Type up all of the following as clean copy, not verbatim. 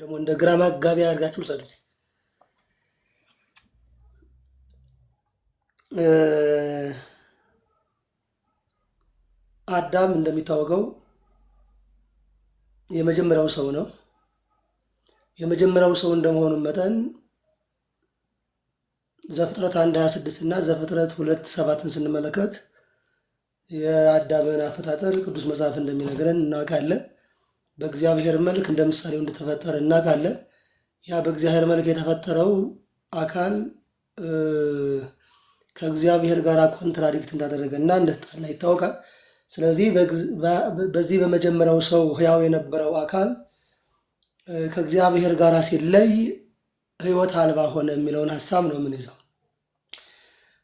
ደግሞ እንደ ግራ ማጋቢያ አድርጋችሁ ሰዱት። አዳም እንደሚታወቀው የመጀመሪያው ሰው ነው። የመጀመሪያው ሰው እንደመሆኑ መጠን ዘፍጥረት 1:26 እና ዘፍጥረት 2:7 ስንመለከት የአዳምን አፈጣጠር ቅዱስ መጽሐፍ እንደሚነግረን እናውቃለን። በእግዚአብሔር መልክ እንደ ምሳሌው እንደተፈጠረ እናውቃለን። ያ በእግዚአብሔር መልክ የተፈጠረው አካል ከእግዚአብሔር ጋር ኮንትራዲክት እንዳደረገ እና እንደተጣላ ይታወቃል። ስለዚህ በዚህ በመጀመሪያው ሰው ሕያው የነበረው አካል ከእግዚአብሔር ጋር ሲለይ ሕይወት አልባ ሆነ የሚለውን ሀሳብ ነው የምንይዘው።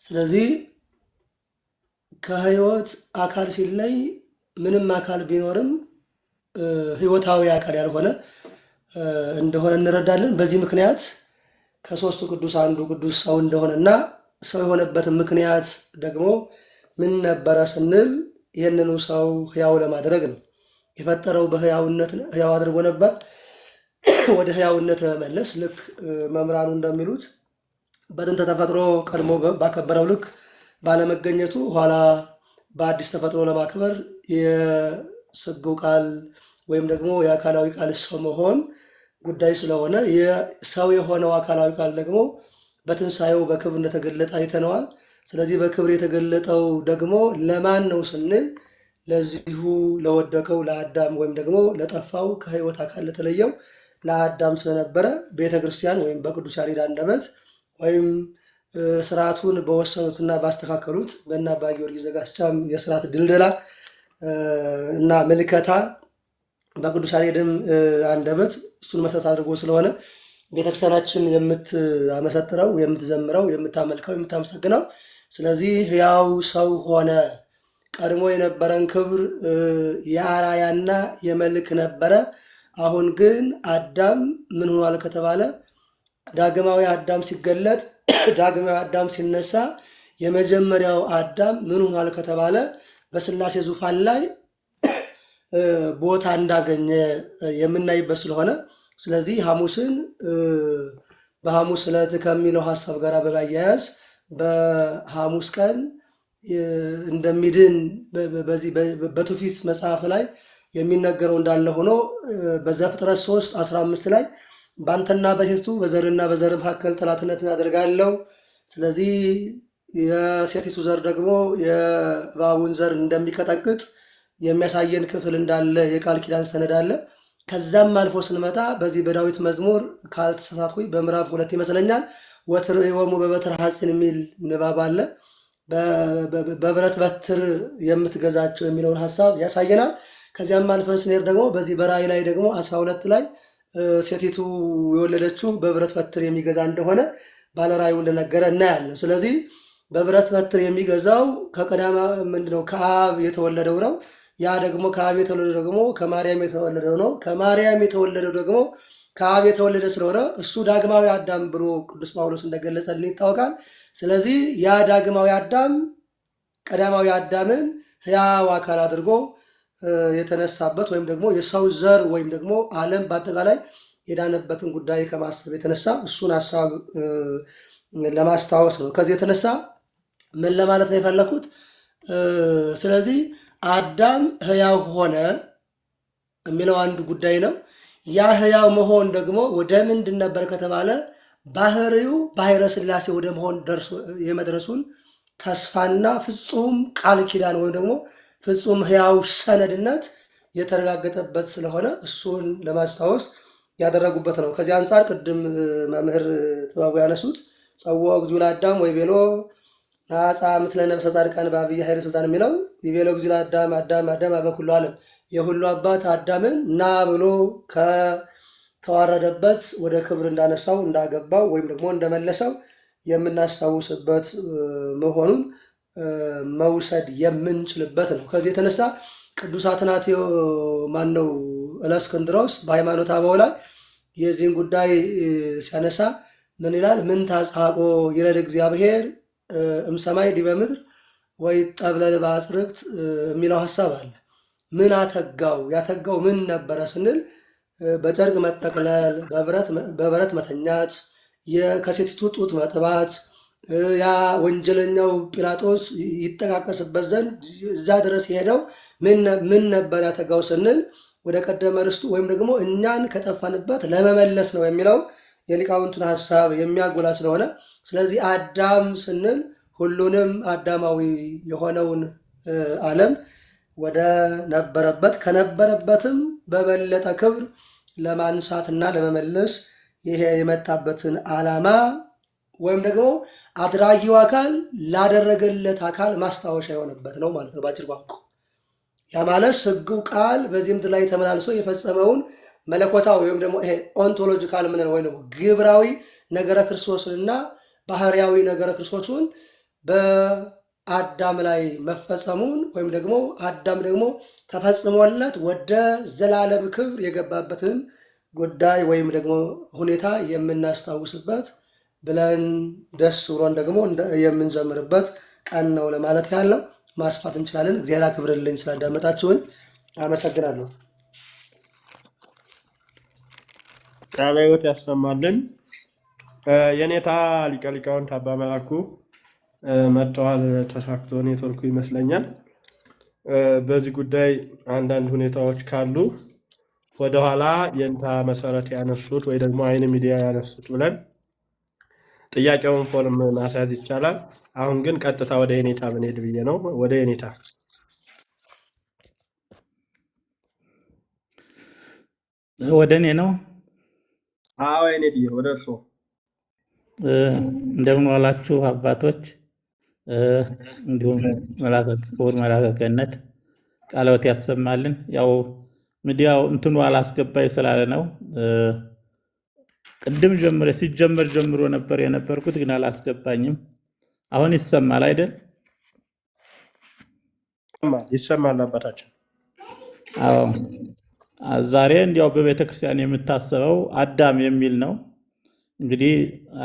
ስለዚህ ከሕይወት አካል ሲለይ ምንም አካል ቢኖርም ሕይወታዊ አካል ያልሆነ እንደሆነ እንረዳለን። በዚህ ምክንያት ከሦስቱ ቅዱስ አንዱ ቅዱስ ሰው እንደሆነና ሰው የሆነበትን ምክንያት ደግሞ ምን ነበረ ስንል ይህንኑ ሰው ሕያው ለማድረግ ነው። የፈጠረው በሕያውነት ሕያው አድርጎ ነበር። ወደ ሕያውነት ለመመለስ ልክ መምህራኑ እንደሚሉት በጥንተ ተፈጥሮ ቀድሞ ባከበረው ልክ ባለመገኘቱ ኋላ በአዲስ ተፈጥሮ ለማክበር የስግው ቃል ወይም ደግሞ የአካላዊ ቃል ሰው መሆን ጉዳይ ስለሆነ ሰው የሆነው አካላዊ ቃል ደግሞ በትንሣኤው በክብር እንደተገለጠ አይተነዋል። ስለዚህ በክብር የተገለጠው ደግሞ ለማን ነው ስንል ለዚሁ ለወደቀው ለአዳም ወይም ደግሞ ለጠፋው ከሕይወት አካል ለተለየው ለአዳም ስለነበረ ቤተ ክርስቲያን ወይም በቅዱስ ያሬድ አንደበት ወይም ስርዓቱን በወሰኑትና ባስተካከሉት በእነ አባ ጊዮርጊስ ዘጋስጫም የስርዓት ድልደላ እና ምልከታ በቅዱስ ያሬድም አንደበት እሱን መሰረት አድርጎ ስለሆነ ቤተክርስቲያናችን የምታመሰጥረው፣ የምትዘምረው፣ የምታመልከው፣ የምታመሰግነው። ስለዚህ ሕያው ሰው ሆነ። ቀድሞ የነበረን ክብር የአራያና የመልክ ነበረ። አሁን ግን አዳም ምን ሆኗል ከተባለ ዳግማዊ አዳም ሲገለጥ፣ ዳግማዊ አዳም ሲነሳ የመጀመሪያው አዳም ምን ሆኗል ከተባለ በሥላሴ ዙፋን ላይ ቦታ እንዳገኘ የምናይበት ስለሆነ ስለዚህ ሐሙስን በሐሙስ ዕለት ከሚለው ሐሳብ ጋር በማያያዝ በሐሙስ ቀን እንደሚድን በዚህ በትውፊት መጽሐፍ ላይ የሚነገረው እንዳለ ሆኖ በዘፍጥረት 3:15 ላይ በአንተና በሴቲቱ በዘርና በዘር መካከል ጠላትነትን አደርጋለሁ፣ ስለዚህ የሴቲቱ ዘር ደግሞ የእባቡን ዘር እንደሚቀጠቅጥ የሚያሳየን ክፍል እንዳለ የቃል ኪዳን ሰነድ አለ። ከዛም አልፎ ስንመጣ በዚህ በዳዊት መዝሙር ካልተሳሳትኩኝ በምዕራፍ 2 ይመስለኛል ወትርኢዮሙ በበትረ ሐፂን የሚል ንባብ አለ። በብረት በትር የምትገዛቸው የሚለውን ሐሳብ ያሳየናል። ከዚያም አልፈን ስንሄድ ደግሞ በዚህ በራእይ ላይ ደግሞ 12 ላይ ሴቲቱ የወለደችው በብረት በትር የሚገዛ እንደሆነ ባለራእዩ እንደነገረ እናያለን። ስለዚህ በብረት በትር የሚገዛው ከአብ የተወለደው ነው። ያ ደግሞ ከአብ የተወለደው ደግሞ ከማርያም የተወለደው ነው። ከማርያም የተወለደው ደግሞ ከአብ የተወለደ ስለሆነ እሱ ዳግማዊ አዳም ብሎ ቅዱስ ጳውሎስ እንደገለጸልን ይታወቃል። ስለዚህ ያ ዳግማዊ አዳም ቀዳማዊ አዳምን ሕያው አካል አድርጎ የተነሳበት ወይም ደግሞ የሰው ዘር ወይም ደግሞ ዓለም በአጠቃላይ የዳነበትን ጉዳይ ከማሰብ የተነሳ እሱን ሀሳብ ለማስታወስ ነው። ከዚህ የተነሳ ምን ለማለት ነው የፈለኩት? ስለዚህ አዳም ሕያው ሆነ የሚለው አንድ ጉዳይ ነው። ያ ሕያው መሆን ደግሞ ወደ ምንድን ነበር ከተባለ ባህሪው ባሕረ ሥላሴ ወደ መሆን የመድረሱን ተስፋና ፍጹም ቃል ኪዳን ወይም ደግሞ ፍጹም ሕያው ሰነድነት የተረጋገጠበት ስለሆነ እሱን ለማስታወስ ያደረጉበት ነው። ከዚህ አንጻር ቅድም መምህር ጥበቡ ያነሱት ጸውዖ እግዚኡ ለአዳም ወይቤሎ ናጻ ምስለ ነፍሰ ጻድቃን በዐቢይ ኃይለ ሥልጣን የሚለው ይቤሎ እግዚኡ ለአዳም አዳም አበ ኩሉ ዓለም የሁሉ አባት አዳምን ና ብሎ ከተዋረደበት ወደ ክብር እንዳነሳው እንዳገባው ወይም ደግሞ እንደመለሰው የምናስታውስበት መሆኑን መውሰድ የምንችልበት ነው። ከዚህ የተነሳ ቅዱስ አትናቴዎ እለእስክንድሮስ በሃይማኖተ አበው ላይ የዚህን ጉዳይ ሲያነሳ ምን ይላል? ምን ታጽሐቆ ይረድ እግዚአብሔር እምሰማይ ዲበ ምድር ወይ ጠብለል በአጽርቅት የሚለው ሀሳብ አለ። ምን አተጋው? ያተጋው ምን ነበረ ስንል በጨርቅ መጠቅለል፣ በብረት መተኛት፣ ከሴቲቱ ጡት መጥባት፣ ያ ወንጀለኛው ጲላጦስ ይጠቃቀስበት ዘንድ እዛ ድረስ የሄደው ምን ነበር ያተጋው ስንል ወደ ቀደመ ርስቱ ወይም ደግሞ እኛን ከጠፋንበት ለመመለስ ነው የሚለው የሊቃውንቱን ሀሳብ የሚያጎላ ስለሆነ፣ ስለዚህ አዳም ስንል ሁሉንም አዳማዊ የሆነውን ዓለም ወደ ነበረበት ከነበረበትም በበለጠ ክብር ለማንሳትና ለመመለስ ይሄ የመጣበትን ዓላማ ወይም ደግሞ አድራጊው አካል ላደረገለት አካል ማስታወሻ የሆነበት ነው ማለት ነው ባጭር ቋንቋ። ያ ማለት ስግው ቃል በዚህ ምድር ላይ ተመላልሶ የፈጸመውን መለኮታዊ ወይም ደግሞ ይሄ ኦንቶሎጂካል ምንለው ወይም ደግሞ ግብራዊ ነገረ ክርስቶስንና ባህርያዊ ነገረ ክርስቶስን በአዳም ላይ መፈጸሙን ወይም ደግሞ አዳም ደግሞ ተፈጽሞለት ወደ ዘላለም ክብር የገባበትን ጉዳይ ወይም ደግሞ ሁኔታ የምናስታውስበት ብለን ደስ ብሎን ደግሞ የምንዘምርበት ቀን ነው ለማለት ያለው ማስፋት እንችላለን። እግዚአብሔር አክብርልኝ ስላዳመጣችሁን አመሰግናለሁ። ቃለ ሕይወት ያሰማልን። የኔታ ሊቀ ሊቃውንት አባ መላኩ መጥተዋል። ተሳክቶ ኔትወርኩ ይመስለኛል። በዚህ ጉዳይ አንዳንድ ሁኔታዎች ካሉ ወደኋላ የኔታ መሰረት ያነሱት ወይ ደግሞ አይን ሚዲያ ያነሱት ብለን ጥያቄውን ፎርም ማስያዝ ይቻላል። አሁን ግን ቀጥታ ወደ የኔታ ብንሄድ ብዬ ነው። ወደ የኔታ። ወደ እኔ ነው? አዎ የኔትዬ፣ ወደ እርስዎ። እንደምን ዋላችሁ አባቶች፣ እንዲሁም ክቡር መላከ ገነት ቃለ ሕይወት ያሰማልን። ያው ሚዲያው እንትኑ አላስገባኝ ስላለ ነው። ቅድም ሲጀመር ጀምሮ ነበር የነበርኩት፣ ግን አላስገባኝም። አሁን ይሰማል አይደል? ይሰማል አባታችን። አዎ ዛሬ እንዲያው በቤተክርስቲያን የምታሰበው አዳም የሚል ነው። እንግዲህ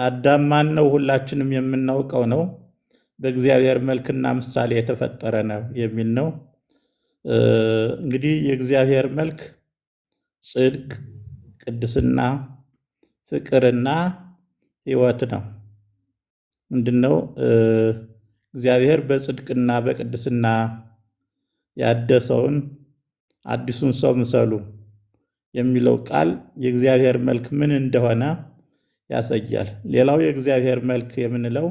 አዳም ማን ነው? ሁላችንም የምናውቀው ነው። በእግዚአብሔር መልክና ምሳሌ የተፈጠረ ነው የሚል ነው። እንግዲህ የእግዚአብሔር መልክ ጽድቅ፣ ቅድስና፣ ፍቅርና ሕይወት ነው። ምንድነው? እግዚአብሔር በጽድቅና በቅድስና ያደሰውን አዲሱን ሰው ምሰሉ የሚለው ቃል የእግዚአብሔር መልክ ምን እንደሆነ ያሳያል። ሌላው የእግዚአብሔር መልክ የምንለው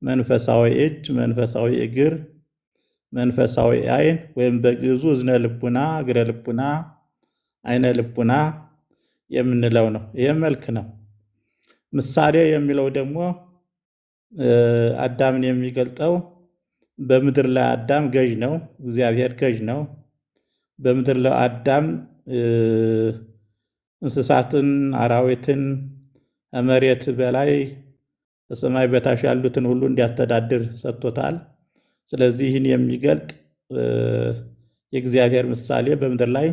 መንፈሳዊ እጅ፣ መንፈሳዊ እግር፣ መንፈሳዊ ዓይን ወይም በግዕዙ እዝነ ልቡና፣ እግረ ልቡና፣ ዓይነ ልቡና የምንለው ነው። ይህ መልክ ነው። ምሳሌ የሚለው ደግሞ አዳምን የሚገልጠው በምድር ላይ አዳም ገዥ ነው፣ እግዚአብሔር ገዥ ነው። በምድር ላይ አዳም እንስሳትን፣ አራዊትን ከመሬት በላይ ከሰማይ በታች ያሉትን ሁሉ እንዲያስተዳድር ሰጥቶታል። ስለዚህ ይህን የሚገልጥ የእግዚአብሔር ምሳሌ በምድር ላይ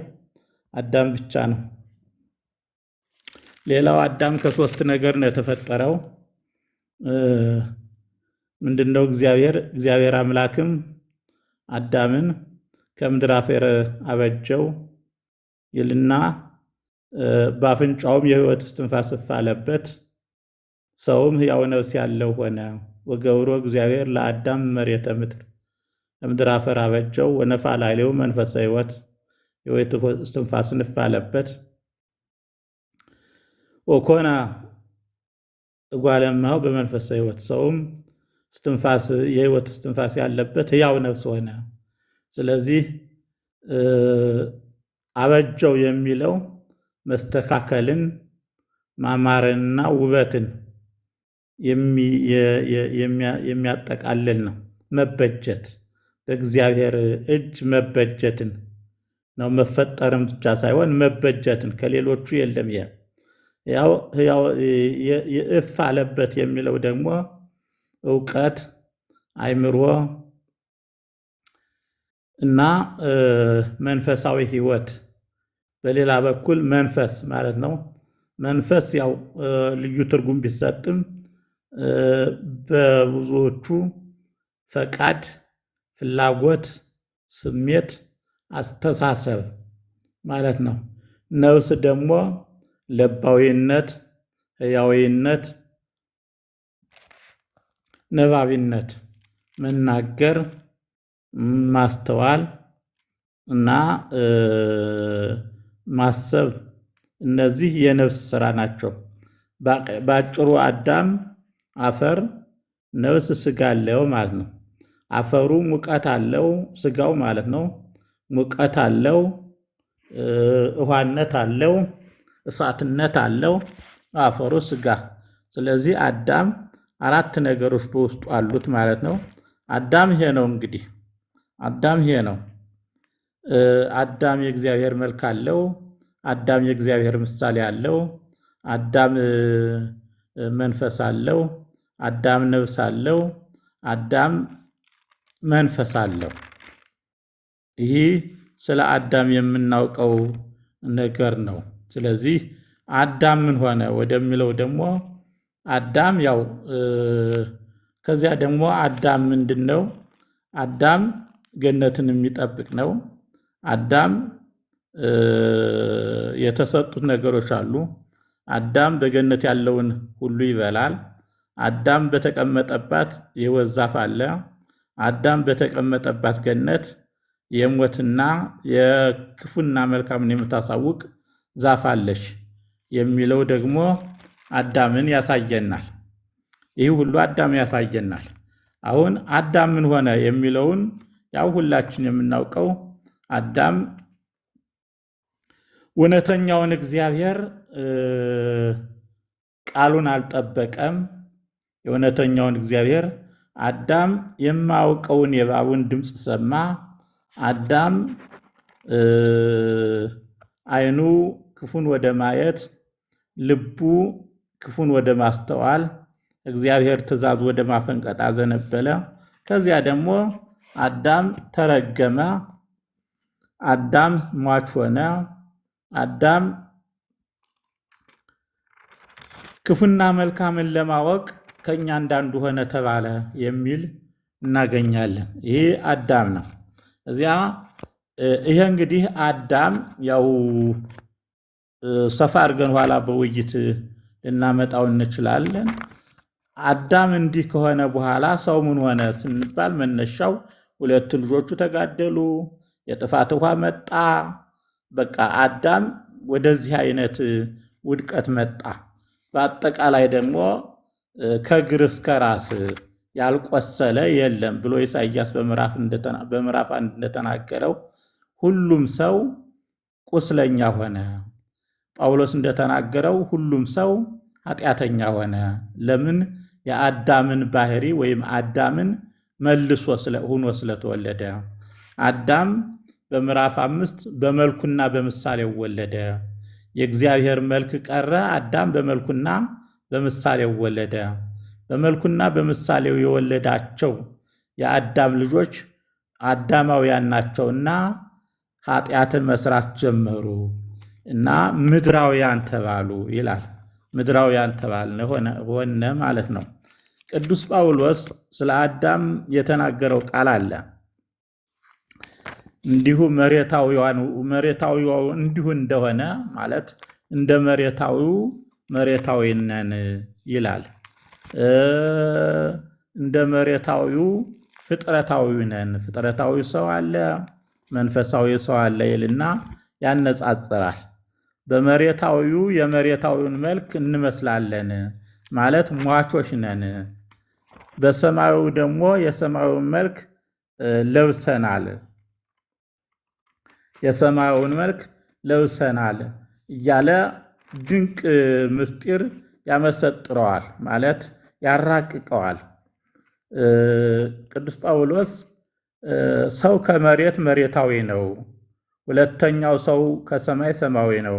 አዳም ብቻ ነው። ሌላው አዳም ከሶስት ነገር ነው የተፈጠረው። ምንድነው? እግዚአብሔር አምላክም አዳምን ከምድር አፈር አበጀው ይልና በአፍንጫውም የሕይወት እስትንፋስ እፍ አለበት፣ ሰውም ሕያው ነፍስ ያለው ሆነ። ወገብሮ እግዚአብሔር ለአዳም መሬተ ምድር፣ ከምድር አፈር አበጀው፣ ወነፋ ላዕሌሁ መንፈሰ ሕይወት፣ የሕይወት እስትንፋስን እፍ አለበት። ወኮነ እጓለ እመሕያው በመንፈሰ ሕይወት፣ ሰውም የሕይወት እስትንፋስ ያለበት ሕያው ነፍስ ሆነ። ስለዚህ አበጀው የሚለው መስተካከልን፣ ማማርንና ውበትን የሚያጠቃልል ነው። መበጀት፣ በእግዚአብሔር እጅ መበጀትን ነው። መፈጠርም ብቻ ሳይሆን መበጀትን፣ ከሌሎቹ የለም። ያው እፍ አለበት የሚለው ደግሞ እውቀት፣ አእምሮ እና መንፈሳዊ ሕይወት፣ በሌላ በኩል መንፈስ ማለት ነው። መንፈስ ያው ልዩ ትርጉም ቢሰጥም በብዙዎቹ ፈቃድ፣ ፍላጎት፣ ስሜት፣ አስተሳሰብ ማለት ነው። ነፍስ ደግሞ ለባዊነት፣ ሕያዊነት፣ ነባቢነት፣ መናገር፣ ማስተዋል እና ማሰብ እነዚህ የነፍስ ስራ ናቸው። በአጭሩ አዳም አፈር፣ ነፍስ ስጋ አለው ማለት ነው። አፈሩ ሙቀት አለው፣ ስጋው ማለት ነው። ሙቀት አለው፣ ውሃነት አለው፣ እሳትነት አለው አፈሩ ስጋ። ስለዚህ አዳም 4 ነገሮች በውስጡ አሉት ማለት ነው። አዳም ይሄ ነው እንግዲህ አዳም ይሄ ነው። አዳም የእግዚአብሔር መልክ አለው። አዳም የእግዚአብሔር ምሳሌ አለው። አዳም መንፈስ አለው። አዳም ነፍስ አለው። አዳም መንፈስ አለው። ይህ ስለ አዳም የምናውቀው ነገር ነው። ስለዚህ አዳም ምን ሆነ ወደሚለው ደግሞ አዳም ያው ከዚያ ደግሞ አዳም ምንድን ነው? አዳም ገነትን የሚጠብቅ ነው። አዳም የተሰጡት ነገሮች አሉ። አዳም በገነት ያለውን ሁሉ ይበላል። አዳም በተቀመጠባት የሕይወት ዛፍ አለ። አዳም በተቀመጠባት ገነት የሞትና የክፉና መልካምን የምታሳውቅ ዛፍ አለች የሚለው ደግሞ አዳምን ያሳየናል። ይህ ሁሉ አዳም ያሳየናል። አሁን አዳም ምን ሆነ የሚለውን ያው ሁላችን የምናውቀው አዳም እውነተኛውን እግዚአብሔር ቃሉን አልጠበቀም። የእውነተኛውን እግዚአብሔር አዳም የማያውቀውን የእባቡን ድምፅ ሰማ። አዳም ዓይኑ ክፉን ወደ ማየት፣ ልቡ ክፉን ወደ ማስተዋል፣ እግዚአብሔር ትእዛዝ ወደ ማፈንቀጥ አዘነበለ። ከዚያ ደግሞ አዳም ተረገመ። አዳም ሟች ሆነ። አዳም ክፉና መልካምን ለማወቅ ከኛ እንዳንዱ ሆነ ተባለ የሚል እናገኛለን። ይሄ አዳም ነው። እዚያ ይሄ እንግዲህ አዳም ያው ሰፋ አድርገን ኋላ በውይይት ልናመጣው እንችላለን። አዳም እንዲህ ከሆነ በኋላ ሰው ምን ሆነ ስንባል መነሻው 2 ልጆቹ ተጋደሉ፣ የጥፋት ውሃ መጣ። በቃ አዳም ወደዚህ አይነት ውድቀት መጣ። በአጠቃላይ ደግሞ ከእግር እስከ ራስ ያልቆሰለ የለም ብሎ ኢሳይያስ በምዕራፍ 1 እንደተናገረው ሁሉም ሰው ቁስለኛ ሆነ። ጳውሎስ እንደተናገረው ሁሉም ሰው ኃጢአተኛ ሆነ። ለምን? የአዳምን ባህሪ ወይም አዳምን መልሶ ሆኖ ስለተወለደ። አዳም በምዕራፍ 5 በመልኩና በምሳሌው ወለደ። የእግዚአብሔር መልክ ቀረ፣ አዳም በመልኩና በምሳሌው ወለደ። በመልኩና በምሳሌው የወለዳቸው የአዳም ልጆች አዳማውያን ናቸውና ኃጢአትን መስራት ጀመሩ እና ምድራውያን ተባሉ ይላል። ምድራውያን ተባልን ሆነ ማለት ነው። ቅዱስ ጳውሎስ ስለ አዳም የተናገረው ቃል አለ። እንዲሁ መሬታዊው እንዲሁ እንደሆነ ማለት እንደ መሬታዊ ነን ይላል። እንደ መሬታዊው ፍጥረታዊ ነን። ፍጥረታዊ ሰው አለ፣ መንፈሳዊ ሰው አለ ይልና ያነጻጽራል። በመሬታዊው የመሬታዊውን መልክ እንመስላለን ማለት ሟቾች ነን። በሰማዩ ደግሞ የሰማዩን መልክ ለብሰናል። የሰማዩን መልክ ለብሰናል እያለ ድንቅ ምስጢር ያመሰጥረዋል ማለት ያራቅቀዋል። ቅዱስ ጳውሎስ ሰው ከመሬት መሬታዊ ነው፣ ሁለተኛው ሰው ከሰማይ ሰማያዊ ነው።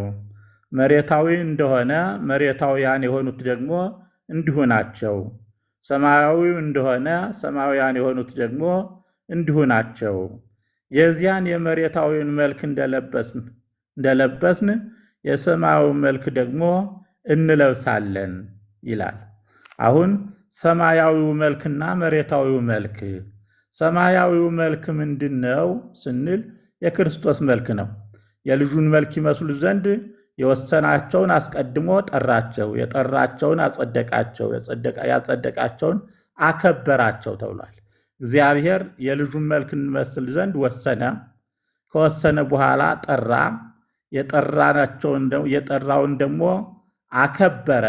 መሬታዊ እንደሆነ መሬታውያን የሆኑት ደግሞ እንዲሁ ናቸው። ሰማያዊ እንደሆነ ሰማያውያን የሆኑት ደግሞ እንዲሁ ናቸው። የዚያን የመሬታዊውን መልክ እንደለበስን የሰማያዊ መልክ ደግሞ እንለብሳለን ይላል። አሁን ሰማያዊው መልክና መሬታዊው መልክ፣ ሰማያዊው መልክ ምንድን ነው ስንል የክርስቶስ መልክ ነው። የልጁን መልክ ይመስሉ ዘንድ የወሰናቸውን አስቀድሞ ጠራቸው፣ የጠራቸውን አጸደቃቸው፣ ያጸደቃቸውን አከበራቸው ተብሏል። እግዚአብሔር የልጁን መልክ እንመስል ዘንድ ወሰነ። ከወሰነ በኋላ ጠራ። የጠራውን ደግሞ አከበረ።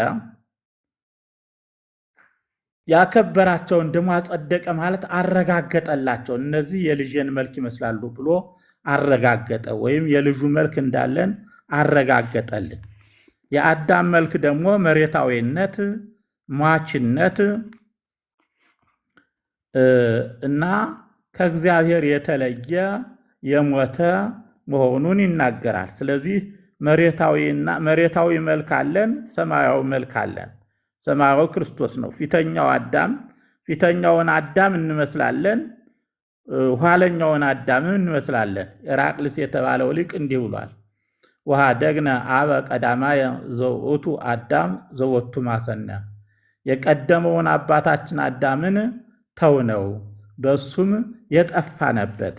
ያከበራቸውን ደግሞ አጸደቀ ማለት አረጋገጠላቸው። እነዚህ የልጄን መልክ ይመስላሉ ብሎ አረጋገጠ፣ ወይም የልጁ መልክ እንዳለን አረጋገጠልን። የአዳም መልክ ደግሞ መሬታዊነት፣ ሟችነት እና ከእግዚአብሔር የተለየ የሞተ መሆኑን ይናገራል። ስለዚህ መሬታዊ መልክ አለን፣ ሰማያዊ መልክ አለን። ሰማያዊ ክርስቶስ ነው። ፊተኛውን አዳም እንመስላለን፣ ኋለኛውን አዳም እንመስላለን። ኤራቅልስ የተባለው ሊቅ እንዲህ ብሏል። ወኀደግነ አበ ቀዳማየ ዘውእቱ አዳም ዘወቱ ማሰነ። የቀደመውን አባታችን አዳምን ተውነው በሱም የጠፋነበት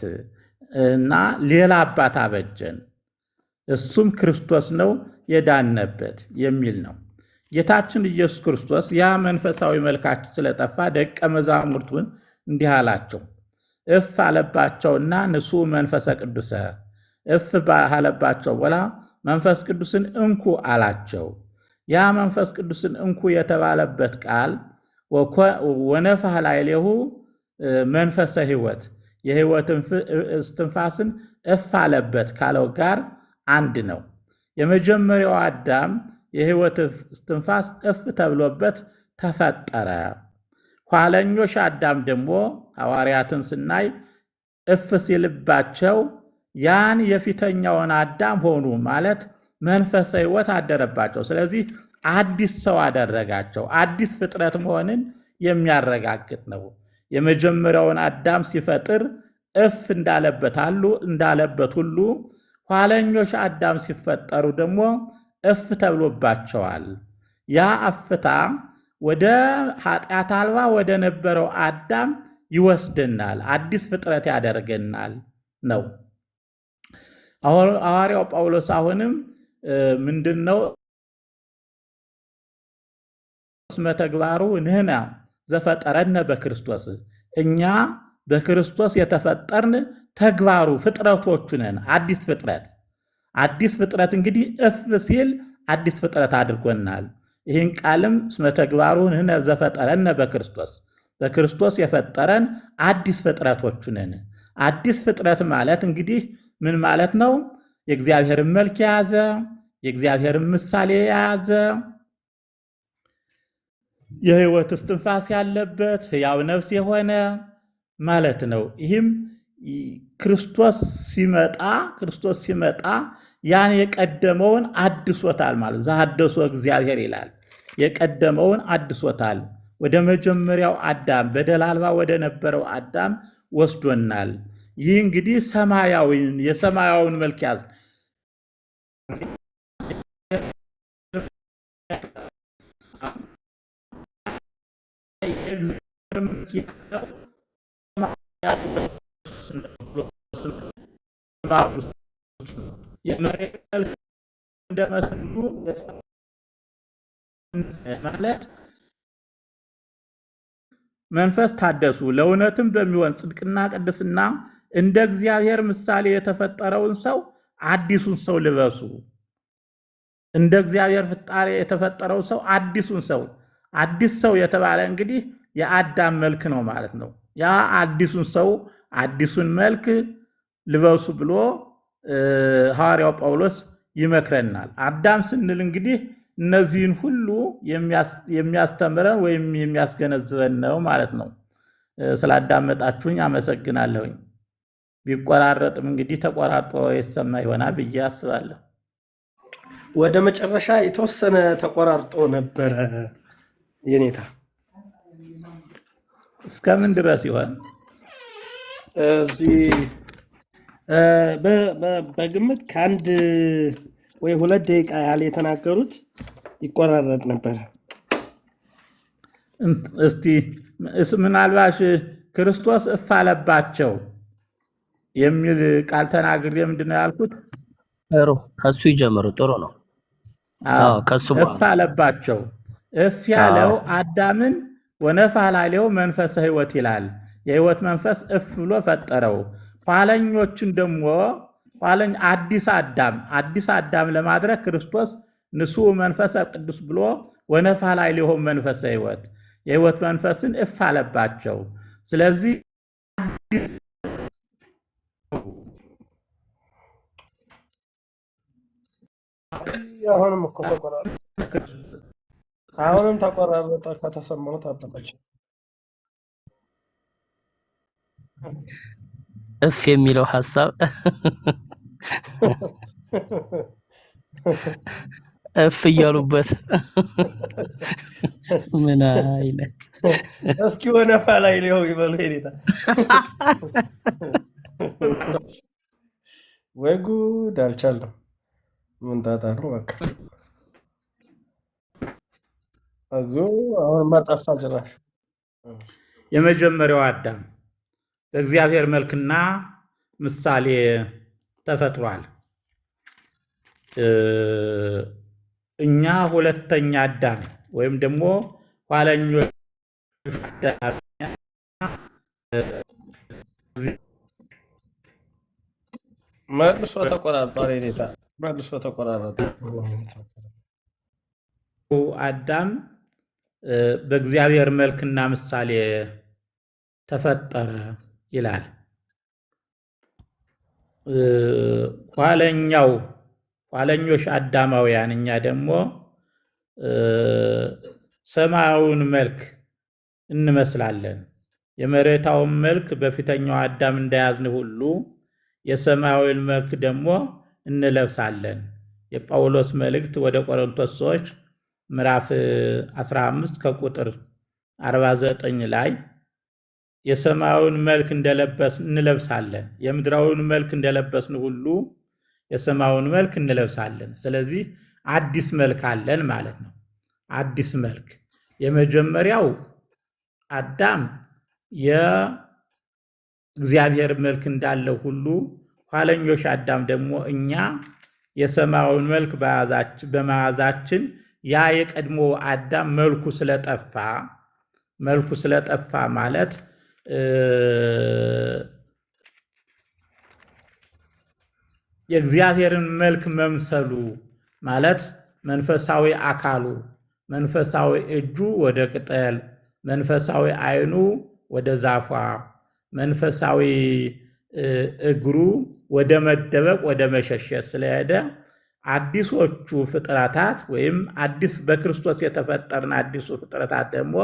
እና ሌላ አባት አበጀን፣ እሱም ክርስቶስ ነው የዳነበት የሚል ነው። ጌታችን ኢየሱስ ክርስቶስ ያ መንፈሳዊ መልካችን ስለጠፋ ደቀ መዛሙርቱን እንዲህ አላቸው። እፍ አለባቸውና ንሱእ መንፈሰ ቅዱሰ። እፍ አለባቸው በኋላ መንፈስ ቅዱስን እንኩ አላቸው። ያ መንፈስ ቅዱስን እንኩ የተባለበት ቃል ወነፍሐ ላዕሌሁ መንፈሰ ሕይወት፣ የሕይወት እስትንፋስን እፍ አለበት ካለው ጋር አንድ ነው። የመጀመሪያው አዳም የሕይወት እስትንፋስ እፍ ተብሎበት ተፈጠረ። ኋለኞች አዳም ደግሞ ሐዋርያትን ስናይ እፍ ሲልባቸው ያን የፊተኛውን አዳም ሆኑ ማለት መንፈሰ ሕይወት አደረባቸው። ስለዚህ አዲስ ሰው አደረጋቸው። አዲስ ፍጥረት መሆንን የሚያረጋግጥ ነው። የመጀመሪያውን አዳም ሲፈጥር እፍ እንዳለበት ሁሉ ኋለኞች አዳም ሲፈጠሩ ደግሞ እፍ ተብሎባቸዋል። ያ እፍታ ወደ ኃጢአት አልባ ወደ ነበረው አዳም ይወስደናል፣ አዲስ ፍጥረት ያደርገናል ነው። ሐዋርያው ጳውሎስ አሁንም ምንድነው እስመ ተግባሩ ንሕነ ዘፈጠረነ በክርስቶስ፣ እኛ በክርስቶስ የተፈጠርን ተግባሩ ፍጥረቶቹ ነን። አዲስ ፍጥረት እንግዲህ እፍ ሲል አዲስ ፍጥረት አድርጎናል። ይህን ቃልም እስመ ተግባሩ ንሕነ ዘፈጠረነ በክርስቶስ፣ በክርስቶስ የፈጠረን አዲስ ፍጥረቶቹ ነን። አዲስ ፍጥረት ማለት እንግዲህ ምን ማለት ነው? የእግዚአብሔርን መልክ የያዘ፣ የእግዚአብሔርን ምሳሌ የያዘ፣ የሕይወት እስትንፋስ ያለበት ሕያው ነፍስ የሆነ ማለት ነው። ይህም ክርስቶስ ሲመጣ ያን የቀደመውን አድሶታል ማለት ዘሐደሶ እግዚአብሔር ይላል። የቀደመውን አድሶታል፣ ወደ መጀመሪያው አዳም በደል አልባ ወደ ነበረው አዳም ወስዶናል። ይህ እንግዲህ የሰማያዊውን መልክ ያዝ እንደመስሉ ማለት መንፈስ ታደሱ፣ ለእውነትም በሚሆን ጽድቅና ቅድስና እንደ እግዚአብሔር ምሳሌ የተፈጠረውን ሰው አዲሱን ሰው ልበሱ። እንደ እግዚአብሔር ፍጣሪ የተፈጠረው ሰው አዲሱን ሰው፣ አዲስ ሰው የተባለ እንግዲህ የአዳም መልክ ነው ማለት ነው። ያ አዲሱን ሰው አዲሱን መልክ ልበሱ ብሎ ሐዋርያው ጳውሎስ ይመክረናል። አዳም ስንል እንግዲህ እነዚህን ሁሉ የሚያስተምረን ወይም የሚያስገነዝበን ነው ማለት ነው። ስላዳመጣችሁኝ አመሰግናለሁኝ። ቢቆራረጥም እንግዲህ ተቆራርጦ የተሰማ ይሆናል ብዬ አስባለሁ። ወደ መጨረሻ የተወሰነ ተቆራርጦ ነበረ የኔታ። እስከምን ድረስ ይሆን? እዚህ በግምት ከአንድ ወይ 2 ደቂቃ ያህል የተናገሩት ይቆራረጥ ነበረ። እስቲ ምናልባሽ ክርስቶስ እፍ አለባቸው የሚል ቃል ተናግሬ ምንድን ነው ያልኩት? ጥሩ ከሱ ይጀምሩ። ጥሩ ነው። አዎ ከሱ እፍ በኋላ አለባቸው። እፍ ያለው አዳምን ወነፋሕ ላዕሌሁ መንፈሰ ሕይወት ይላል። የሕይወት መንፈስ እፍ ብሎ ፈጠረው። ኋለኞችን ደግሞ አዲስ አዳም ለማድረግ ክርስቶስ ንሱሕ መንፈሰ ቅዱስ ብሎ ወነፋሕ ላዕሌሁ መንፈሰ ሕይወት የሕይወት መንፈስን እፍ አለባቸው። ስለዚህ አሁንም እኮ አሁንም ተቆራረጠ ከተሰማሁት አባታችን እፍ የሚለው ሐሳብ እፍ እያሉበት ምን አይነት እስኪ ወነፋሕ ላዕሌሁ ይበሉ። ሄዴታ ወይ ጉድ! አልቻልንም። ምን ጣጣ ነው በቃ እግዚኦ! አሁን ማጠፋ ጭራሽ። የመጀመሪያው አዳም በእግዚአብሔር መልክና ምሳሌ ተፈጥሯል። እኛ ሁለተኛ አዳም ወይም ደግሞ ኋለኞች አዳም መልሶ ተቆራርጧል። ሄዴታ መልሶ ተቆራረጠ። አዳም በእግዚአብሔር መልክና ምሳሌ ተፈጠረ ይላል። ኋለኞች አዳማውያን እኛ ደግሞ ሰማያዊውን መልክ እንመስላለን። የመሬታውን መልክ በፊተኛው አዳም እንደያዝን ሁሉ የሰማያዊውን መልክ ደግሞ እንለብሳለን። የጳውሎስ መልእክት ወደ ቆሮንቶስ ሰዎች ምዕራፍ 15 ከቁጥር 49 ላይ የሰማያዊውን መልክ እንለብሳለን፣ የምድራዊውን መልክ እንደለበስን ሁሉ የሰማያዊውን መልክ እንለብሳለን። ስለዚህ አዲስ መልክ አለን ማለት ነው። አዲስ መልክ የመጀመሪያው አዳም የእግዚአብሔር መልክ እንዳለው ሁሉ ኋለኞች አዳም ደግሞ እኛ የሰማያዊውን መልክ በመያዛችን ያ የቀድሞ አዳም መልኩ ስለጠፋ ማለት የእግዚአብሔርን መልክ መምሰሉ ማለት መንፈሳዊ አካሉ፣ መንፈሳዊ እጁ ወደ ቅጠል፣ መንፈሳዊ ዓይኑ ወደ ዛፏ፣ መንፈሳዊ እግሩ ወደ መደበቅ ወደ መሸሸት ስለሄደ አዲሶቹ ፍጥረታት ወይም በክርስቶስ የተፈጠርን አዲሱ ፍጥረታት ደግሞ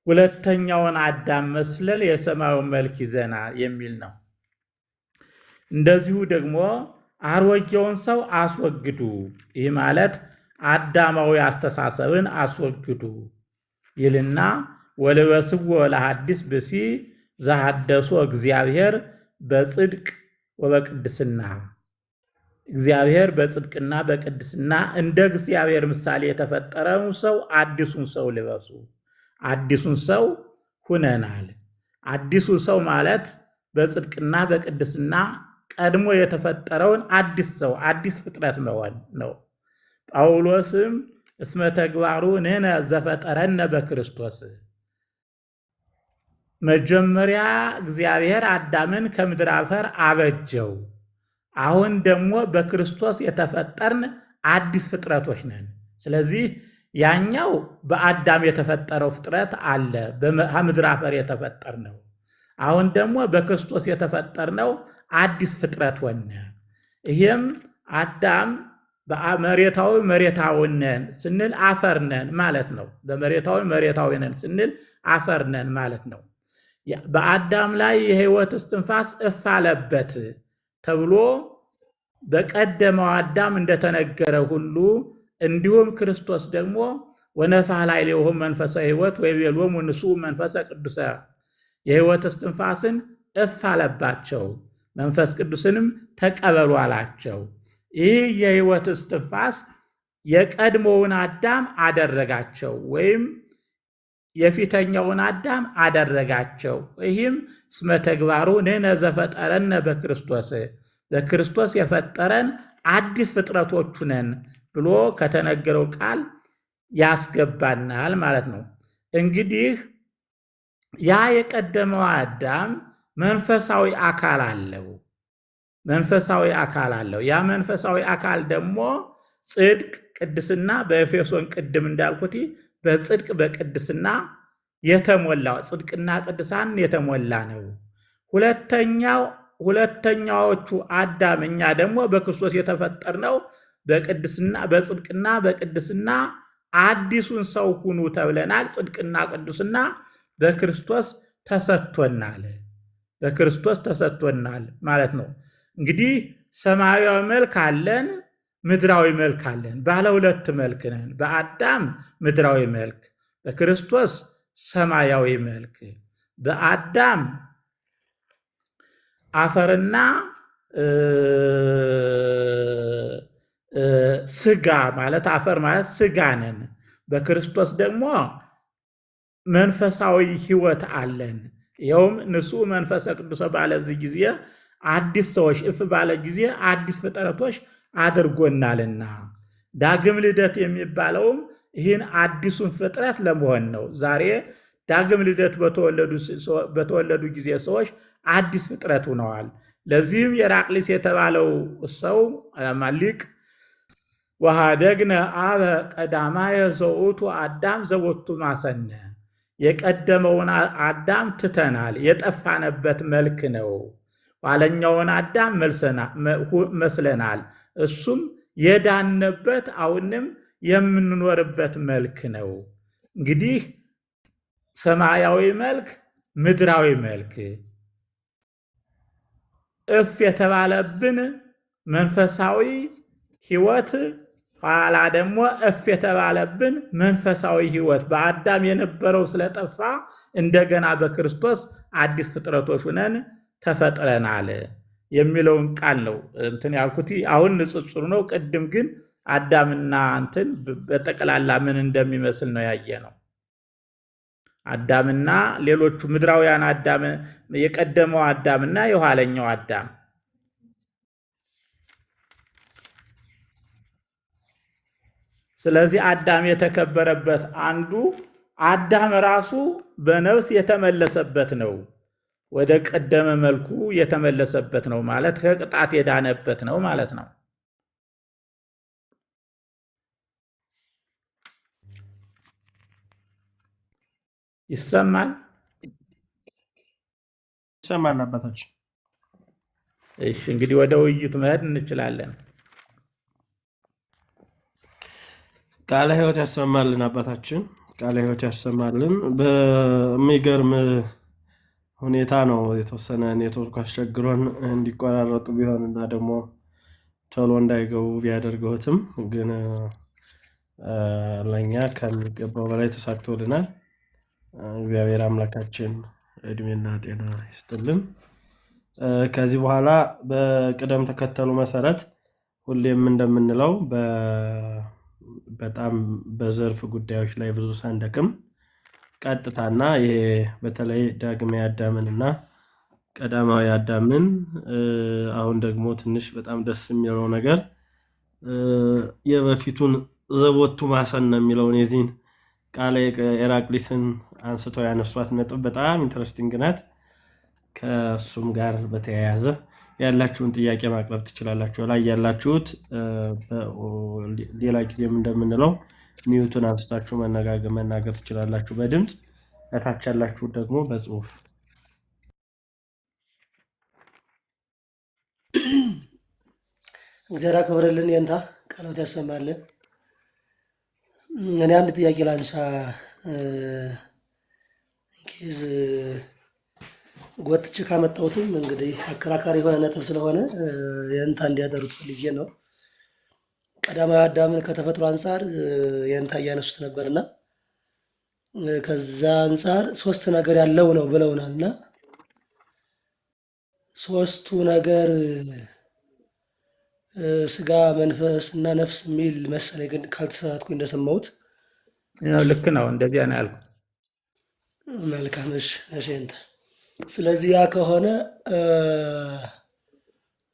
ሁለተኛውን አዳም መስለል የሰማዩ መልክ ይዘናል የሚል ነው። እንደዚሁ ደግሞ አሮጌውን ሰው አስወግዱ፣ ይህ ማለት አዳማዊ አስተሳሰብን አስወግዱ ይልና ወልበስዎ ለሐዲስ ብእሲ ዘሐደሶ እግዚአብሔር በጽድቅ ወበቅድስና፣ እግዚአብሔር በጽድቅና በቅድስና እንደ እግዚአብሔር ምሳሌ የተፈጠረውን ሰው አዲሱን ሰው ልበሱ። አዲሱን ሰው ሁነናል። አዲሱ ሰው ማለት በጽድቅና በቅድስና ቀድሞ የተፈጠረውን አዲስ ሰው አዲስ ፍጥረት መሆን ነው። ጳውሎስም እስመ ተግባሩ ንሕነ ዘፈጠረነ በክርስቶስ፣ መጀመሪያ እግዚአብሔር አዳምን ከምድር አፈር አበጀው። አሁን ደግሞ በክርስቶስ የተፈጠርን አዲስ ፍጥረቶች ነን። ስለዚህ ያኛው በአዳም የተፈጠረው ፍጥረት አለ፣ ከምድር አፈር የተፈጠር ነው። አሁን ደግሞ በክርስቶስ የተፈጠርነው አዲስ ፍጥረት ሆነ። ይህም አዳም መሬታዊ ነን ስንል አፈር ነን ማለት ነው። መሬታዊ ነን ስንል አፈር ነን ማለት ነው። በአዳም ላይ የሕይወት እስትንፋስ እፍ አለበት ተብሎ በቀደመው አዳም እንደተነገረ ሁሉ እንዲሁም ክርስቶስ ደግሞ ወነፋሕ ላዕሌሁ መንፈሰ ሕይወት ወይቤሎሙ ንሥኡ መንፈሰ ቅዱሰ፣ የሕይወት እስትንፋስን እፍ አለባቸው፣ መንፈስ ቅዱስንም ተቀበሉ አላቸው። ይህ የሕይወት እስትንፋስ የቀድሞውን አዳም አደረጋቸው ወይም የፊተኛውን አዳም አደረጋቸው። ይህም እስመ ተግባሩ ንሕነ ዘፈጠረነ በክርስቶስ፣ በክርስቶስ የፈጠረን አዲስ ፍጥረቶቹ ነን ብሎ ከተነገረው ቃል ያስገባናል ማለት ነው። እንግዲህ ያ የቀደመው አዳም መንፈሳዊ አካል አለው። ያ መንፈሳዊ አካል ደግሞ ጽድቅ፣ ቅድስና በኤፌሶን ቅድም እንዳልኩት በጽድቅ በቅድስና የተሞላ ጽድቅና ቅድሳን የተሞላ ነው። ሁለተኛዎቹ አዳም እኛ ደግሞ በክርስቶስ የተፈጠርነው በጽድቅና በቅድስና አዲሱን ሰው ሁኑ ተብለናል። ጽድቅና ቅድስና በክርስቶስ ተሰጥቶናል ማለት ነው። እንግዲህ ሰማያዊ መልክ አለን፣ ምድራዊ መልክ አለን። ባለ ሁለት መልክ ነን። በአዳም ምድራዊ መልክ፣ በክርስቶስ ሰማያዊ መልክ። በአዳም አፈርና ስጋ ማለት አፈር ማለት ስጋ ነን። በክርስቶስ ደግሞ መንፈሳዊ ሕይወት አለን። ይኸውም ንጹሕ መንፈሰ ቅዱስ ባለዚህ ጊዜ አዲስ ሰዎች እፍ ባለ ጊዜ አዲስ ፍጥረቶች አድርጎናልና ዳግም ልደት የሚባለውም ይህን አዲሱን ፍጥረት ለመሆን ነው። ዛሬ ዳግም ልደት በተወለዱ ጊዜ ሰዎች አዲስ ፍጥረት ሆነዋል። ለዚህም የራቅሊስ የተባለው ሰው ሊቅ ወኀደግነ አበ ቀዳማየ ዘውእቱ አዳም ዘቦቱ ማሰነ፣ የቀደመውን አዳም ትተናል፣ የጠፋንበት መልክ ነው። ኋለኛውን አዳም መስለናል፣ እሱም የዳነበት አሁንም የምንኖርበት መልክ ነው። እንግዲህ ሰማያዊ መልክ፣ ምድራዊ መልክ፣ እፍ የተባለብን መንፈሳዊ ሕይወት፣ ኋላ ደግሞ እፍ የተባለብን መንፈሳዊ ሕይወት በአዳም የነበረው ስለጠፋ እንደገና በክርስቶስ አዲስ ፍጥረቶች ሆነን ተፈጥረናል የሚለውን ቃል ነው እንትን ያልኩት። አሁን ንጽጽሩ ነው። ቅድም ግን አዳምና እንትን በጠቅላላ ምን እንደሚመስል ነው ያየ ነው። አዳምና ሌሎቹ ምድራውያን አዳም፣ የቀደመው አዳምና የኋለኛው አዳም። ስለዚህ አዳም የተከበረበት አንዱ አዳም ራሱ በነፍስ የተመለሰበት ነው። ወደ ቀደመ መልኩ የተመለሰበት ነው ማለት ከቅጣት የዳነበት ነው ማለት ነው። ይሰማል አባታችን። እሺ እንግዲህ ወደ ውይይቱ መሄድ እንችላለን። ቃለ ሕይወት ያሰማልን አባታችን፣ ቃለ ሕይወት ያሰማልን። በሚገርም ሁኔታ ነው የተወሰነ ኔትወርክ አስቸግሮን እንዲቆራረጡ ቢሆንና ደግሞ ቶሎ እንዳይገቡ ቢያደርገውትም ግን ለእኛ ከሚገባው በላይ ተሳክቶልናል። እግዚአብሔር አምላካችን እድሜና ጤና ይስጥልን። ከዚህ በኋላ በቅደም ተከተሉ መሰረት ሁሌም እንደምንለው በጣም በዘርፍ ጉዳዮች ላይ ብዙ ሳንደክም ቀጥታና ይሄ በተለይ ዳግማዊ አዳምን እና ቀዳማዊ አዳምን አሁን ደግሞ ትንሽ በጣም ደስ የሚለው ነገር የበፊቱን ዘቦቱ ማሰን ነው የሚለውን የዚህን ቃለ ኤራቅሊስን አንስተው ያነሷት ነጥብ በጣም ኢንተረስቲንግ ናት። ከእሱም ጋር በተያያዘ ያላችሁን ጥያቄ ማቅረብ ትችላላችሁ። ላይ ያላችሁት ሌላ ጊዜም እንደምንለው ሚዩቱን አንስታችሁ መናገር ትችላላችሁ በድምፅ። እታች ያላችሁት ደግሞ በጽሁፍ። እግዚአብሔር ያክብርልን። የንታ ቃሎት ያሰማልን። እኔ አንድ ጥያቄ ላንሳ። ጎትቼ ካመጣሁትም እንግዲህ አከራካሪ የሆነ ነጥብ ስለሆነ የንታ እንዲያጠሩት ፈልጌ ነው። ቀዳማዊ አዳምን ከተፈጥሮ አንጻር የንታ እያነሱት ነበርና ከዛ አንጻር ሶስት ነገር ያለው ነው ብለውናልና ሶስቱ ነገር ስጋ፣ መንፈስ እና ነፍስ የሚል መሰለኝ፣ ግን ካልተሳሳትኩ እንደሰማሁት ልክ ነው። እንደዚያ ነው ያልኩት። መልካም። እሺ እንትን ስለዚህ ያ ከሆነ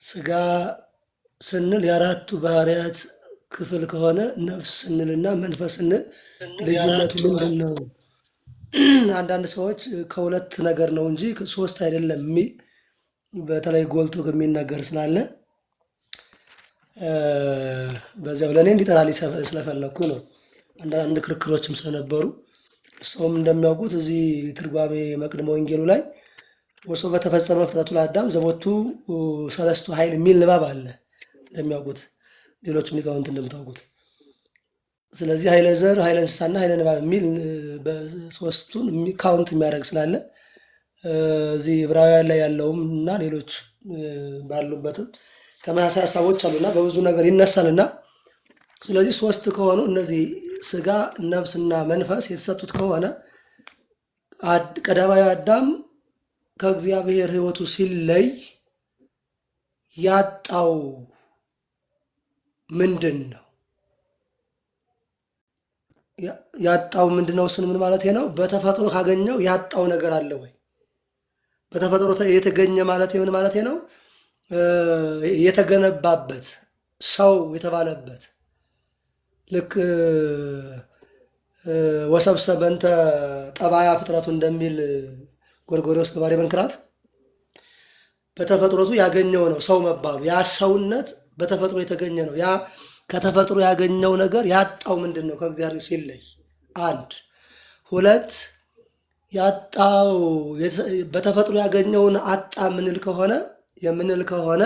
ስጋ ስንል የአራቱ ባህሪያት ክፍል ከሆነ ነፍስ ስንልና መንፈስ ስንል ልዩነቱ ምንድን ነው? አንዳንድ ሰዎች ከሁለት ነገር ነው እንጂ ሶስት አይደለም የሚል በተለይ ጎልቶ የሚነገር ስላለ በዚያው ለእኔ እንዲጠራልኝ ስለፈለግኩ ነው። አንዳንድ ክርክሮችም ስለነበሩ ሰውም እንደሚያውቁት እዚህ ትርጓሜ መቅድመ ወንጌሉ ላይ ወሶ በተፈጸመ ፍጥረቱ ለአዳም ዘቦቱ ሰለስቱ ኃይል የሚል ንባብ አለ እንደሚያውቁት ሌሎችም ሊቃውንት እንደምታውቁት። ስለዚህ ኃይለ ዘር፣ ኃይለ እንስሳና ኃይለ ንባብ የሚል በሶስቱን ካውንት የሚያደርግ ስላለ እዚህ ዕብራውያን ላይ ያለውም እና ሌሎች ባሉበትም ተመሳሳይ ሀሳቦች አሉና በብዙ ነገር ይነሳልና ስለዚህ ሶስት ከሆኑ እነዚህ ስጋ፣ ነፍስና መንፈስ የተሰጡት ከሆነ ቀዳማዊ አዳም ከእግዚአብሔር ሕይወቱ ሲለይ ያጣው ምንድን ነው? ያጣው ምንድን ነው ስን ምን ማለት ነው? በተፈጥሮ ካገኘው ያጣው ነገር አለ ወይ? በተፈጥሮ የተገኘ ማለት ምን ማለት ነው? የተገነባበት ሰው የተባለበት ልክ ወሰብሰበ በእንተ ጠባያ ፍጥረቱ እንደሚል ጎርጎርዮስ ገባሬ መንክራት በተፈጥሮቱ ያገኘው ነው ሰው መባሉ። ያ ሰውነት በተፈጥሮ የተገኘ ነው። ያ ከተፈጥሮ ያገኘው ነገር ያጣው ምንድን ነው? ከእግዚአብሔር ሲለይ አንድ ሁለት ያጣው በተፈጥሮ ያገኘውን አጣ የምንል ከሆነ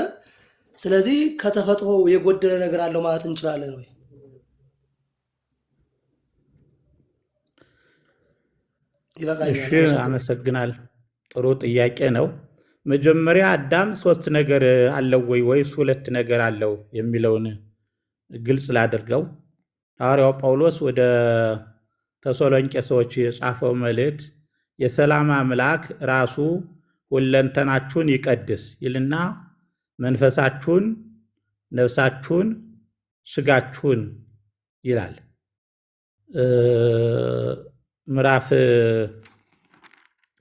ስለዚህ ከተፈጥሮ የጎደለ ነገር አለው ማለት እንችላለን ወይ? እሺ፣ አመሰግናል። ጥሩ ጥያቄ ነው። መጀመሪያ አዳም ሶስት ነገር አለው ወይስ ሁለት ነገር አለው የሚለውን ግልጽ ላድርገው። ሐዋርያው ጳውሎስ ወደ ተሰሎንቄ ሰዎች የጻፈው መልእክት የሰላም አምላክ ራሱ ሁለንተናችሁን ይቀድስ ይልና መንፈሳችሁን፣ ነፍሳችሁን፣ ስጋችሁን ይላል። ምዕራፍ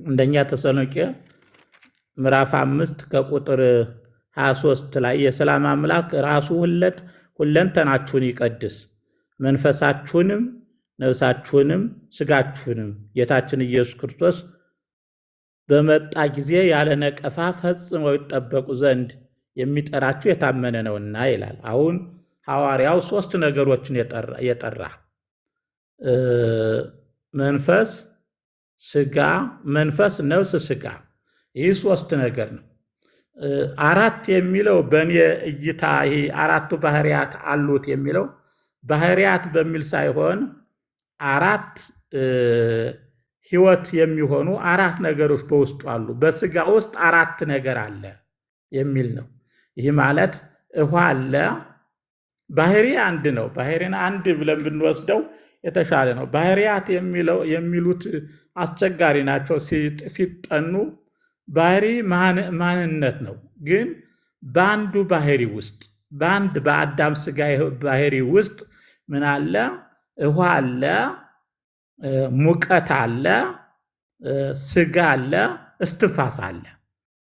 አንደኛ ተሰሎንቄ ምዕራፍ 5 ከቁጥር 23 ላይ የሰላም አምላክ ራሱ ሁለንተናችሁን ይቀድስ መንፈሳችሁንም፣ ነፍሳችሁንም፣ ስጋችሁንም ጌታችን ኢየሱስ ክርስቶስ በመጣ ጊዜ ያለ ነቀፋ ፈጽመው ይጠበቁ ዘንድ የሚጠራችሁ የታመነ ነውና ይላል። አሁን ሐዋርያው ሶስት ነገሮችን የጠራ መንፈስ፣ ስጋ፣ መንፈስ፣ ነፍስ፣ ስጋ። ይህ ሶስት ነገር ነው። አራት የሚለው በእኔ እይታ ይሄ አራቱ ባህሪያት አሉት የሚለው ባህሪያት በሚል ሳይሆን አራት ህይወት የሚሆኑ አራት ነገሮች በውስጡ አሉ። በስጋ ውስጥ አራት ነገር አለ የሚል ነው። ይህ ማለት ውሃ አለ። ባህሪ አንድ ነው። ባህሪን አንድ ብለን ብንወስደው የተሻለ ነው። ባህሪያት የሚሉት አስቸጋሪ ናቸው ሲጠኑ። ባህሪ ማንነት ነው። ግን በአንዱ ባህሪ ውስጥ በአዳም ስጋ ባህሪ ውስጥ ምን አለ? ውሃ አለ፣ ሙቀት አለ፣ ስጋ አለ፣ እስትንፋስ አለ።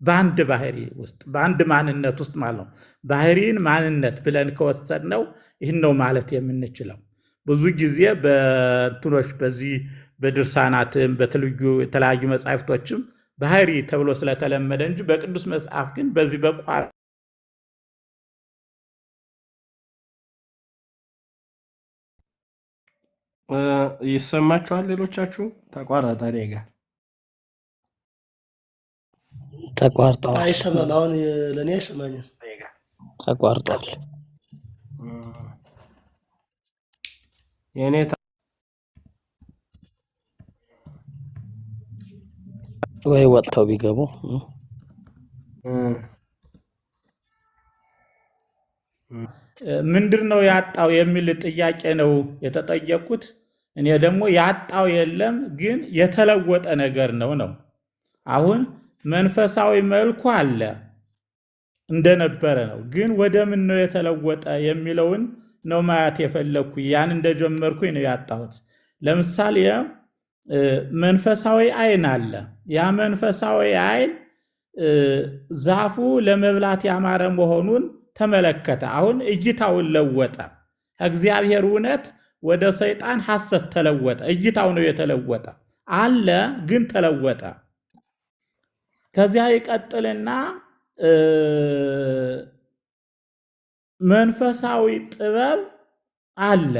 በአንድ ባህሪ ውስጥ በአንድ ማንነት ውስጥ ማለት ነው። ባህሪን ማንነት ብለን ከወሰድነው ይህን ነው ማለት የምንችለው። ብዙ ጊዜ በእንትኖች በዚህ በድርሳናትም የተለያዩ መጻሕፍቶችም ባህሪ ተብሎ ስለተለመደ እንጂ በቅዱስ መጽሐፍ ግን በዚህ በቋል ይሰማችኋል? ሌሎቻችሁ ተቋረጠ። እኔ ጋር ተቋርጠዋል። አይሰማም። አሁን ለእኔ አይሰማኝም። ተቋርጧል። የእኔ ወይ ወጥተው ቢገቡ ምንድን ነው ያጣው የሚል ጥያቄ ነው የተጠየቁት። እኔ ደግሞ ያጣው የለም ግን የተለወጠ ነገር ነው። አሁን መንፈሳዊ መልኩ አለ እንደነበረ ነው። ግን ወደ ምን ነው የተለወጠ የሚለውን ነው ማየት የፈለኩ። ያን እንደጀመርኩኝ ነው ያጣሁት። ለምሳሌ መንፈሳዊ አይን አለ። ያ መንፈሳዊ አይን ዛፉ ለመብላት ያማረ መሆኑን ተመለከተ። አሁን እይታውን ለወጠ። ከእግዚአብሔር እውነት ወደ ሰይጣን ሐሰት ተለወጠ። እይታው ነው የተለወጠ አለ፣ ግን ተለወጠ። ከዚያ ይቀጥልና መንፈሳዊ ጥበብ አለ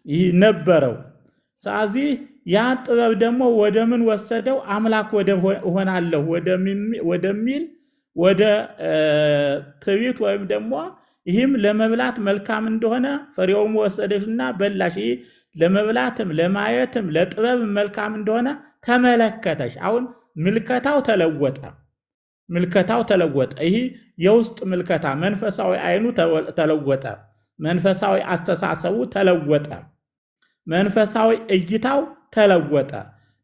ይህ ነበረው። ስለዚህ ያ ጥበብ ደግሞ ወደ ምን ወሰደው? አምላክ ወደ ሆናለሁ ወደሚል ወደ ትዕቢት ወይም ደግሞ ይህም ለመብላት መልካም እንደሆነ ፍሬውም ወሰደሽና በላሽ። ይህ ለመብላትም ለማየትም ለጥበብ መልካም እንደሆነ ተመለከተሽ። አሁን ምልከታው ተለወጠ። ምልከታው ተለወጠ። ይህ የውስጥ ምልከታ መንፈሳዊ አይኑ ተለወጠ። መንፈሳዊ አስተሳሰቡ ተለወጠ። መንፈሳዊ እይታው ተለወጠ።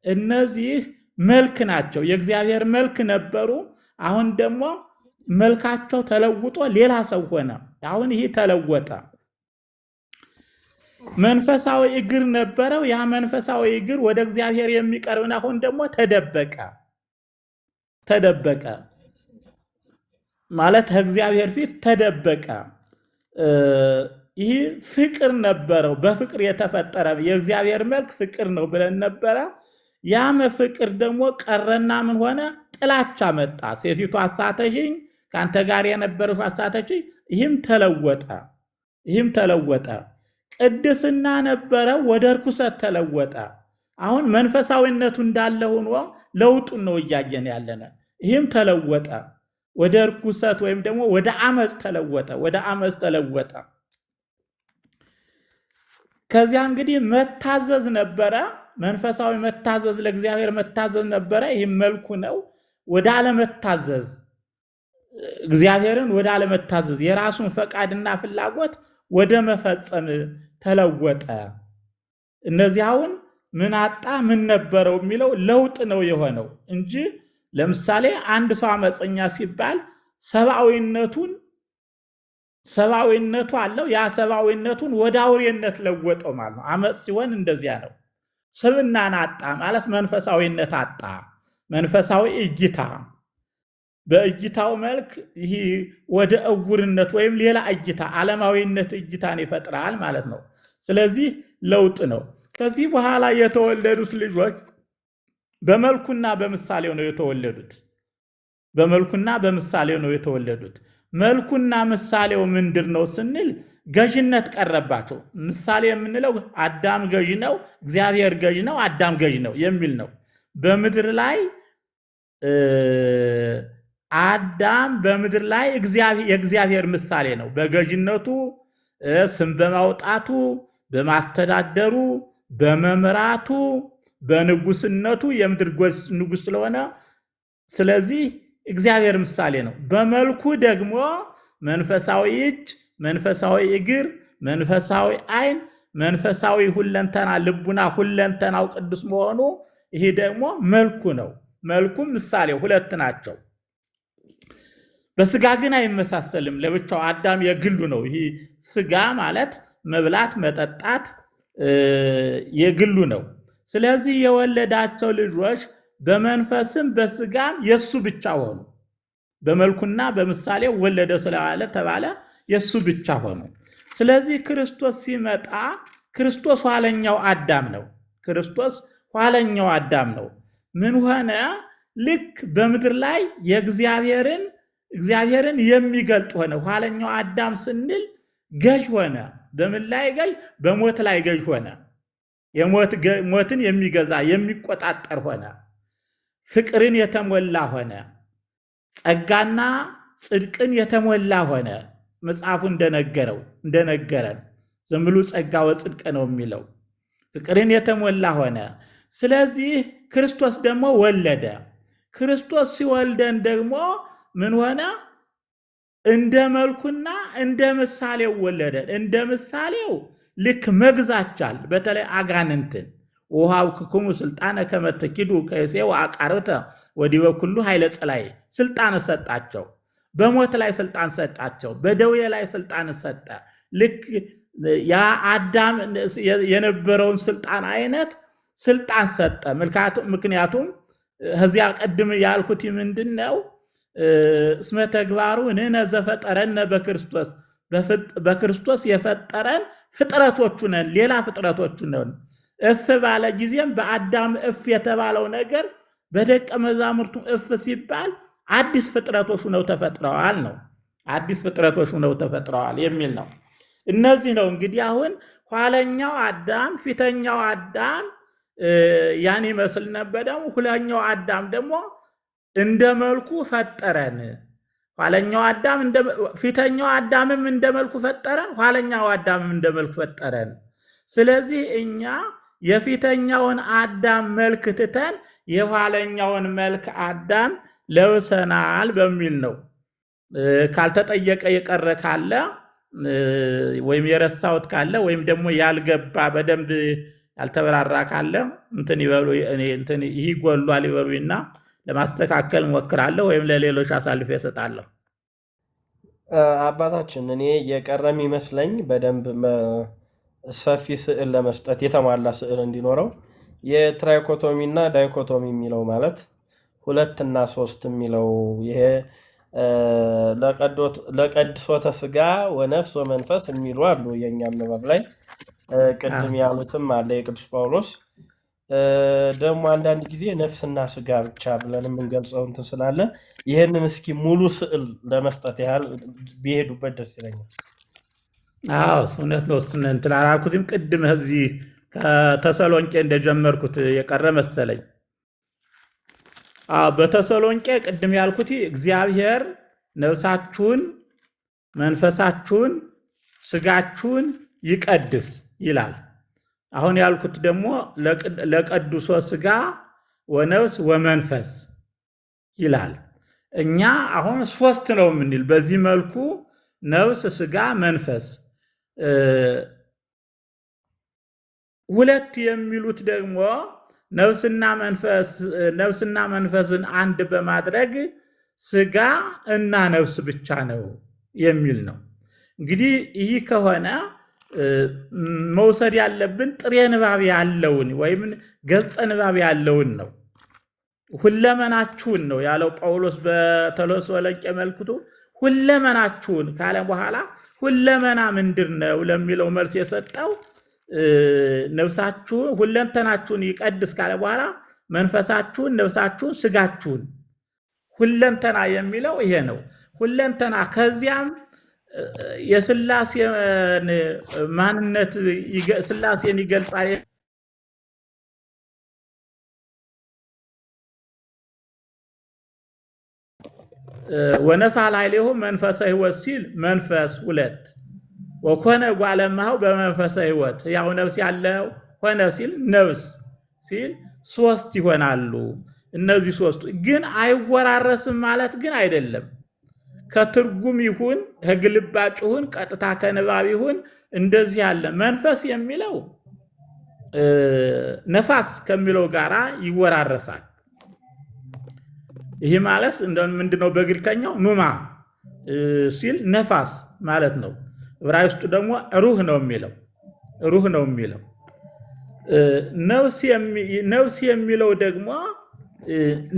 እነዚህ መልክ ናቸው። የእግዚአብሔር መልክ ነበሩ። አሁን ደግሞ መልካቸው ተለውጦ ሌላ ሰው ሆነ። አሁን ይህ ተለወጠ። መንፈሳዊ እግር ነበረው። ያ መንፈሳዊ እግር ወደ እግዚአብሔር የሚቀርብን አሁን ደግሞ ተደበቀ ማለት ከእግዚአብሔር ፊት ተደበቀ። ይህ ፍቅር ነበረው። በፍቅር የተፈጠረ የእግዚአብሔር መልክ ፍቅር ነው ብለን ነበረ። ያም ፍቅር ደግሞ ቀረና ምን ሆነ? ጥላቻ መጣ። ሴቲቱ አሳተሽኝ፣ ከአንተ ጋር የነበረው አሳተችኝ። ይህም ተለወጠ። ቅድስና ነበረ፣ ወደ ርኩሰት ተለወጠ። አሁን መንፈሳዊነቱ እንዳለ ሆኖ ለውጡን ነው እያየን ያለነ። ይህም ተለወጠ፣ ወደ ርኩሰት ወይም ደግሞ ወደ አመፅ ተለወጠ። ከዚያ እንግዲህ መታዘዝ ነበረ። መንፈሳዊ መታዘዝ፣ ለእግዚአብሔር መታዘዝ ነበረ። ይህም መልኩ ነው። ወደ አለመታዘዝ፣ እግዚአብሔርን ወደ አለመታዘዝ፣ የራሱን ፈቃድና ፍላጎት ወደ መፈጸም ተለወጠ። እነዚህ አሁን ምን አጣ ምን ነበረው የሚለው ለውጥ ነው የሆነው እንጂ ለምሳሌ አንድ ሰው አመፀኛ ሲባል ሰብአዊነቱ አለው። ያ ሰብአዊነቱን ወደ አውሬነት ለወጠው ማለት ነው። አመፅ ሲሆን እንደዚያ ነው። ስብዕናን አጣ ማለት መንፈሳዊነት አጣ። መንፈሳዊ እይታ በእይታው መልክ ይህ ወደ እውርነት ወይም ሌላ እይታ ዓለማዊነት እይታን ይፈጥራል ማለት ነው። ስለዚህ ለውጥ ነው። ከዚህ በኋላ የተወለዱት ልጆች በመልኩና በምሳሌው ነው የተወለዱት። መልኩና ምሳሌው ምንድን ነው ስንል ገዥነት ቀረባቸው። ምሳሌ የምንለው አዳም ገዥ ነው፣ እግዚአብሔር ገዥ ነው፣ አዳም ገዥ ነው የሚል ነው። በምድር ላይ አዳም በምድር ላይ የእግዚአብሔር ምሳሌ ነው። በገዥነቱ፣ ስም በማውጣቱ፣ በማስተዳደሩ፣ በመምራቱ፣ በንጉስነቱ የምድር ንጉስ ስለሆነ ስለዚህ እግዚአብሔር ምሳሌ ነው። በመልኩ ደግሞ መንፈሳዊ እጅ፣ መንፈሳዊ እግር፣ መንፈሳዊ አይን፣ መንፈሳዊ ሁለንተና ልቡና፣ ሁለንተናው ቅዱስ መሆኑ ይሄ ደግሞ መልኩ ነው። መልኩም ምሳሌው ሁለት ናቸው። በስጋ ግን አይመሳሰልም። ለብቻው አዳም የግሉ ነው። ይሄ ስጋ ማለት መብላት መጠጣት የግሉ ነው። ስለዚህ የወለዳቸው ልጆች በመንፈስም በስጋም የሱ ብቻ ሆኑ። በመልኩና በምሳሌው ወለደ ስለዋለ ተባለ የሱ ብቻ ሆኑ። ስለዚህ ክርስቶስ ሲመጣ ክርስቶስ ኋለኛው አዳም ነው። ምን ሆነ? ልክ በምድር ላይ እግዚአብሔርን የሚገልጥ ሆነ። ኋለኛው አዳም ስንል ገዥ ሆነ። በምን ላይ ገዥ? በሞት ላይ ገዥ ሆነ። ሞትን የሚገዛ የሚቆጣጠር ሆነ። ፍቅርን የተሞላ ሆነ። ጸጋና ጽድቅን የተሞላ ሆነ። መጽሐፉ እንደነገረን ዝም ብሎ ጸጋ ወጽድቅ ነው የሚለው። ፍቅርን የተሞላ ሆነ። ስለዚህ ክርስቶስ ደግሞ ወለደ። ክርስቶስ ሲወልደን ደግሞ ምን ሆነ? እንደ መልኩና እንደ ምሳሌው ወለደን። እንደ ምሳሌው ልክ መግዛቻል። በተለይ አጋንንትን ወሀብክሙ ስልጣነ ከመ ትኪዱ ከእሴው አቃርተ ወዲበ ኩሉ ኃይለ ጸላይ ስልጣን ሰጣቸው። በሞት ላይ ስልጣን ሰጣቸው። በደዌ ላይ ስልጣን ሰጠ። ልክ ያ አዳም የነበረውን ስልጣን አይነት ስልጣን ሰጠ። ምክንያቱም ከዚያ ቀድም ያልኩት ምንድነው? እስመ ተግባሩ ንሕነ ዘፈጠረነ በክርስቶስ በክርስቶስ የፈጠረን ፍጥረቶቹ ነን፣ ሌላ ፍጥረቶቹ ነን። እፍ ባለ ጊዜም በአዳም እፍ የተባለው ነገር በደቀ መዛሙርቱ እፍ ሲባል አዲስ ፍጥረቶች ነው ተፈጥረዋል ነው። አዲስ ፍጥረቶች ነው ተፈጥረዋል የሚል ነው። እነዚህ ነው እንግዲህ አሁን ኋለኛው አዳም ፊተኛው አዳም ያን ይመስል ነበር። ደግሞ ሁለኛው አዳም ደግሞ እንደ መልኩ ፈጠረን። ኋለኛው አዳም ፊተኛው አዳምም እንደ መልኩ ፈጠረን፣ ኋለኛው አዳምም እንደ መልኩ ፈጠረን። ስለዚህ እኛ የፊተኛውን አዳም መልክ ትተን የኋለኛውን መልክ አዳም ለብሰናል በሚል ነው። ካልተጠየቀ የቀረ ካለ ወይም የረሳሁት ካለ ወይም ደግሞ ያልገባ በደንብ ያልተበራራ ካለ እንትን ይበሉ፣ እንትን ይህ ጎሏል ይበሉና ለማስተካከል ሞክራለሁ ወይም ለሌሎች አሳልፌ እሰጣለሁ። አባታችን እኔ የቀረም ይመስለኝ በደንብ ሰፊ ስዕል ለመስጠት የተሟላ ስዕል እንዲኖረው የትራይኮቶሚ እና ዳይኮቶሚ የሚለው ማለት 2 እና 3 የሚለው ይሄ ለቀድሶተ ስጋ ወነፍስ ወመንፈስ የሚሉ አሉ። የእኛም ንባብ ላይ ቅድም ያሉትም አለ የቅዱስ ጳውሎስ። ደግሞ አንዳንድ ጊዜ ነፍስና ስጋ ብቻ ብለን የምንገልጸው እንትን ስላለ ይህንን እስኪ ሙሉ ስዕል ለመስጠት ያህል ቢሄዱበት ደስ ይለኛል። አዎ እውነት ነው። እሱን እንትን አላልኩትም ቅድም እዚህ ከተሰሎንቄ እንደጀመርኩት የቀረ መሰለኝ። በተሰሎንቄ ቅድም ያልኩት እግዚአብሔር ነፍሳችሁን፣ መንፈሳችሁን፣ ስጋችሁን ይቀድስ ይላል። አሁን ያልኩት ደግሞ ለቀድሶ ስጋ ወነፍስ ወመንፈስ ይላል። እኛ አሁን 3 ነው የምንል በዚህ መልኩ ነፍስ፣ ስጋ፣ መንፈስ። 2 የሚሉት ደግሞ ነፍስና መንፈስን አንድ በማድረግ ስጋ እና ነፍስ ብቻ ነው የሚል ነው። እንግዲህ ይህ ከሆነ መውሰድ ያለብን ጥሬ ንባብ ያለውን ወይም ገጸ ንባብ ያለውን ነው። ሁለመናችሁን ነው ያለው ጳውሎስ በተሰሎንቄ መልእክቱ። ሁለመናችሁን ካለ በኋላ ሁለመና ምንድን ነው ለሚለው መልስ የሰጠው ነፍሳችሁን ሁለንተናችሁን ይቀድስ ካለ በኋላ መንፈሳችሁን፣ ነፍሳችሁን፣ ስጋችሁን ሁለንተና የሚለው ይሄ ነው። ሁለንተና ከዚያም የሥላሴን ማንነት ሥላሴን ይገልጻል። ወነፍሐ ላዕሌሁ መንፈሰ ሕይወት ሲል መንፈስ 2 ወኮነ እጓለ እመሕያው በመንፈሰ ሕይወት ያው ነፍስ ያለው ሆነ ሲል ነፍስ ሲል 3 ይሆናሉ። እነዚህ 3 ግን አይወራረስም ማለት ግን አይደለም። ከትርጉም ይሁን ከግልባጭ ይሁን ቀጥታ ከንባብ ይሁን እንደዚህ ያለ መንፈስ የሚለው ነፋስ ከሚለው ጋራ ይወራረሳል። ይህ ማለት ምንድነው? በግሪከኛው ኑማ ሲል ነፋስ ማለት ነው። ዕብራይስጡ ደግሞ ሩህ ነው የሚለው። ነፍስ የሚለው ደግሞ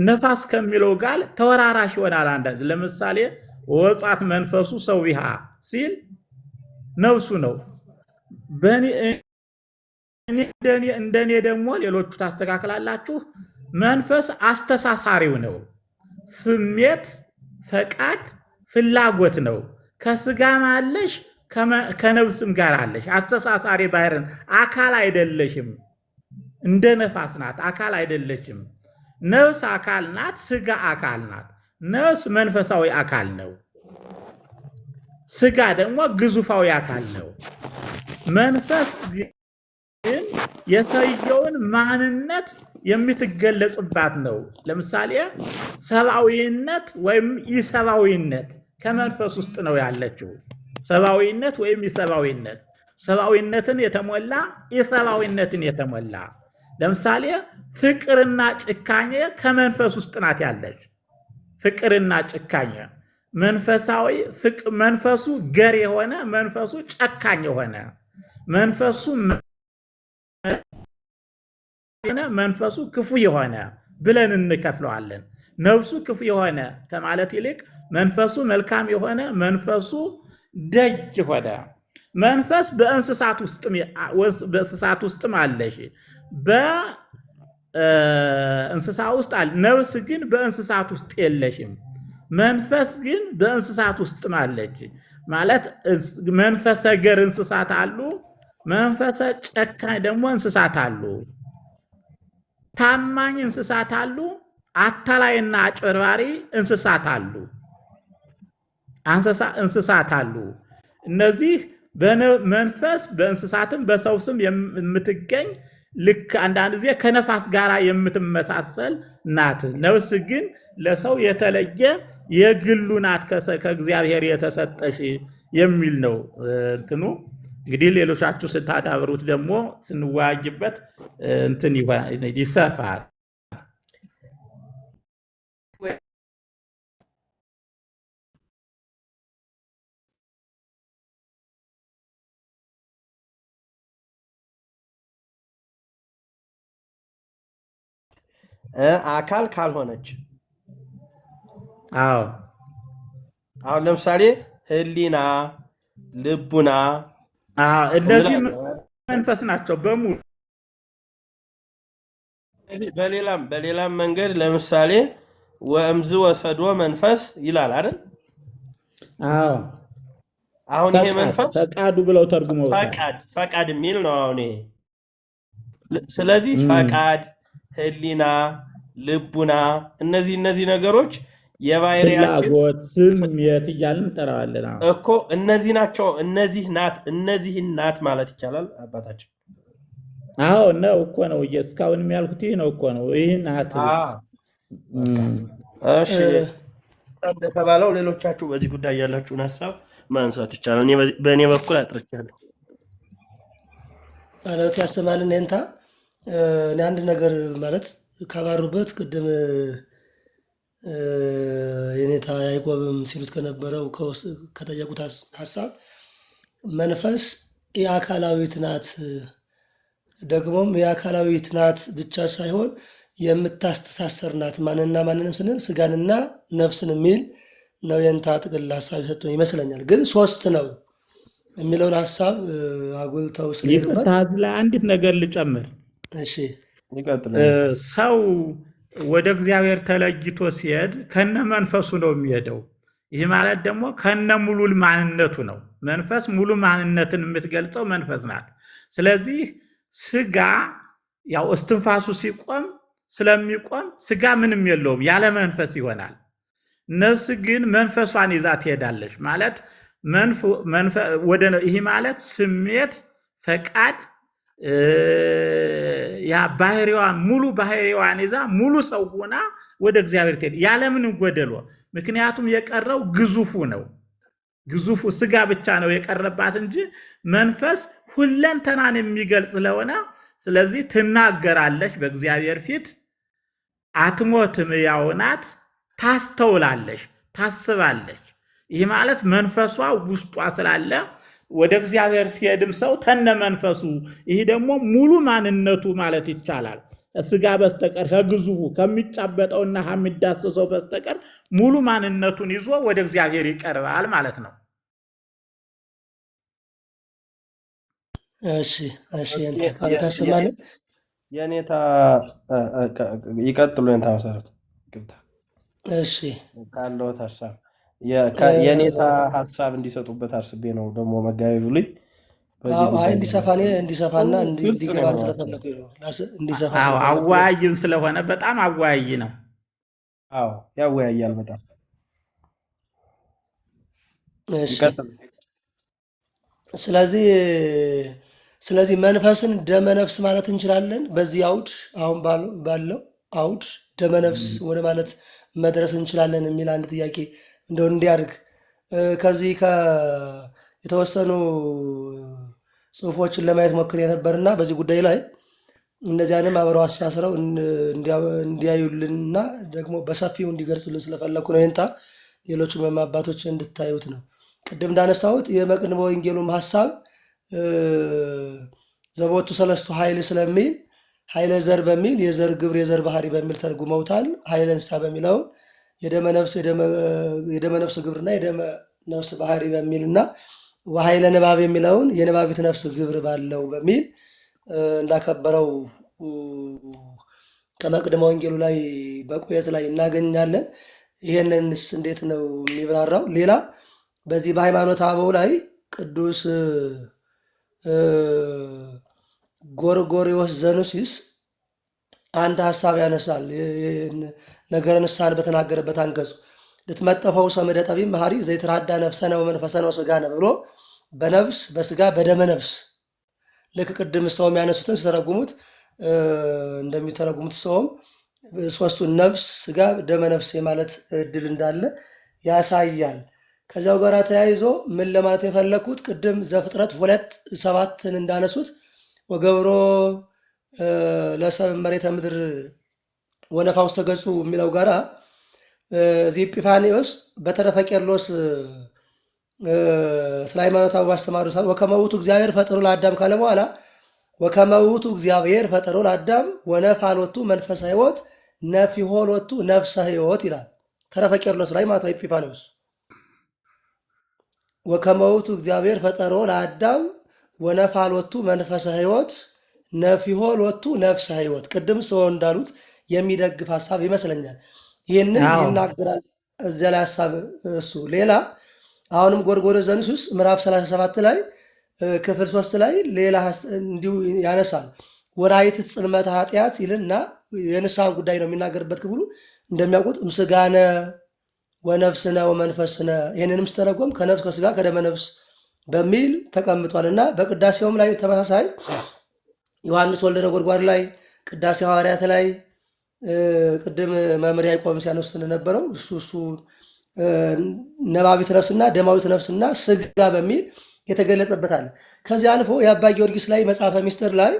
ነፋስ ከሚለው ጋር ተወራራሽ ይሆናል። አንዳንድ ለምሳሌ ወጻት መንፈሱ ሰዊሃ ሲል ነፍሱ ነው። እንደኔ ደግሞ ሌሎቹ ታስተካክላላችሁ። መንፈስ አስተሳሳሪው ነው። ስሜት፣ ፈቃድ፣ ፍላጎት ነው። ከስጋም አለሽ ከነፍስም ጋር አለሽ። አስተሳሳሪ ባህርን አካል አይደለሽም። እንደ ነፋስ ናት፣ አካል አይደለሽም። ነፍስ አካል ናት፣ ስጋ አካል ናት። ነፍስ መንፈሳዊ አካል ነው። ስጋ ደግሞ ግዙፋዊ አካል ነው። መንፈስ ግን የሰውየውን ማንነት የምትገለጽባት ነው። ለምሳሌ ሰብአዊነት ወይም ኢሰብአዊነት ከመንፈስ ውስጥ ነው ያለችው። ሰብአዊነት ወይም ኢሰብአዊነት፣ ሰብአዊነትን የተሞላ ኢሰብአዊነትን የተሞላ። ለምሳሌ ፍቅርና ጭካኔ ከመንፈስ ውስጥ ናት ያለች። ፍቅርና ጭካኔ መንፈሱ ገር የሆነ መንፈሱ ጨካኝ የሆነ መንፈሱ ክፉ የሆነ ብለን እንከፍለዋለን። ነፍሱ ክፉ የሆነ ከማለት ይልቅ መንፈሱ መልካም የሆነ መንፈሱ ደግ የሆነ መንፈስ በእንስሳት ውስጥም አለሽ፣ በእንስሳ ውስጥ አለ። ነፍስ ግን በእንስሳት ውስጥ የለሽም። መንፈስ ግን በእንስሳት ውስጥም አለች። ማለት መንፈሰ ገር እንስሳት አሉ፣ መንፈሰ ጨካኝ ደግሞ እንስሳት አሉ። ታማኝ እንስሳት አሉ፣ አታላይና አጭበርባሪ እንስሳት አሉ። እንስሳት አሉ። እነዚህ መንፈስ በእንስሳትም በሰው ስም የምትገኝ ልክ አንዳንድ ጊዜ ከነፋስ ጋር የምትመሳሰል ናት። ነፍስ ግን ለሰው የተለየ የግሉ ናት፣ ከእግዚአብሔር የተሰጠሽ የሚል ነው እንትኑ። እንግዲህ ሌሎቻችሁ ስታዳብሩት ደግሞ ስንወያይበት እንትን ይሰፋል። አካል ካልሆነች አዎ አሁን ለምሳሌ ህሊና፣ ልቡና እነዚህ መንፈስ ናቸው በሙሉ። በሌላም መንገድ ለምሳሌ ወእምዝ ወሰዶ መንፈስ ይላል አይደል? አዎ አሁን ይሄ መንፈስ ፈቃዱ ብለው ተርጉመውታል። ፈቃድ የሚል ነው አሁን ይሄ። ስለዚህ ፈቃድ፣ ህሊና፣ ልቡና እነዚህ ነገሮች የባህሪያችን ፍላጎት፣ ስሜት እያልን እንጠራዋለን እኮ እነዚህ ናቸው። እነዚህን ናት ማለት ይቻላል አባታችን። አዎ ነው እኮ ነው። እስካሁንም ያልኩት ይህ ነው እኮ ነው። ይህ ናት። እሺ እንደተባለው ሌሎቻችሁ በዚህ ጉዳይ ያላችሁን ሀሳብ ማንሳት ይቻላል። በእኔ በኩል አጥርቻለሁ። ማለት ያሰማልን እንታ እኔ አንድ ነገር ማለት ካባሩበት ቅድም የኔታ ያዕቆብም ሲሉት ከነበረው ከጠየቁት ሀሳብ መንፈስ የአካላዊት ናት፣ ደግሞም የአካላዊት ናት ብቻ ሳይሆን የምታስተሳሰር ናት። ማንና ማንን ስንል ስጋንና ነፍስን የሚል ነው የንታ ጥቅል ሀሳብ የሰጡን ይመስለኛል። ግን ሶስት ነው የሚለውን ሀሳብ አጉልተው ስለሄዱበት ላይ አንዲት ነገር ልጨምር። እሺ ሰው ወደ እግዚአብሔር ተለይቶ ሲሄድ ከነ መንፈሱ ነው የሚሄደው። ይህ ማለት ደግሞ ከነ ሙሉ ማንነቱ ነው። መንፈስ ሙሉ ማንነትን የምትገልጸው መንፈስ ናት። ስለዚህ ስጋ ያው እስትንፋሱ ሲቆም ስለሚቆም ስጋ ምንም የለውም፣ ያለ መንፈስ ይሆናል። ነፍስ ግን መንፈሷን ይዛ ትሄዳለች። ማለት ይህ ማለት ስሜት፣ ፈቃድ ያ ባህሪዋን ሙሉ ባህሪዋን ይዛ ሙሉ ሰው ሆና ወደ እግዚአብሔር ትሄድ ያለምንም ጎደሎ። ምክንያቱም የቀረው ግዙፉ ነው። ግዙፉ ስጋ ብቻ ነው የቀረባት እንጂ መንፈስ ሁለንተናን የሚገልጽ ስለሆነ ስለዚህ ትናገራለች በእግዚአብሔር ፊት፣ አትሞትም፣ ሕያው ናት፣ ታስተውላለች፣ ታስባለች። ይህ ማለት መንፈሷ ውስጧ ስላለ ወደ እግዚአብሔር ሲሄድም ሰው ተነ መንፈሱ፣ ይህ ደግሞ ሙሉ ማንነቱ ማለት ይቻላል። ስጋ በስተቀር ከግዙፉ ከሚጫበጠውና ከሚዳሰሰው በስተቀር ሙሉ ማንነቱን ይዞ ወደ እግዚአብሔር ይቀርባል ማለት ነው። እሺ ታስማለን። የኔታ ይቀጥሉ። የኔታ መሰረት እሺ ካለው ሀሳብ የኔታ ሀሳብ እንዲሰጡበት አስቤ ነው። ደግሞ መጋቢ ብሉይ እንዲሰፋና እንዲገባ ስለፈለኩ እንዲሰፋ አወያይም ስለሆነ በጣም አወያይ ነው። አዎ ያወያያል በጣም። ስለዚህ መንፈስን ደመነፍስ ማለት እንችላለን። በዚህ አውድ አሁን ባለው አውድ ደመነፍስ ወደ ማለት መድረስ እንችላለን የሚል አንድ ጥያቄ እንደው እንዲያድግ ከዚህ የተወሰኑ ጽሁፎችን ለማየት ሞክሬ ነበርና በዚህ ጉዳይ ላይ እነዚያንም አብረው አሳስረው እንዲያዩልንና ደግሞ በሰፊው እንዲገልጽልን ስለፈለኩ ነው። ይንታ ሌሎቹም አባቶች እንድታዩት ነው። ቅድም እንዳነሳሁት የመቅንበ ወንጌሉም ሀሳብ ዘቦቱ ሰለስቱ ኃይል ስለሚል ኃይለ ዘር በሚል የዘር ግብር የዘር ባህሪ በሚል ተርጉመውታል። ኃይለ እንስሳ በሚለውን የደመ ነፍስ ግብርና የደመ ነፍስ ባህሪ በሚል እና ኃይለ ንባብ የሚለውን የንባቢት ነፍስ ግብር ባለው በሚል እንዳከበረው ከመቅደመ ወንጌሉ ላይ በቁየት ላይ እናገኛለን። ይሄንንስ እንዴት ነው የሚብራራው? ሌላ በዚህ በሃይማኖት አበው ላይ ቅዱስ ጎርጎርዮስ ዘኑሲስ አንድ ሀሳብ ያነሳል። ነገረ ንስሐን በተናገረበት አንቀጹ ልትመጠፈው ሰምደ ጠቢብ መሐሪ ዘይትራዳ ነፍሰነ ወመንፈሰነ ወሥጋነ ብሎ በነፍስ በስጋ በደመ ነፍስ ልክ ቅድም ሰውም ያነሱትን ሲተረጉሙት እንደሚተረጉሙት ሰውም ሶስቱን ነፍስ ስጋ ደመ ነፍስ የማለት እድል እንዳለ ያሳያል። ከዚያው ጋር ተያይዞ ምን ለማለት የፈለኩት ቅድም ዘፍጥረት 2:7 እንዳነሱት ወገብሮ ለሰብ መሬተ ምድር ወነፋ ውስተ ገጹ የሚለው ጋራ እዚህ ኤጲፋኒዎስ በተረፈ ቄርሎስ ስለ ሃይማኖታዊ ባስተማሩ ሰዓት ወከመውቱ እግዚአብሔር ፈጠሮ ለአዳም ካለ በኋላ ወከመውቱ እግዚአብሔር ፈጠሮ ለአዳም ወነፋሎቱ መንፈሰ ሕይወት ነፊሆሎቱ ነፍሰ ሕይወት ይላል። ተረፈ ቄርሎስ ላይ ማለት ነው። ኤጲፋኒዎስ ወከመውቱ እግዚአብሔር ፈጠሮ ለአዳም ወነፋሎቱ መንፈሰ ሕይወት ነፊሆሎቱ ነፍሰ ሕይወት ቅድም ሰው እንዳሉት የሚደግፍ ሀሳብ ይመስለኛል። ይህንን ይናገራል እዚያ ላይ ሀሳብ እሱ ሌላ አሁንም ጎርጎርዮስ ዘኑሲስ ምዕራፍ 37 ላይ ክፍል 3 ላይ ሌላ እንዲሁ ያነሳል። ወራይት ጽልመተ ኃጢአት ይልና የንስሐን ጉዳይ ነው የሚናገርበት ክፍሉ እንደሚያውቁት ምስጋነ ወነፍስነ ወመንፈስነ ይህንንም ስተረጎም ከነፍስ ከስጋ ከደመ ነፍስ በሚል ተቀምጧል እና በቅዳሴውም ላይ ተመሳሳይ ዮሐንስ ወልደ ነጎድጓድ ላይ ቅዳሴ ሐዋርያት ላይ ቅድም መምህር ያዕቆብ ሲያነሱት እንደነበረው እሱ ነባቢት ነፍስና ደማዊት ነፍስና ስጋ በሚል የተገለጸበታል። ከዚህ አልፎ የአባ ጊዮርጊስ ላይ መጽሐፈ ሚስጥር ላይ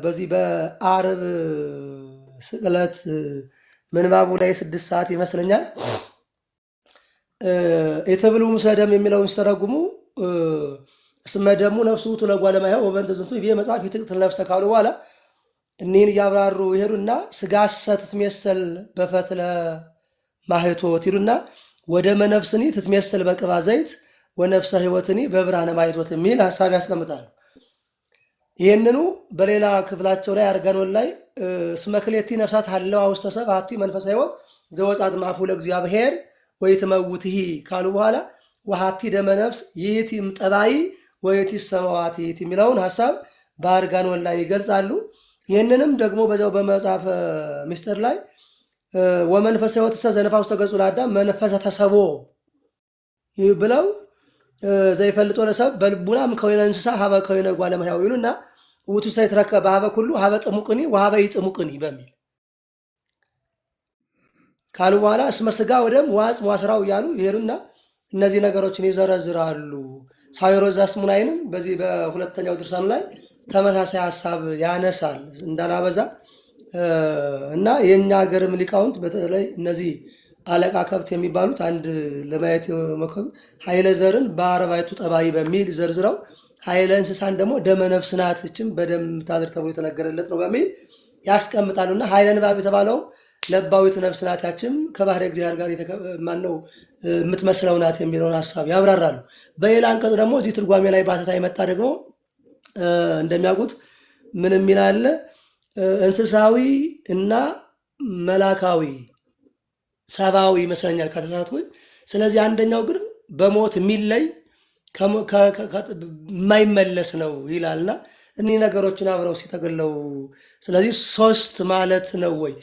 በዚህ በዓርብ ስቅለት ምንባቡ ላይ 6 ሰዓት ይመስለኛል የተብሉ ሙሰደም የሚለውን ሲተረጉሙ እስመ ደሙ ነፍሱ ውእቱ ለጓለ እመሕያው ወበእንተ ዝንቱ ይቤ መጽሐፍ ይትቅትል ነፍሰ ካሉ በኋላ እኒህን እያብራሩ ይሄዱና ስጋሰ ትትሜሰል በፈትለ ማህቶት ይሉና ወደ መነፍስኒ ትትሜሰል በቅባ ዘይት ወነፍሰ ሕይወትኒ በብርሃነ ማኅቶት የሚል ሀሳብ ያስቀምጣሉ። ይህንኑ በሌላ ክፍላቸው ላይ አርጋኖን ላይ እስመ ክልኤቲ ነፍሳት ሀለዋ ውስተ ሰብእ ሀቲ መንፈሰ ሕይወት ዘወጻት እምአፉ ለእግዚአብሔር ወይትመውትሂ ካሉ በኋላ ወሀቲ ደመ ነፍስ ይእቲ እምጠባይ ወይእቲ ሰማዋት ይእቲ የሚለውን ሀሳብ በአርጋኖን ላይ ይገልጻሉ። ይህንንም ደግሞ በዚያው በመጽሐፈ ምስጢር ላይ ወመንፈሰ ሕይወት ዘነፋ ውስተ ገጹ ለአዳም መንፈሰ ተሰቦ ብለው ዘይፈልጦ ለሰብ በልቡናም ከወይነ እንስሳ ሀበ ከወይነ ጓለ እመሕያው ይሉና ውእቱ ይትረከብ በሀበ ኩሉ ሀበ ጥሙቅኒ ወሀበ ኢጥሙቅኒ በሚል ካሉ በኋላ እስመ ሥጋ ወደም ዋጽ ዋስራው እያሉ ይሄዱና እነዚህ ነገሮችን ይዘረዝራሉ። ሳዊሮስ ዘአስሙናይንም በዚህ በሁለተኛው ድርሳኑ ላይ ተመሳሳይ ሀሳብ ያነሳል እንዳላበዛ እና የእኛ ሀገርም ሊቃውንት በተለይ እነዚህ አለቃ ከብት የሚባሉት አንድ ለማየት መከሩ ኃይለ ዘርን በአርባዕቱ ጠባይ በሚል ዘርዝረው ኃይለ እንስሳን ደግሞ ደመ ነፍስ ናት እችም በደም ታድር ተብሎ የተነገረለት ነው በሚል ያስቀምጣሉና ኃይለ ንባብ የተባለው ለባዊት ነፍስ ናት ያችም ከባህሪ እግዚአብሔር ጋር ማነው የምትመስለው ናት የሚለውን ሀሳብ ያብራራሉ። በሌላ አንቀጽ ደግሞ እዚህ ትርጓሜ ላይ ባተታ የመጣ ደግሞ እንደሚያውቁት ምን የሚል አለ? እንስሳዊ እና መላካዊ ሰብአዊ ይመስለኛል ከተሳሳትኩኝ። ስለዚህ አንደኛው ግን በሞት የሚለይ የማይመለስ ነው ይላልና እኒህ ነገሮችን አብረው ሲተገለው ስለዚህ 3 ማለት ነው ወይ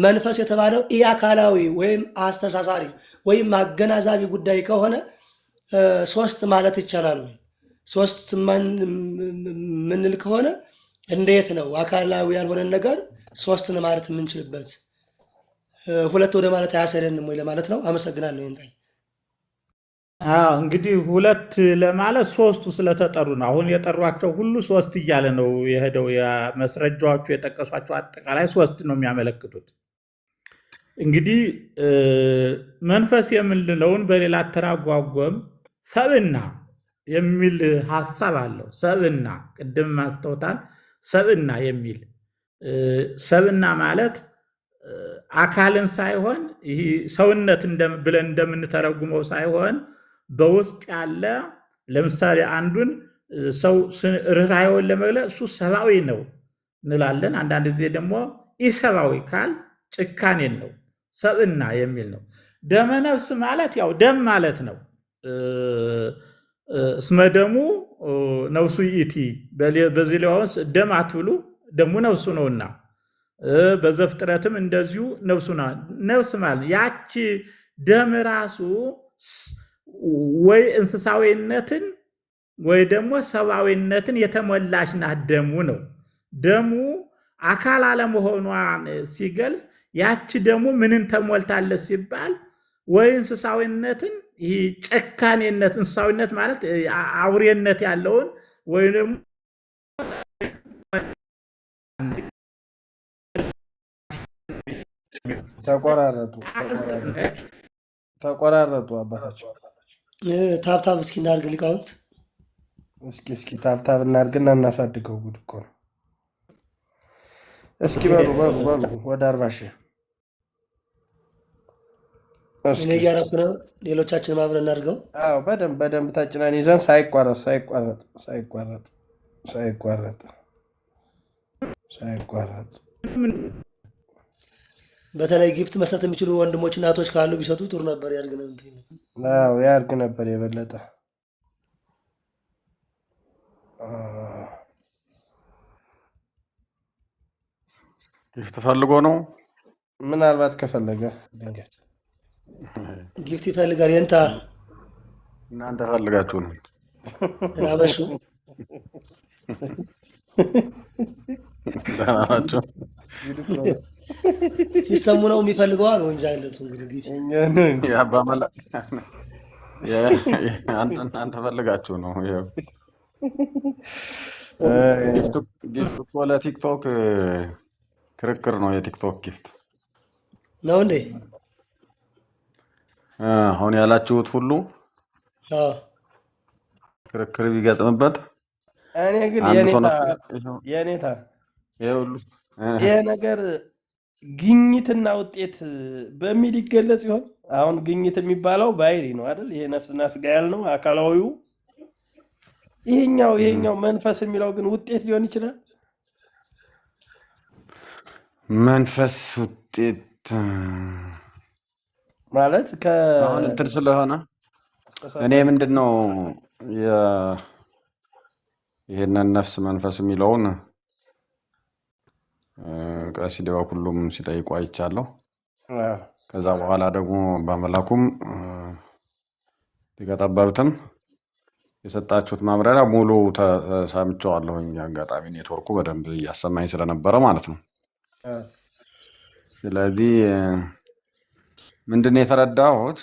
መንፈስ የተባለው ኢአካላዊ ወይም አስተሳሳሪ ወይም አገናዛቢ ጉዳይ ከሆነ 3 ማለት ይቻላል ወይ? 3 ምንል ከሆነ እንዴት ነው አካላዊ ያልሆነን ነገር 3 ማለት የምንችልበት? 2 ወደ ማለት አያሰደንም ወይ ለማለት ነው። አመሰግናለሁ። ይንታይ እንግዲህ 2 ለማለት 3ቱ ስለተጠሩ ነው። አሁን የጠሯቸው ሁሉ 3 እያለ ነው የሄደው። መስረጃዎቹ የጠቀሷቸው አጠቃላይ 3 ነው የሚያመለክቱት። እንግዲህ መንፈስ የምንለውን በሌላ አተራጓጎም ሰብእና የሚል ሀሳብ አለው። ሰብእና ቅድም ማስተውታል። ሰብእና የሚል ሰብእና ማለት አካልን ሳይሆን ይህ ሰውነት ብለን እንደምንተረጉመው ሳይሆን በውስጥ ያለ ለምሳሌ አንዱን ሰው ርኅራኄውን ለመግለጽ እሱ ሰብአዊ ነው እንላለን። አንዳንድ ጊዜ ደግሞ ኢሰብአዊ ካል ጭካኔን ነው ሰብእና የሚል ነው። ደመነፍስ ማለት ያው ደም ማለት ነው። እስመ ደሙ ነፍሱ ይእቲ፣ በዚህ ላይ ደም አትብሉ ደሙ ነፍሱ ነውና፣ በዘፍጥረትም እንደዚሁ ነፍሱ ነው። ነፍስ ማለት ያቺ ደም ራሱ ወይ እንስሳዊነትን ወይ ደግሞ ሰብአዊነትን የተሞላች ናት። ደሙ ነው። ደሙ አካል አለመሆኗን ሲገልጽ ያቺ ደግሞ ምንን ተሞልታለች ሲባል ወይ እንስሳዊነትን፣ ይህ ጨካኔነት፣ እንስሳዊነት ማለት አውሬነት ያለውን ወይ ደግሞ ተቆራረጡ አባታቸው። ታብታብ እስኪ እናድርግ ሊቃውንት፣ እስኪ ታብታብ እናድርግና እናሳድገው። ጉድ እኮ ነው። እስኪ በሉ ወደ 40 ሺህ እኔ እያረኩ ነው። ሌሎቻችን አብረን እናድርገው። አዎ በደንብ ተጭነን ይዘን ሳይቋረጥ በተለይ ጊፍት መስጠት የሚችሉ ወንድሞች እናቶች ካሉ ቢሰጡ ጥሩ ነበር። ያድግ ነበር የበለጠ። ጊፍት ፈልጎ ነው። ምናልባት ከፈለገ ድንገት ጊፍት ይፈልጋል። የንታ እናንተ ፈልጋችሁ ነው። አበሹ ደህና ናቸው። ሲስተሙ ነው የሚፈልገው አለ እንጂ አይለቱ እንግዲህ እናንተ ፈልጋችሁ ነው። ጊፍት እኮ ለቲክቶክ ክርክር ነው። የቲክቶክ ጊፍት ነው እንዴ? አሁን ያላችሁት ሁሉ ክርክር ቢገጥምበት፣ እኔ ግን የኔታ ይሄ ነገር ግኝትና ውጤት በሚል ይገለጽ ይሆን? አሁን ግኝት የሚባለው ባህሪ ነው አይደል? ይሄ ነፍስና ስጋ ያልነው አካላዊው። ይሄኛው መንፈስ የሚለው ግን ውጤት ሊሆን ይችላል። መንፈስ ውጤት ማለት አሁን እንትን ስለሆነ እኔ ምንድን ነው ይሄንን ነፍስ መንፈስ የሚለውን ቀሲስ ዲበኩሉም ሲጠይቁ አይቻለሁ። ከዛ በኋላ ደግሞ በመላኩም ሊቀጠበብትም የሰጣችሁት ማብራሪያ ሙሉ ሰምቼዋለሁኝ። አጋጣሚ ኔትወርኩ በደንብ እያሰማኝ ስለነበረ ማለት ነው። ስለዚህ ምንድን ነው የተረዳሁት፣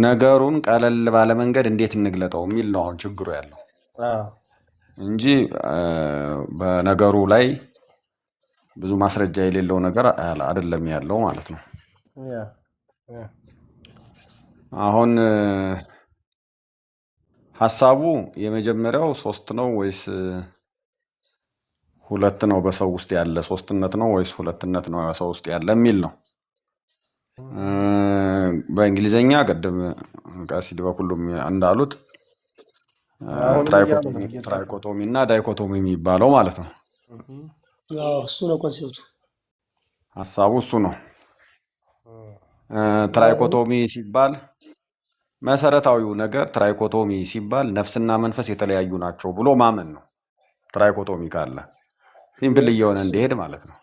ነገሩን ቀለል ባለ መንገድ እንዴት እንግለጠው የሚል ነው አሁን ችግሩ ያለው እንጂ በነገሩ ላይ ብዙ ማስረጃ የሌለው ነገር አይደለም ያለው ማለት ነው። አሁን ሀሳቡ የመጀመሪያው 3 ነው ወይስ 2 ነው? በሰው ውስጥ ያለ ሶስትነት ነው ወይስ ሁለትነት ነው በሰው ውስጥ ያለ የሚል ነው። በእንግሊዘኛ ቅድም ቀሲስ ዲበኩሉም እንዳሉት ትራይኮቶሚ እና ዳይኮቶሚ የሚባለው ማለት ነው። እሱ ነው ኮንሴፕቱ፣ ሀሳቡ እሱ ነው። ትራይኮቶሚ ሲባል መሰረታዊው ነገር ትራይኮቶሚ ሲባል ነፍስና መንፈስ የተለያዩ ናቸው ብሎ ማመን ነው። ትራይኮቶሚ ካለ ሲምፕል እየሆነ እንዲሄድ ማለት ነው።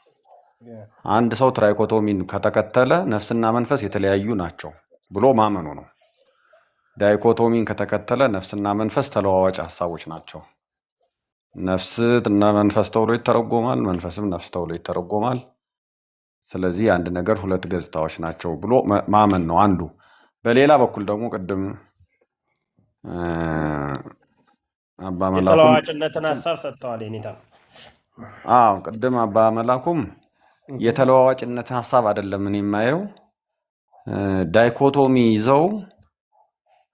አንድ ሰው ትራይኮቶሚን ከተከተለ ነፍስና መንፈስ የተለያዩ ናቸው ብሎ ማመኑ ነው። ዳይኮቶሚን ከተከተለ ነፍስና መንፈስ ተለዋዋጭ ሀሳቦች ናቸው። ነፍስና መንፈስ ተብሎ ይተረጎማል፣ መንፈስም ነፍስ ተብሎ ይተረጎማል። ስለዚህ አንድ ነገር 2 ገጽታዎች ናቸው ብሎ ማመን ነው አንዱ። በሌላ በኩል ደግሞ ቅድም አባ መላኩም የተለዋዋጭነትን ሀሳብ ሰጥተዋል። የኔታ ቅድም አባ መላኩም የተለዋዋጭነት ሀሳብ አይደለም እኔ የማየው ዳይኮቶሚ ይዘው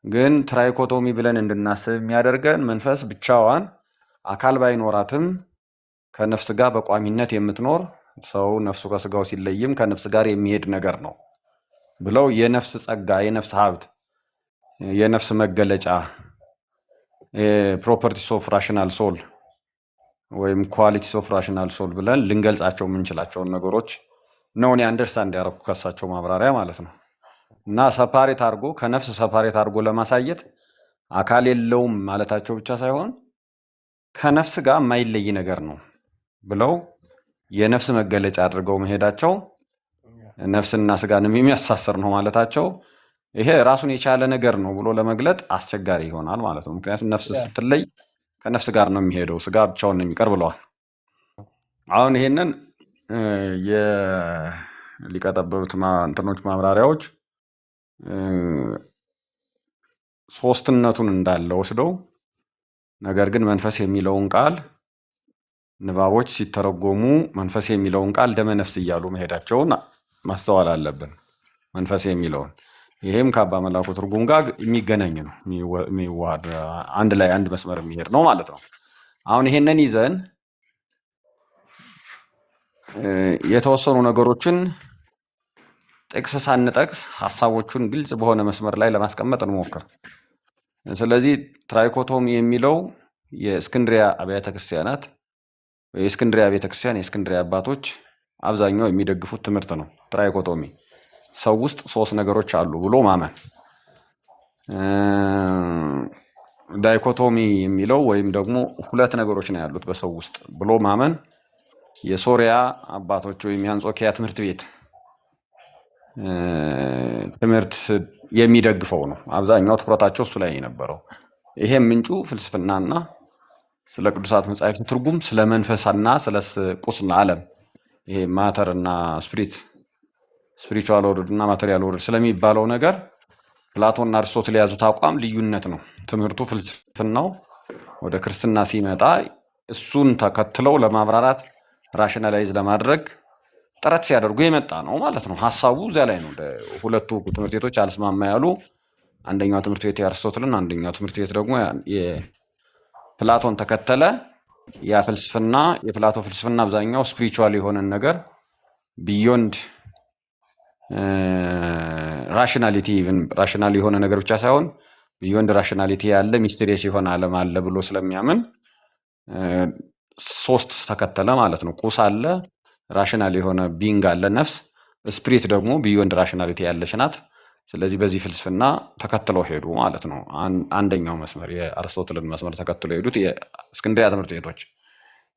ግን ትራይኮቶሚ ብለን እንድናስብ የሚያደርገን መንፈስ ብቻዋን አካል ባይኖራትም ከነፍስ ጋር በቋሚነት የምትኖር ሰው ነፍሱ ከስጋው ሲለይም ከነፍስ ጋር የሚሄድ ነገር ነው ብለው የነፍስ ጸጋ፣ የነፍስ ሀብት፣ የነፍስ መገለጫ ፕሮፐርቲስ ኦፍ ራሽናል ሶል ወይም ኳሊቲስ ኦፍ ራሽናል ሶል ብለን ልንገልጻቸው የምንችላቸውን ነገሮች ነው እኔ አንደርስታንድ ያደረኩ ከሳቸው ማብራሪያ ማለት ነው። እና ሰፓሬት አድርጎ ከነፍስ ሰፓሬት አድርጎ ለማሳየት አካል የለውም ማለታቸው ብቻ ሳይሆን ከነፍስ ጋር የማይለይ ነገር ነው ብለው የነፍስ መገለጫ አድርገው መሄዳቸው ነፍስና ስጋንም የሚያሳስር ነው ማለታቸው ይሄ ራሱን የቻለ ነገር ነው ብሎ ለመግለጥ አስቸጋሪ ይሆናል ማለት ነው። ምክንያቱም ነፍስ ስትለይ ከነፍስ ጋር ነው የሚሄደው፣ ስጋ ብቻውን ነው የሚቀር ብለዋል። አሁን ይሄንን የሊቀ ጠበብት እንትኖች ማብራሪያዎች ሶስትነቱን እንዳለ ወስደው ነገር ግን መንፈስ የሚለውን ቃል ንባቦች ሲተረጎሙ መንፈስ የሚለውን ቃል ደመ ነፍስ እያሉ መሄዳቸውን ማስተዋል አለብን። መንፈስ የሚለውን ይሄም ከአባ መላኩ ትርጉም ጋር የሚገናኝ ነው፣ የሚዋሃድ አንድ ላይ አንድ መስመር የሚሄድ ነው ማለት ነው። አሁን ይሄንን ይዘን የተወሰኑ ነገሮችን ጥቅስ ሳንጠቅስ ሀሳቦቹን ግልጽ በሆነ መስመር ላይ ለማስቀመጥ እንሞክር። ስለዚህ ትራይኮቶሚ የሚለው የእስክንድሪያ አብያተ ክርስቲያናት፣ የእስክንድሪያ ቤተክርስቲያን፣ የእስክንድሪያ አባቶች አብዛኛው የሚደግፉት ትምህርት ነው። ትራይኮቶሚ ሰው ውስጥ ሶስት ነገሮች አሉ ብሎ ማመን። ዳይኮቶሚ የሚለው ወይም ደግሞ ሁለት ነገሮች ነው ያሉት በሰው ውስጥ ብሎ ማመን የሶሪያ አባቶች ወይም የአንጾኪያ ትምህርት ቤት ትምህርት የሚደግፈው ነው። አብዛኛው ትኩረታቸው እሱ ላይ የነበረው ይሄም ምንጩ ፍልስፍናና ስለ ቅዱሳት መጻሕፍት ትርጉም፣ ስለ መንፈስና ስለ ቁስና ዓለም ይሄ ማተርና ስፒሪቹዋል ኦርደር እና ማቴሪያል ኦርደር ስለሚባለው ነገር ፕላቶንና አርስቶትል የያዙት አቋም ልዩነት ነው። ትምህርቱ ፍልስፍናው ወደ ክርስትና ሲመጣ እሱን ተከትለው ለማብራራት ራሽናላይዝ ለማድረግ ጥረት ሲያደርጉ የመጣ ነው ማለት ነው። ሀሳቡ እዚያ ላይ ነው። ሁለቱ ትምህርት ቤቶች አልስማማ ያሉ፣ አንደኛው ትምህርት ቤት የአርስቶትልን፣ አንደኛው ትምህርት ቤት ደግሞ የፕላቶን ተከተለ። ያ ፍልስፍና የፕላቶ ፍልስፍና አብዛኛው ስፒሪቹዋል የሆነን ነገር ቢዮንድ ራሽናሊቲ ኢቭን ራሽናል የሆነ ነገር ብቻ ሳይሆን ቢዮንድ ራሽናሊቲ ያለ ሚስቴሪየስ የሆነ ዓለም አለ ብሎ ስለሚያምን ሶስት ተከተለ ማለት ነው። ቁስ አለ፣ ራሽናል የሆነ ቢንግ አለ ነፍስ፣ ስፒሪት ደግሞ ቢዮንድ ራሽናሊቲ ያለች ናት። ስለዚህ በዚህ ፍልስፍና ተከትለው ሄዱ ማለት ነው። አንደኛው መስመር የአርስቶትልን መስመር ተከትለው ሄዱት የእስክንድሪያ ትምህርት ቤቶች።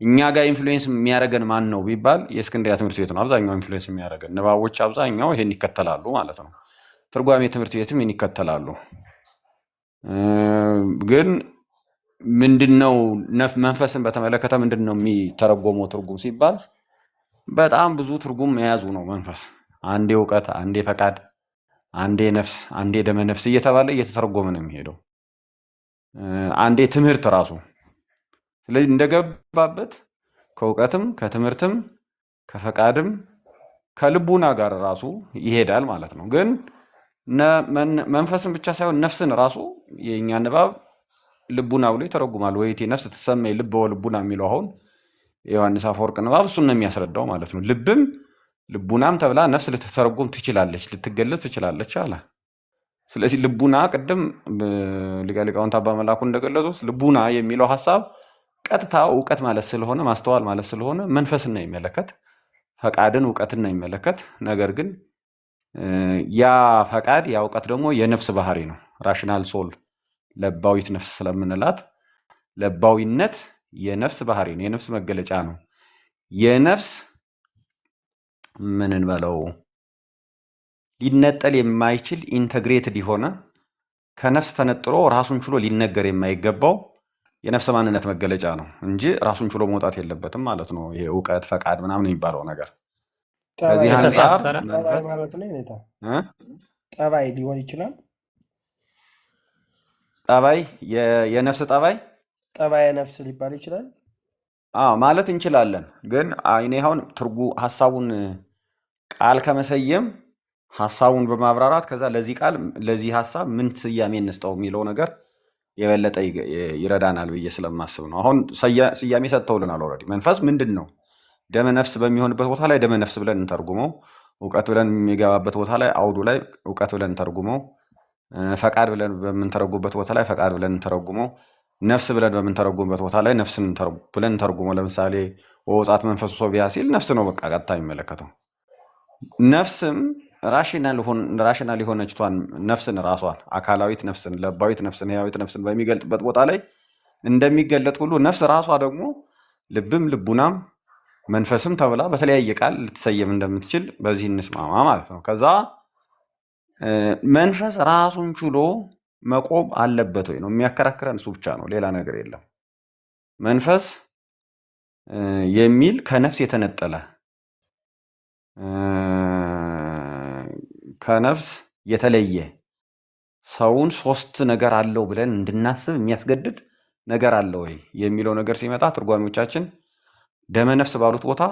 እኛ ጋር ኢንፍሉዌንስ የሚያደርገን ማን ነው ቢባል የእስክንድሪያ ትምህርት ቤት ነው አብዛኛው ኢንፍሉዌንስ የሚያደርገን። ንባቦች አብዛኛው ይሄን ይከተላሉ ማለት ነው። ትርጓሜ ትምህርት ቤትም ይሄን ይከተላሉ። ግን ምንድነው መንፈስን በተመለከተ ምንድነው የሚተረጎመው ትርጉም ሲባል በጣም ብዙ ትርጉም የያዙ ነው። መንፈስ አንዴ እውቀት፣ አንዴ ፈቃድ፣ አንዴ ነፍስ፣ አንዴ ደመ ነፍስ እየተባለ እየተተረጎመ ነው የሚሄደው። አንዴ ትምህርት ራሱ። ስለዚህ እንደገባበት ከእውቀትም ከትምህርትም ከፈቃድም ከልቡና ጋር ራሱ ይሄዳል ማለት ነው። ግን መንፈስን ብቻ ሳይሆን ነፍስን ራሱ የእኛ ንባብ ልቡና ብሎ ይተረጉማል። ወይቴ ነፍስ ትሰመይ ልበ ወልቡና የሚለው አሁን የዮሐንስ አፈወርቅ ንባብ እሱን ነው የሚያስረዳው ማለት ነው። ልብም ልቡናም ተብላ ነፍስ ልትተረጎም ትችላለች፣ ልትገለጽ ትችላለች አለ። ስለዚህ ልቡና ቅድም ሊቀ ሊቃውንት አባ መላኩ እንደገለጹት ልቡና የሚለው ሀሳብ ቀጥታ እውቀት ማለት ስለሆነ ማስተዋል ማለት ስለሆነ መንፈስን የሚመለከት ፈቃድን እውቀትን የሚመለከት ነገር ግን ያ ፈቃድ ያ እውቀት ደግሞ የነፍስ ባህሪ ነው። ራሽናል ሶል ለባዊት ነፍስ ስለምንላት ለባዊነት የነፍስ ባህሪ ነው፣ የነፍስ መገለጫ ነው። የነፍስ ምን እንበለው ሊነጠል የማይችል ኢንተግሬትድ የሆነ ከነፍስ ተነጥሎ ራሱን ችሎ ሊነገር የማይገባው የነፍስ ማንነት መገለጫ ነው እንጂ ራሱን ችሎ መውጣት የለበትም ማለት ነው። ይሄ እውቀት ፈቃድ ምናምን የሚባለው ነገር ከዚህ አንጻር ማለት ነው። ጠባይ ሊሆን ይችላል። ጠባይ የነፍስ ጠባይ ነፍስ ሊባል ይችላል ማለት እንችላለን። ግን እኔ አሁን ሀሳቡን ቃል ከመሰየም ሀሳቡን በማብራራት ከዛ ለዚህ ቃል ለዚህ ሀሳብ ምን ስያሜ እንስጠው የሚለው ነገር የበለጠ ይረዳናል ብዬ ስለማስብ ነው። አሁን ስያሜ ሰጥተውልናል ኦልሬዲ። መንፈስ ምንድን ነው? ደመ ነፍስ በሚሆንበት ቦታ ላይ ደመ ነፍስ ብለን እንተርጉመው። እውቀት ብለን የሚገባበት ቦታ ላይ አውዱ ላይ እውቀት ብለን እንተርጉመው። ፈቃድ ብለን በምንተረጉበት ቦታ ላይ ፈቃድ ብለን እንተረጉመው። ነፍስ ብለን በምንተረጉምበት ቦታ ላይ ነፍስን ብለን እንተርጉመው። ለምሳሌ ወጻት መንፈሱ ሶቢያ ሲል ነፍስ ነው በቃ ቀጥታ የሚመለከተው። ነፍስም ራሽናል የሆነችቷን ነፍስን ራሷን አካላዊት ነፍስን፣ ለባዊት ነፍስን፣ ህያዊት ነፍስን በሚገልጥበት ቦታ ላይ እንደሚገለጥ ሁሉ ነፍስ ራሷ ደግሞ ልብም ልቡናም መንፈስም ተብላ በተለያየ ቃል ልትሰየም እንደምትችል በዚህ እንስማማ ማለት ነው። ከዛ መንፈስ ራሱን ችሎ መቆም አለበት ወይ ነው የሚያከራክረን፣ እሱ ብቻ ነው፣ ሌላ ነገር የለም። መንፈስ የሚል ከነፍስ የተነጠለ ከነፍስ የተለየ ሰውን ሶስት ነገር አለው ብለን እንድናስብ የሚያስገድድ ነገር አለ ወይ የሚለው ነገር ሲመጣ ትርጓሚዎቻችን ደመነፍስ ባሉት ቦታ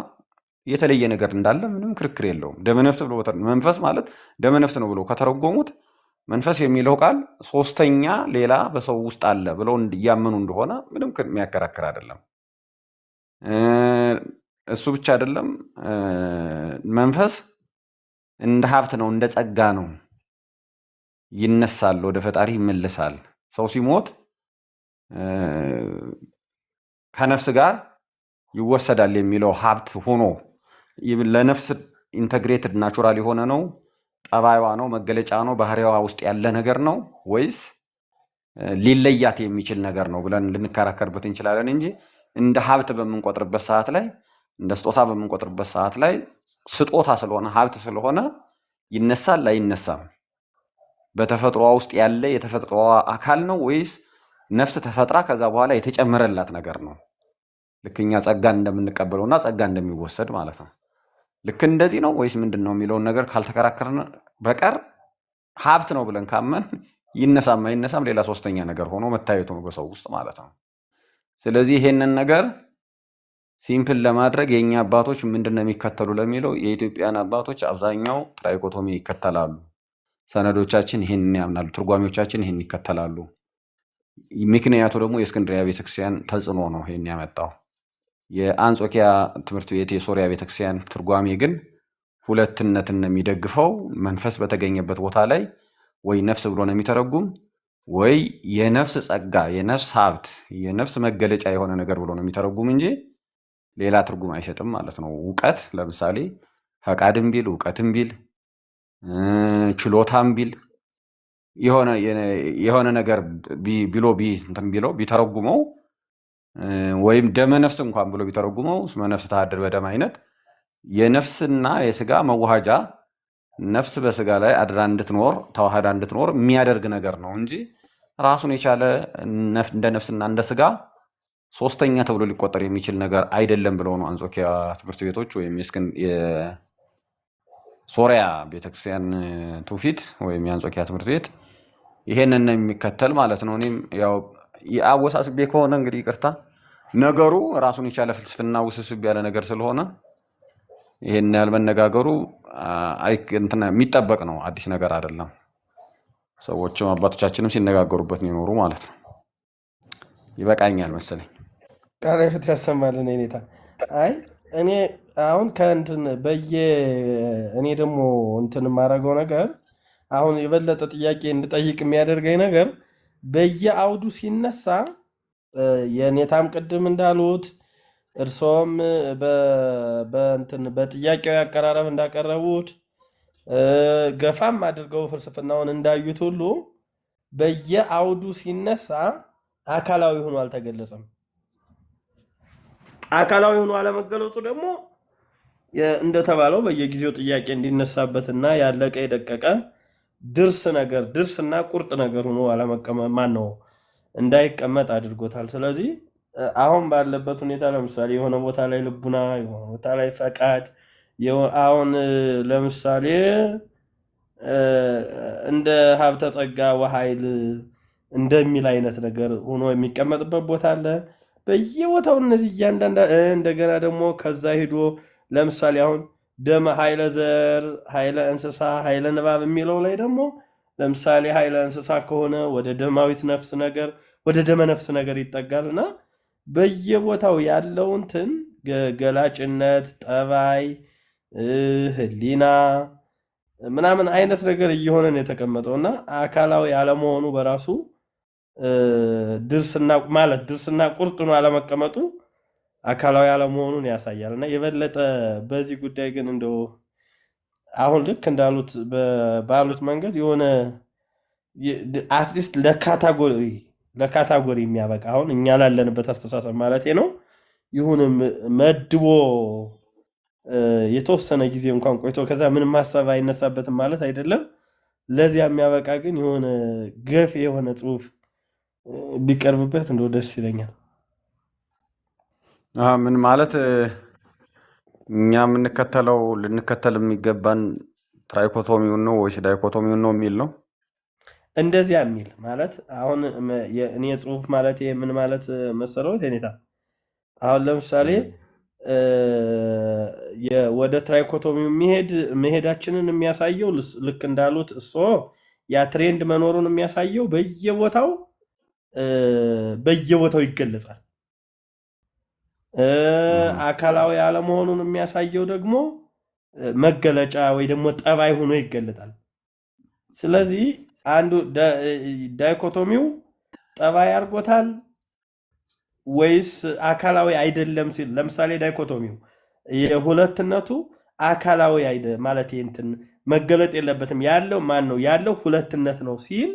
የተለየ ነገር እንዳለ ምንም ክርክር የለውም። ደመነፍስ ብሎ መንፈስ ማለት ደመነፍስ ነው ብሎ ከተረጎሙት መንፈስ የሚለው ቃል ሶስተኛ ሌላ በሰው ውስጥ አለ ብለው እያመኑ እንደሆነ ምንም የሚያከራክር አይደለም። እሱ ብቻ አይደለም። መንፈስ እንደ ሀብት ነው፣ እንደ ጸጋ ነው። ይነሳል፣ ወደ ፈጣሪ ይመለሳል። ሰው ሲሞት ከነፍስ ጋር ይወሰዳል የሚለው ሀብት ሆኖ ለነፍስ ኢንተግሬትድ ናቹራል የሆነ ነው? ጠባይዋ ነው? መገለጫ ነው? ባህሪዋ ውስጥ ያለ ነገር ነው ወይስ ሊለያት የሚችል ነገር ነው ብለን ልንከራከርበት እንችላለን እንጂ እንደ ሀብት በምንቆጥርበት ሰዓት ላይ፣ እንደ ስጦታ በምንቆጥርበት ሰዓት ላይ ስጦታ ስለሆነ ሀብት ስለሆነ ይነሳል አይነሳም? በተፈጥሯ ውስጥ ያለ የተፈጥሯ አካል ነው ወይስ ነፍስ ተፈጥራ ከዛ በኋላ የተጨመረላት ነገር ነው? ልክ እኛ ጸጋን እንደምንቀበለውና ጸጋ እንደሚወሰድ ማለት ነው። ልክ እንደዚህ ነው ወይስ ምንድን ነው የሚለውን ነገር ካልተከራከርን በቀር ሀብት ነው ብለን ካመን ይነሳም አይነሳም ሌላ ሶስተኛ ነገር ሆኖ መታየቱ ነው በሰው ውስጥ ማለት ነው። ስለዚህ ይሄንን ነገር ሲምፕል ለማድረግ የእኛ አባቶች ምንድን ነው የሚከተሉ ለሚለው የኢትዮጵያን አባቶች አብዛኛው ትራይኮቶሚ ይከተላሉ። ሰነዶቻችን ይህንን ያምናሉ። ትርጓሚዎቻችን ይህን ይከተላሉ። ምክንያቱ ደግሞ የእስክንድርያ ቤተክርስቲያን ተጽዕኖ ነው ይህን ያመጣው። የአንጾኪያ ትምህርት ቤት የሶሪያ ቤተክርስቲያን ትርጓሜ ግን ሁለትነትን ነው የሚደግፈው። መንፈስ በተገኘበት ቦታ ላይ ወይ ነፍስ ብሎ ነው የሚተረጉም ወይ የነፍስ ጸጋ፣ የነፍስ ሀብት፣ የነፍስ መገለጫ የሆነ ነገር ብሎ ነው የሚተረጉም እንጂ ሌላ ትርጉም አይሰጥም ማለት ነው። እውቀት ለምሳሌ ፈቃድም ቢል እውቀትም ቢል ችሎታም ቢል የሆነ ነገር ብሎ ቢተረጉመው ወይም ደመ ነፍስ እንኳን ብሎ ቢተረጉመው እስመ ነፍስ ተሃድር በደም አይነት የነፍስና የስጋ መዋሃጃ ነፍስ በስጋ ላይ አድራ እንድትኖር ተዋህዳ እንድትኖር የሚያደርግ ነገር ነው እንጂ ራሱን የቻለ እንደ ነፍስና እንደ ስጋ ሶስተኛ ተብሎ ሊቆጠር የሚችል ነገር አይደለም ብለው ነው አንጾኪያ ትምህርት ቤቶች ወይም የሶሪያ ቤተክርስቲያን ትውፊት ወይም የአንጾኪያ ትምህርት ቤት ይሄንን ነው የሚከተል ማለት ነው። እኔም ያው የአወሳስቤ ከሆነ እንግዲህ ይቅርታ። ነገሩ ራሱን የቻለ ፍልስፍና ውስብስብ ያለ ነገር ስለሆነ ይሄን ያህል መነጋገሩ የሚጠበቅ ነው፣ አዲስ ነገር አይደለም። ሰዎችም አባቶቻችንም ሲነጋገሩበት ነው የኖሩ ማለት ነው። ይበቃኛል መሰለኝ። ቃለ ሕይወት ያሰማልን ኔታ። አይ እኔ አሁን እኔ ደግሞ እንትን የማደርገው ነገር አሁን የበለጠ ጥያቄ እንድጠይቅ የሚያደርገኝ ነገር በየአውዱ ሲነሳ የኔታም ቅድም እንዳሉት እርሶም በጥያቄው ያቀራረብ እንዳቀረቡት ገፋም አድርገው ፍልስፍናውን እንዳዩት ሁሉ በየአውዱ ሲነሳ አካላዊ ሆኖ አልተገለጸም። አካላዊ ሆኖ አለመገለጹ ደግሞ እንደተባለው በየጊዜው ጥያቄ እንዲነሳበትና ያለቀ የደቀቀ ድርስና ቁርጥ ነገር ሆኖ እንዳይቀመጥ አድርጎታል። ስለዚህ አሁን ባለበት ሁኔታ ለምሳሌ የሆነ ቦታ ላይ ልቡና፣ የሆነ ቦታ ላይ ፈቃድ፣ አሁን ለምሳሌ እንደ ሀብተ ጸጋ ወኃይል እንደሚል አይነት ነገር ሆኖ የሚቀመጥበት ቦታ አለ። በየቦታው እነዚህ እንደገና ደግሞ ከዛ ሂዶ ለምሳሌ አሁን ደመ ኃይለ ዘር፣ ኃይለ እንስሳ፣ ኃይለ ንባብ የሚለው ላይ ደግሞ ለምሳሌ ኃይለ እንስሳ ከሆነ ወደ ደማዊት ነፍስ ነገር ወደ ደመ ነፍስ ነገር ይጠጋል እና በየቦታው ያለውንትን ገላጭነት፣ ጠባይ፣ ህሊና ምናምን አይነት ነገር እየሆነ ነው የተቀመጠው እና አካላዊ አለመሆኑ በራሱ ድርስና ቁርጥ ነው አለመቀመጡ አካላዊ አለመሆኑን ያሳያል። እና የበለጠ በዚህ ጉዳይ ግን እንደው አሁን ልክ እንዳሉት ባሉት መንገድ የሆነ አትሊስት ለካታጎሪ የሚያበቃ አሁን እኛ ላለንበት አስተሳሰብ ማለት ነው ይሁን መድቦ የተወሰነ ጊዜ እንኳን ቆይቶ ከዛ ምንም ሀሳብ አይነሳበትም ማለት አይደለም። ለዚያ የሚያበቃ ግን የሆነ ገፍ የሆነ ጽሑፍ ቢቀርብበት እንደው ደስ ይለኛል። ምን ማለት እኛ ልንከተል የሚገባን ትራይኮቶሚውን ነው ወይስ ዳይኮቶሚውን ነው የሚል ነው? እንደዚያ የሚል ማለት አሁን እኔ ጽሑፍ ማለት ምን ማለት መሰለው ቴኔታ አሁን ለምሳሌ ወደ ትራይኮቶሚው መሄዳችንን የሚያሳየው ልክ እንዳሉት ያ ትሬንድ መኖሩን የሚያሳየው በየቦታው ይገለጻል። አካላዊ አለመሆኑን የሚያሳየው ደግሞ መገለጫ ወይ ደግሞ ጠባይ ሆኖ ይገለጣል። ስለዚህ አንዱ ዳይኮቶሚው ጠባይ አድርጎታል ወይስ አካላዊ አይደለም ሲል ለምሳሌ ዳይኮቶሚው የሁለትነቱ አካላዊ ማለት እንትን መገለጥ የለበትም ያለው ማን ነው ያለው ሁለትነት ነው ሲል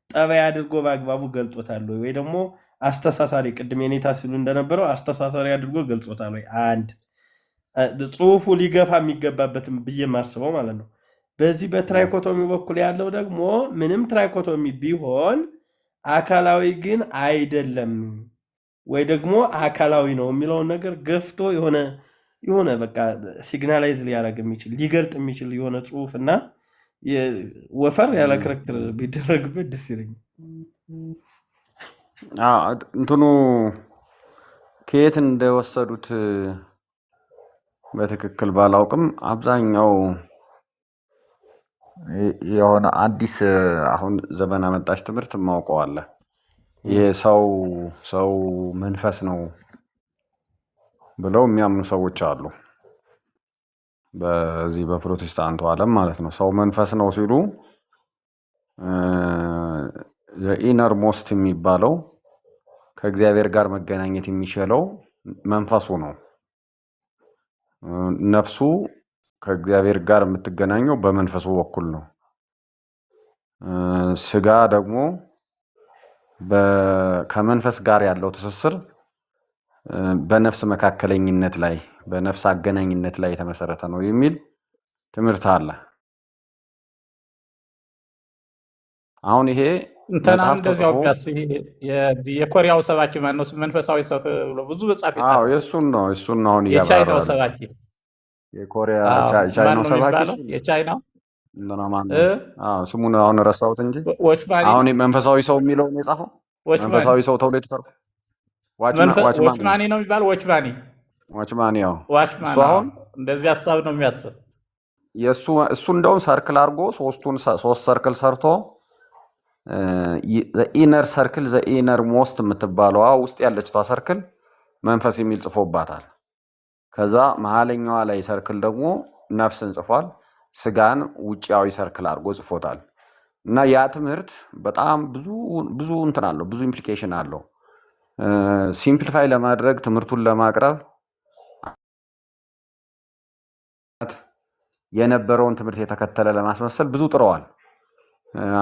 ጠባይ አድርጎ በአግባቡ ገልጾታል ወይ ደግሞ አስተሳሳሪ ቅድም የኔታ ሲሉ እንደነበረው አስተሳሳሪ አድርጎ ገልጾታል ወይ? አንድ ጽሑፉ ሊገፋ የሚገባበትም ብዬ ማስበው ማለት ነው። በዚህ በትራይኮቶሚ በኩል ያለው ደግሞ ምንም ትራይኮቶሚ ቢሆን አካላዊ ግን አይደለም ወይ ደግሞ አካላዊ ነው የሚለውን ነገር ገፍቶ የሆነ በቃ ሲግናላይዝ ሊያደርግ የሚችል ሊገልጥ የሚችል የሆነ ጽሑፍ እና ወፈር ያለ ክርክር ቢደረግበት ደስ ይለኛል። እንትኑ ከየት እንደወሰዱት በትክክል ባላውቅም አብዛኛው የሆነ አዲስ አሁን ዘመን አመጣሽ ትምህርት ማውቀዋለ ይሄ ሰው መንፈስ ነው ብለው የሚያምኑ ሰዎች አሉ። በዚህ በፕሮቴስታንቱ ዓለም ማለት ነው። ሰው መንፈስ ነው ሲሉ ኢነር ሞስት የሚባለው ከእግዚአብሔር ጋር መገናኘት የሚችለው መንፈሱ ነው። ነፍሱ ከእግዚአብሔር ጋር የምትገናኘው በመንፈሱ በኩል ነው። ስጋ ደግሞ ከመንፈስ ጋር ያለው ትስስር በነፍስ መካከለኝነት ላይ በነፍስ አገናኝነት ላይ የተመሰረተ ነው የሚል ትምህርት አለ። አሁን ይሄ እንትና እንደዚያው የኮሪያው ሰባኪ ማነው መንፈሳዊ ሰው ብሎ ብዙ መጽሐፍ ይጻፋል። የእሱን ነው አሁን የቻይናው ሰባኪ የኮሪያ ቻይናው ሰባኪ የቻይናው ስሙን አሁን ረሳሁት እንጂ አሁን መንፈሳዊ ሰው የሚለውን የጻፈው መንፈሳዊ ሰው ተብሎ የተተረጎመው ዋችማኒ ነው የሚባለው። ዋችማኒ ያው እሱ አሁን እንደዚህ ሀሳብ ነው የሚያስብ እሱ እንደውም ሰርክል አድርጎ ሶስት ሰርክል ሰርቶ ኢነር ሰርክል ኢነር ሞስት የምትባለዋ ውስጥ ያለችቷ ሰርክል መንፈስ የሚል ጽፎባታል። ከዛ መሀለኛዋ ላይ ሰርክል ደግሞ ነፍስን ጽፏል። ስጋን ውጫዊ ሰርክል አድርጎ ጽፎታል። እና ያ ትምህርት በጣም ብዙ እንትን አለው፣ ብዙ ኢምፕሊኬሽን አለው። ሲምፕሊፋይ ለማድረግ ትምህርቱን ለማቅረብ የነበረውን ትምህርት የተከተለ ለማስመሰል ብዙ ጥረዋል።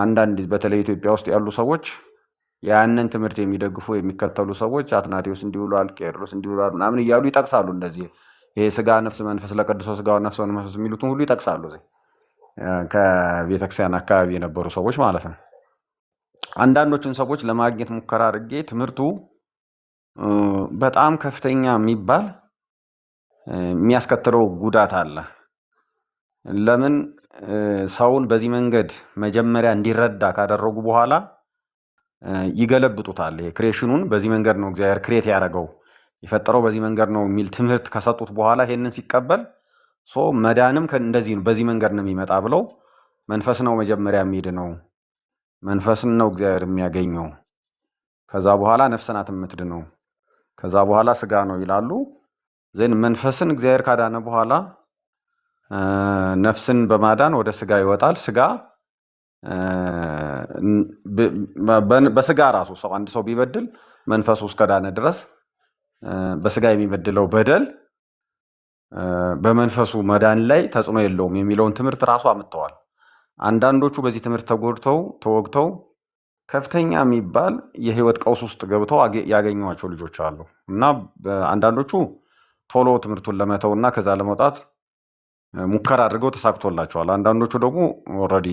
አንዳንድ በተለይ ኢትዮጵያ ውስጥ ያሉ ሰዎች ያንን ትምህርት የሚደግፉ የሚከተሉ ሰዎች አትናቴዎስ እንዲውሏል፣ ቄርሎስ እንዲውሏል ምናምን እያሉ ይጠቅሳሉ። እንደዚህ ይሄ ስጋ ነፍስ መንፈስ ለቅዱስ ስጋው ነፍስ መንፈስ የሚሉትን ሁሉ ይጠቅሳሉ። ከቤተክርስቲያን አካባቢ የነበሩ ሰዎች ማለት ነው። አንዳንዶችን ሰዎች ለማግኘት ሙከራ አድርጌ ትምህርቱ በጣም ከፍተኛ የሚባል የሚያስከትለው ጉዳት አለ። ለምን ሰውን በዚህ መንገድ መጀመሪያ እንዲረዳ ካደረጉ በኋላ ይገለብጡታል። ይሄ ክሬሽኑን በዚህ መንገድ ነው እግዚአብሔር ክሬት ያደረገው የፈጠረው በዚህ መንገድ ነው የሚል ትምህርት ከሰጡት በኋላ ይሄንን ሲቀበል መዳንም እንደዚህ ነው፣ በዚህ መንገድ ነው የሚመጣ ብለው መንፈስ ነው መጀመሪያ የሚድነው፣ መንፈስን ነው እግዚአብሔር የሚያገኘው፣ ከዛ በኋላ ነፍስ ናት የምትድነው፣ ከዛ በኋላ ስጋ ነው ይላሉ። ዜን መንፈስን እግዚአብሔር ካዳነ በኋላ ነፍስን በማዳን ወደ ስጋ ይወጣል። ስጋ በስጋ ራሱ አንድ ሰው ቢበድል መንፈሱ እስከዳነ ድረስ በስጋ የሚበድለው በደል በመንፈሱ መዳን ላይ ተጽዕኖ የለውም የሚለውን ትምህርት ራሱ አምጥተዋል። አንዳንዶቹ በዚህ ትምህርት ተወግተው ከፍተኛ የሚባል የህይወት ቀውስ ውስጥ ገብተው ያገኟቸው ልጆች አሉ እና አንዳንዶቹ ቶሎ ትምህርቱን ለመተው እና ከዛ ለመውጣት ሙከራ አድርገው ተሳክቶላቸዋል። አንዳንዶቹ ደግሞ ኦልሬዲ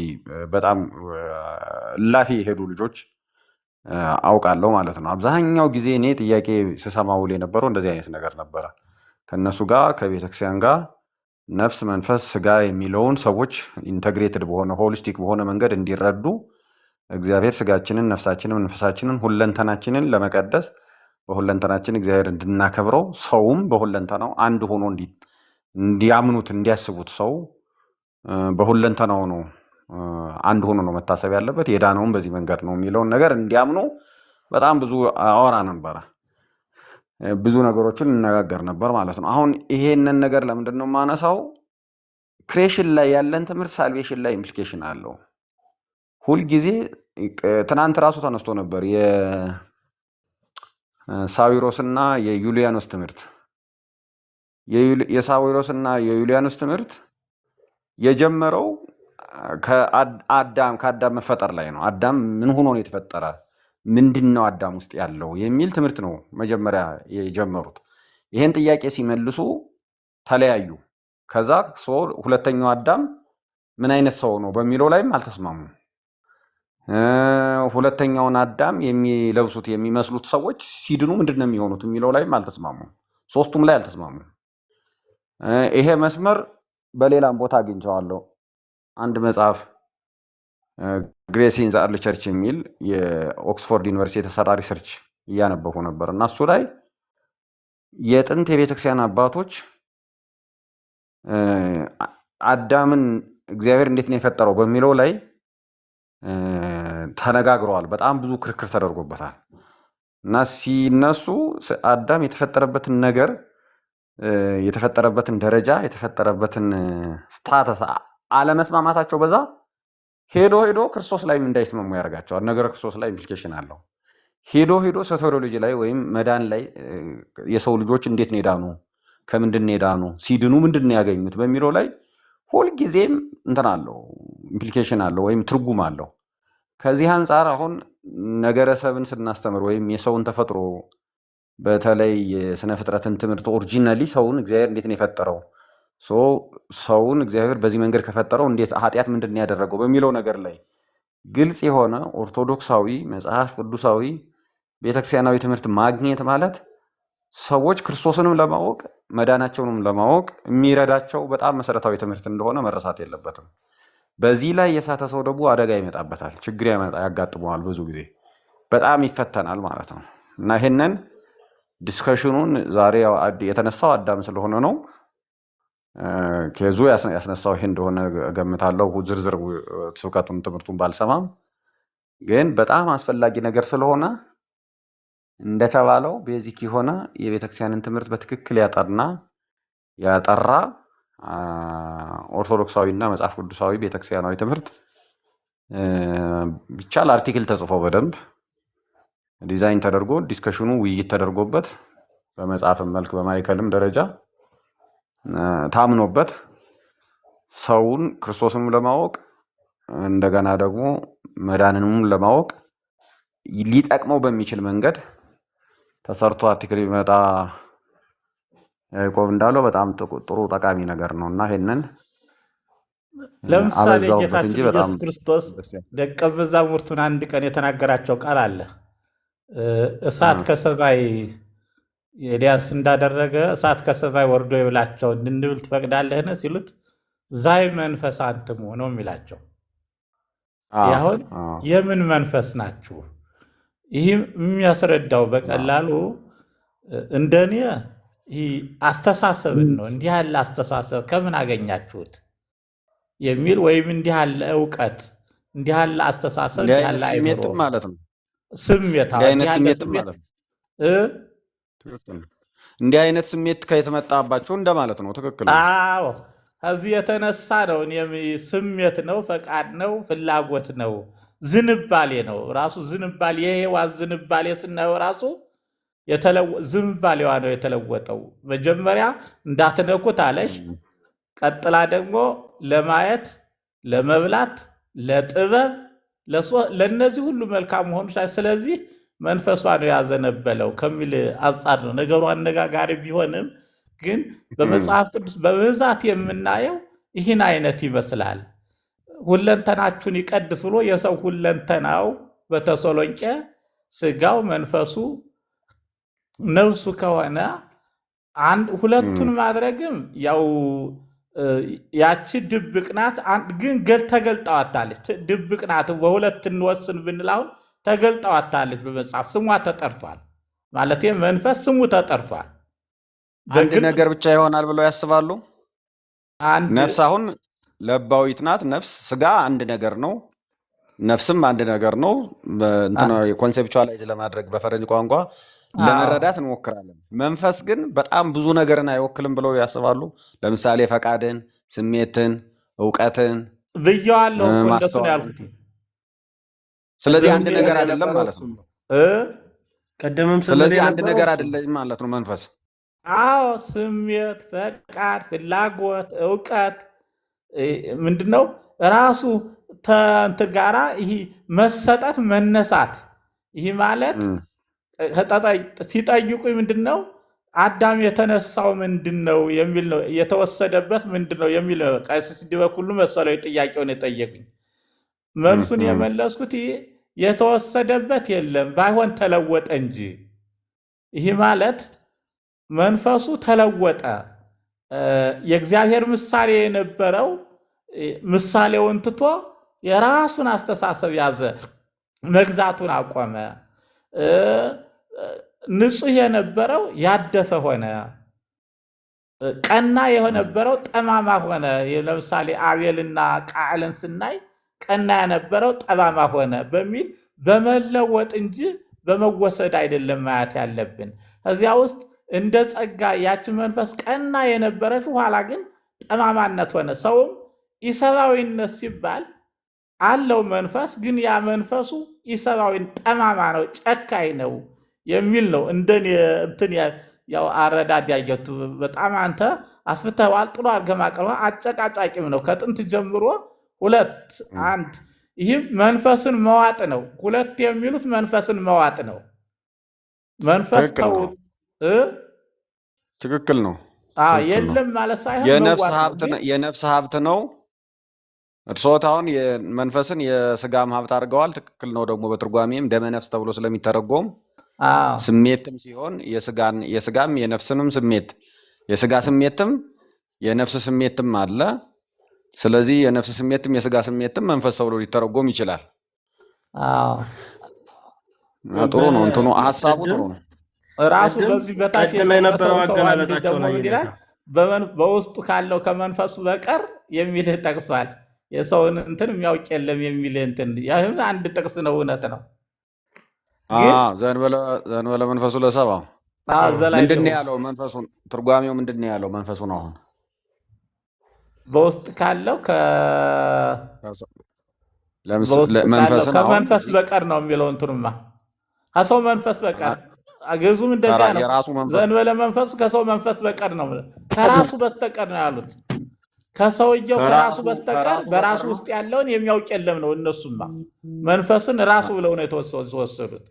በጣም ላፊ የሄዱ ልጆች አውቃለሁ ማለት ነው። አብዛኛው ጊዜ እኔ ጥያቄ ስሰማ ውል የነበረው እንደዚህ አይነት ነገር ነበረ። ከነሱ ጋር ከቤተክርስቲያን ጋር ነፍስ፣ መንፈስ፣ ስጋ የሚለውን ሰዎች ኢንተግሬትድ በሆነ ሆሊስቲክ በሆነ መንገድ እንዲረዱ እግዚአብሔር ስጋችንን፣ ነፍሳችንን፣ መንፈሳችንን፣ ሁለንተናችንን ለመቀደስ በሁለንተናችን እግዚአብሔር እንድናከብረው ሰውም በሁለንተናው አንድ ሆኖ እንዲያምኑት እንዲያስቡት ሰው በሁለንተናው ነው አንድ ሆኖ ነው መታሰብ ያለበት፣ የዳነውም በዚህ መንገድ ነው የሚለውን ነገር እንዲያምኑ በጣም ብዙ አወራ ነበረ። ብዙ ነገሮችን እንነጋገር ነበር ማለት ነው። አሁን ይሄንን ነገር ለምንድን ነው የማነሳው? ክሬሽን ላይ ያለን ትምህርት ሳልቬሽን ላይ ኢምፕሊኬሽን አለው። ሁልጊዜ ትናንት ራሱ ተነስቶ ነበር የሳዊሮስና የዩሊያኖስ ትምህርት። የሳዊሮስና የዩሊያኖስ ትምህርት የጀመረው ከአዳም መፈጠር ላይ ነው። አዳም ምን ሆኖ ነው የተፈጠረ? ምንድን ነው አዳም ውስጥ ያለው የሚል ትምህርት ነው መጀመሪያ የጀመሩት። ይሄን ጥያቄ ሲመልሱ ተለያዩ። ከዛ ሁለተኛው አዳም ምን አይነት ሰው ነው በሚለው ላይም አልተስማሙም። ሁለተኛውን አዳም የሚለብሱት የሚመስሉት ሰዎች ሲድኑ ምንድን ነው የሚሆኑት የሚለው ላይም አልተስማሙም። ሶስቱም ላይ አልተስማሙም። ይሄ መስመር በሌላም ቦታ አግኝቼዋለሁ። አንድ መጽሐፍ ግሬስ ኢን ዘ አርሊ ቸርች የሚል የኦክስፎርድ ዩኒቨርሲቲ የተሰራ ሪሰርች እያነበቡ ነበር እና እሱ ላይ የጥንት የቤተክርስቲያን አባቶች አዳምን እግዚአብሔር እንዴት ነው የፈጠረው በሚለው ላይ ተነጋግረዋል። በጣም ብዙ ክርክር ተደርጎበታል እና ሲነሱ አዳም የተፈጠረበትን ነገር፣ የተፈጠረበትን ደረጃ፣ የተፈጠረበትን ስታተስ አለመስማማታቸው በዛ ሄዶ ክርስቶስ ላይ እንዳይስማሙ ያደርጋቸዋል። ነገረ ክርስቶስ ላይ ኢምፕሊኬሽን አለው። ሄዶ ሶቴሮሎጂ ላይ ወይም መዳን ላይ የሰው ልጆች እንዴት ነው የዳኑ፣ ከምንድን ነው የዳኑ፣ ሲድኑ ምንድን ነው ያገኙት በሚለው ላይ ሁልጊዜም እንትን አለው፣ ኢምፕሊኬሽን አለው ወይም ትርጉም አለው። ከዚህ አንጻር አሁን ነገረ ሰብን ስናስተምር ወይም የሰውን ተፈጥሮ በተለይ የስነ ፍጥረትን ትምህርት ኦሪጂናሊ ሰውን እግዚአብሔር እንዴት ነው የፈጠረው፣ ሰውን እግዚአብሔር በዚህ መንገድ ከፈጠረው እንዴት ኃጢአት ምንድን ነው ያደረገው በሚለው ነገር ላይ ግልጽ የሆነ ኦርቶዶክሳዊ መጽሐፍ ቅዱሳዊ ቤተክርስቲያናዊ ትምህርት ማግኘት ማለት ሰዎች ክርስቶስንም ለማወቅ መዳናቸውንም ለማወቅ የሚረዳቸው በጣም መሰረታዊ ትምህርት እንደሆነ መረሳት የለበትም። በዚህ ላይ የሳተ ሰው ደግሞ አደጋ ይመጣበታል፣ ችግር ያጋጥመዋል፣ ብዙ ጊዜ በጣም ይፈተናል ማለት ነው። እና ይሄንን ዲስከሽኑን ዛሬ የተነሳው አዳም ስለሆነ ነው። ኬዙ ያስነሳው ይሄ እንደሆነ እገምታለሁ። ዝርዝር ስብከቱን ትምህርቱን ባልሰማም ግን በጣም አስፈላጊ ነገር ስለሆነ እንደተባለው ቤዚክ የሆነ የቤተክርስቲያንን ትምህርት በትክክል ያጠራ ኦርቶዶክሳዊና መጽሐፍ ቅዱሳዊ ቤተክርስቲያናዊ ትምህርት ቢቻል አርቲክል ተጽፎ በደንብ ዲዛይን ተደርጎ ዲስከሽኑ ውይይት ተደርጎበት በመጽሐፍም መልክ በማዕከልም ደረጃ ታምኖበት ሰውን ክርስቶስንም ለማወቅ እንደገና ደግሞ መዳንንም ለማወቅ ሊጠቅመው በሚችል መንገድ ተሰርቶ አርቲክል ቢመጣ ያዕቆብ እንዳለው በጣም ጥሩ ጠቃሚ ነገር ነው እና ይሄንን ለምሳሌ አበዛውበት እንጂ ጌታችን በጣም ኢየሱስ ክርስቶስ ደቀ መዛሙርቱን አንድ ቀን የተናገራቸው ቃል አለ። እሳት ከሰማይ ኤልያስ እንዳደረገ እሳት ከሰማይ ወርዶ ይብላቸው እንድንብል ትፈቅዳለህን ሲሉት ዛይ መንፈስ አንትሙ ነው የሚላቸው። ያሁን የምን መንፈስ ናችሁ? ይህ የሚያስረዳው በቀላሉ እንደኔ ይህ አስተሳሰብን ነው። እንዲህ ያለ አስተሳሰብ ከምን አገኛችሁት የሚል ወይም እንዲህ ያለ እውቀት፣ እንዲህ ያለ አስተሳሰብ፣ እንዲህ እንዲህ አይነት ያለ አይምሮ ስሜትም ማለት ነው። ስሜት እንዲህ አይነት እንዲህ ያለ ስሜትም ስሜት ማለት ነው። ትክክል ነው። እንዲህ አይነት ስሜት ከየተመጣባቸው እንደማለት ነው። ትክክል ነው። አዎ ከዚህ የተነሳ ነው እኔም ስሜት ነው፣ ፈቃድ ነው፣ ፍላጎት ነው፣ ዝንባሌ ነው። ራሱ ዝንባሌ የሔዋን ዝንባሌ ስናየው ራሱ ዝንባሌዋ ነው የተለወጠው። መጀመሪያ እንዳትነኩት አለሽ። ቀጥላ ደግሞ ለማየት፣ ለመብላት፣ ለጥበብ፣ ለእነዚህ ሁሉ መልካም መሆኑ ስለዚህ መንፈሷ ነው ያዘነበለው ከሚል አንጻር ነው ነገሩ። አነጋጋሪ ቢሆንም ግን በመጽሐፍ ቅዱስ በብዛት የምናየው ይህን አይነት ይመስላል። ሁለንተናችሁን ይቀድስ ብሎ የሰው ሁለንተናው በተሰሎንቄ ስጋው፣ መንፈሱ፣ ነፍሱ ከሆነ ሁለቱን ማድረግም ያው ያቺ ድብቅ ናት። ግን ተገልጣዋታለች። ድብቅ ናት በሁለት እንወስን ብንል አሁን ተገልጣዋታለች። በመጽሐፍ ስሟ ተጠርቷል ማለት መንፈስ ስሙ ተጠርቷል። አንድ ነገር ብቻ ይሆናል ብለው ያስባሉ። ነፍስ አሁን ለባዊት ናት። ነፍስ ስጋ አንድ ነገር ነው፣ ነፍስም አንድ ነገር ነው። ኮንሴፕቹዋላይዝ ለማድረግ በፈረንጅ ቋንቋ ለመረዳት እንሞክራለን። መንፈስ ግን በጣም ብዙ ነገርን አይወክልም ብለው ያስባሉ። ለምሳሌ ፈቃድን፣ ስሜትን፣ እውቀትን ብየዋለሁ። እንደሱ ነው ያልኩት። ስለዚህ አንድ ነገር አይደለም ማለት ነው። ቀደምም ስለዚህ አንድ ነገር አይደለም ማለት ነው መንፈስ። አዎ ስሜት፣ ፈቃድ፣ ፍላጎት፣ እውቀት ምንድነው ራሱ እንትን ጋራ ይህ መሰጠት፣ መነሳት ይህ ማለት ሲጠይቁኝ ምንድነው አዳም የተነሳው ምንድነው የሚል ነው፣ የተወሰደበት ምንድነው የሚል ነው። ቀሲስ ዲበኩሉ መሰለው ጥያቄውን የጠየቁኝ። መልሱን የመለስኩት የተወሰደበት የለም ባይሆን ተለወጠ እንጂ። ይህ ማለት መንፈሱ ተለወጠ። የእግዚአብሔር ምሳሌ የነበረው ምሳሌውን ትቶ የራሱን አስተሳሰብ ያዘ፣ መግዛቱን አቆመ። ንጹሕ የነበረው ያደፈ ሆነ፣ ቀና የነበረው ጠማማ ሆነ። ለምሳሌ አቤልና ቃዕልን ስናይ ቀና የነበረው ጠማማ ሆነ በሚል በመለወጥ እንጂ በመወሰድ አይደለም ማየት ያለብን። ከዚያ ውስጥ እንደ ጸጋ ያች መንፈስ ቀና የነበረች ኋላ ግን ጠማማነት ሆነ። ሰውም ኢሰብአዊነት ሲባል አለው መንፈስ፣ ግን ያ መንፈሱ ኢሰብአዊ ጠማማ ነው፣ ጨካኝ ነው የሚል ነው። እንደኔ እንትን ያው አረዳድ ያየሁት በጣም አንተ አስፍተዋል፣ ጥሩ አድርገህ ማቅረብህ አጨቃጫቂም ነው። ከጥንት ጀምሮ ሁለት አንድ ይህም መንፈስን መዋጥ ነው። ሁለት የሚሉት መንፈስን መዋጥ ነው። መንፈስ ትክክል ነው። የለም ማለት ሳይሆን የነፍስ ሀብት ነው። እርስዎት አሁን መንፈስን የስጋም ሀብት አድርገዋል። ትክክል ነው። ደግሞ በትርጓሜም ደመ ነፍስ ተብሎ ስለሚተረጎም ስሜትም ሲሆን የስጋም የነፍስንም ስሜት የስጋ ስሜትም የነፍስ ስሜትም አለ። ስለዚህ የነፍስ ስሜትም የስጋ ስሜትም መንፈስ ተብሎ ሊተረጎም ይችላል። ጥሩ ነው። እንትኑ ሀሳቡ ጥሩ ነው። ራሱ በዚህ በታች የነበረው አገላለጣቸው ላይ ይላል በውስጡ ካለው ከመንፈሱ በቀር የሚል ጠቅሷል። የሰውን እንትን የሚያውቅ የለም የሚል እንትን ያህም አንድ ጥቅስ ነው። እውነት ነው። ዘንበለ መንፈሱ ለሰብአ ምንድን ነው ያለው? መንፈሱን ትርጓሜው ምንድን ነው ያለው? መንፈሱን አሁን በውስጥ ካለው ከመንፈስ በቀር ነው የሚለው። እንትኑማ ከሰው መንፈስ በቀር ግዙም እንደዚያ ነው። ዘንበለ መንፈሱ ከሰው መንፈስ በቀር ነው፣ ከራሱ በስተቀር ነው ያሉት። ከሰውየው ከራሱ በስተቀር በራሱ ውስጥ ያለውን የሚያውቅ የለም ነው። እነሱማ መንፈስን ራሱ ብለው ነው የተወሰዱት።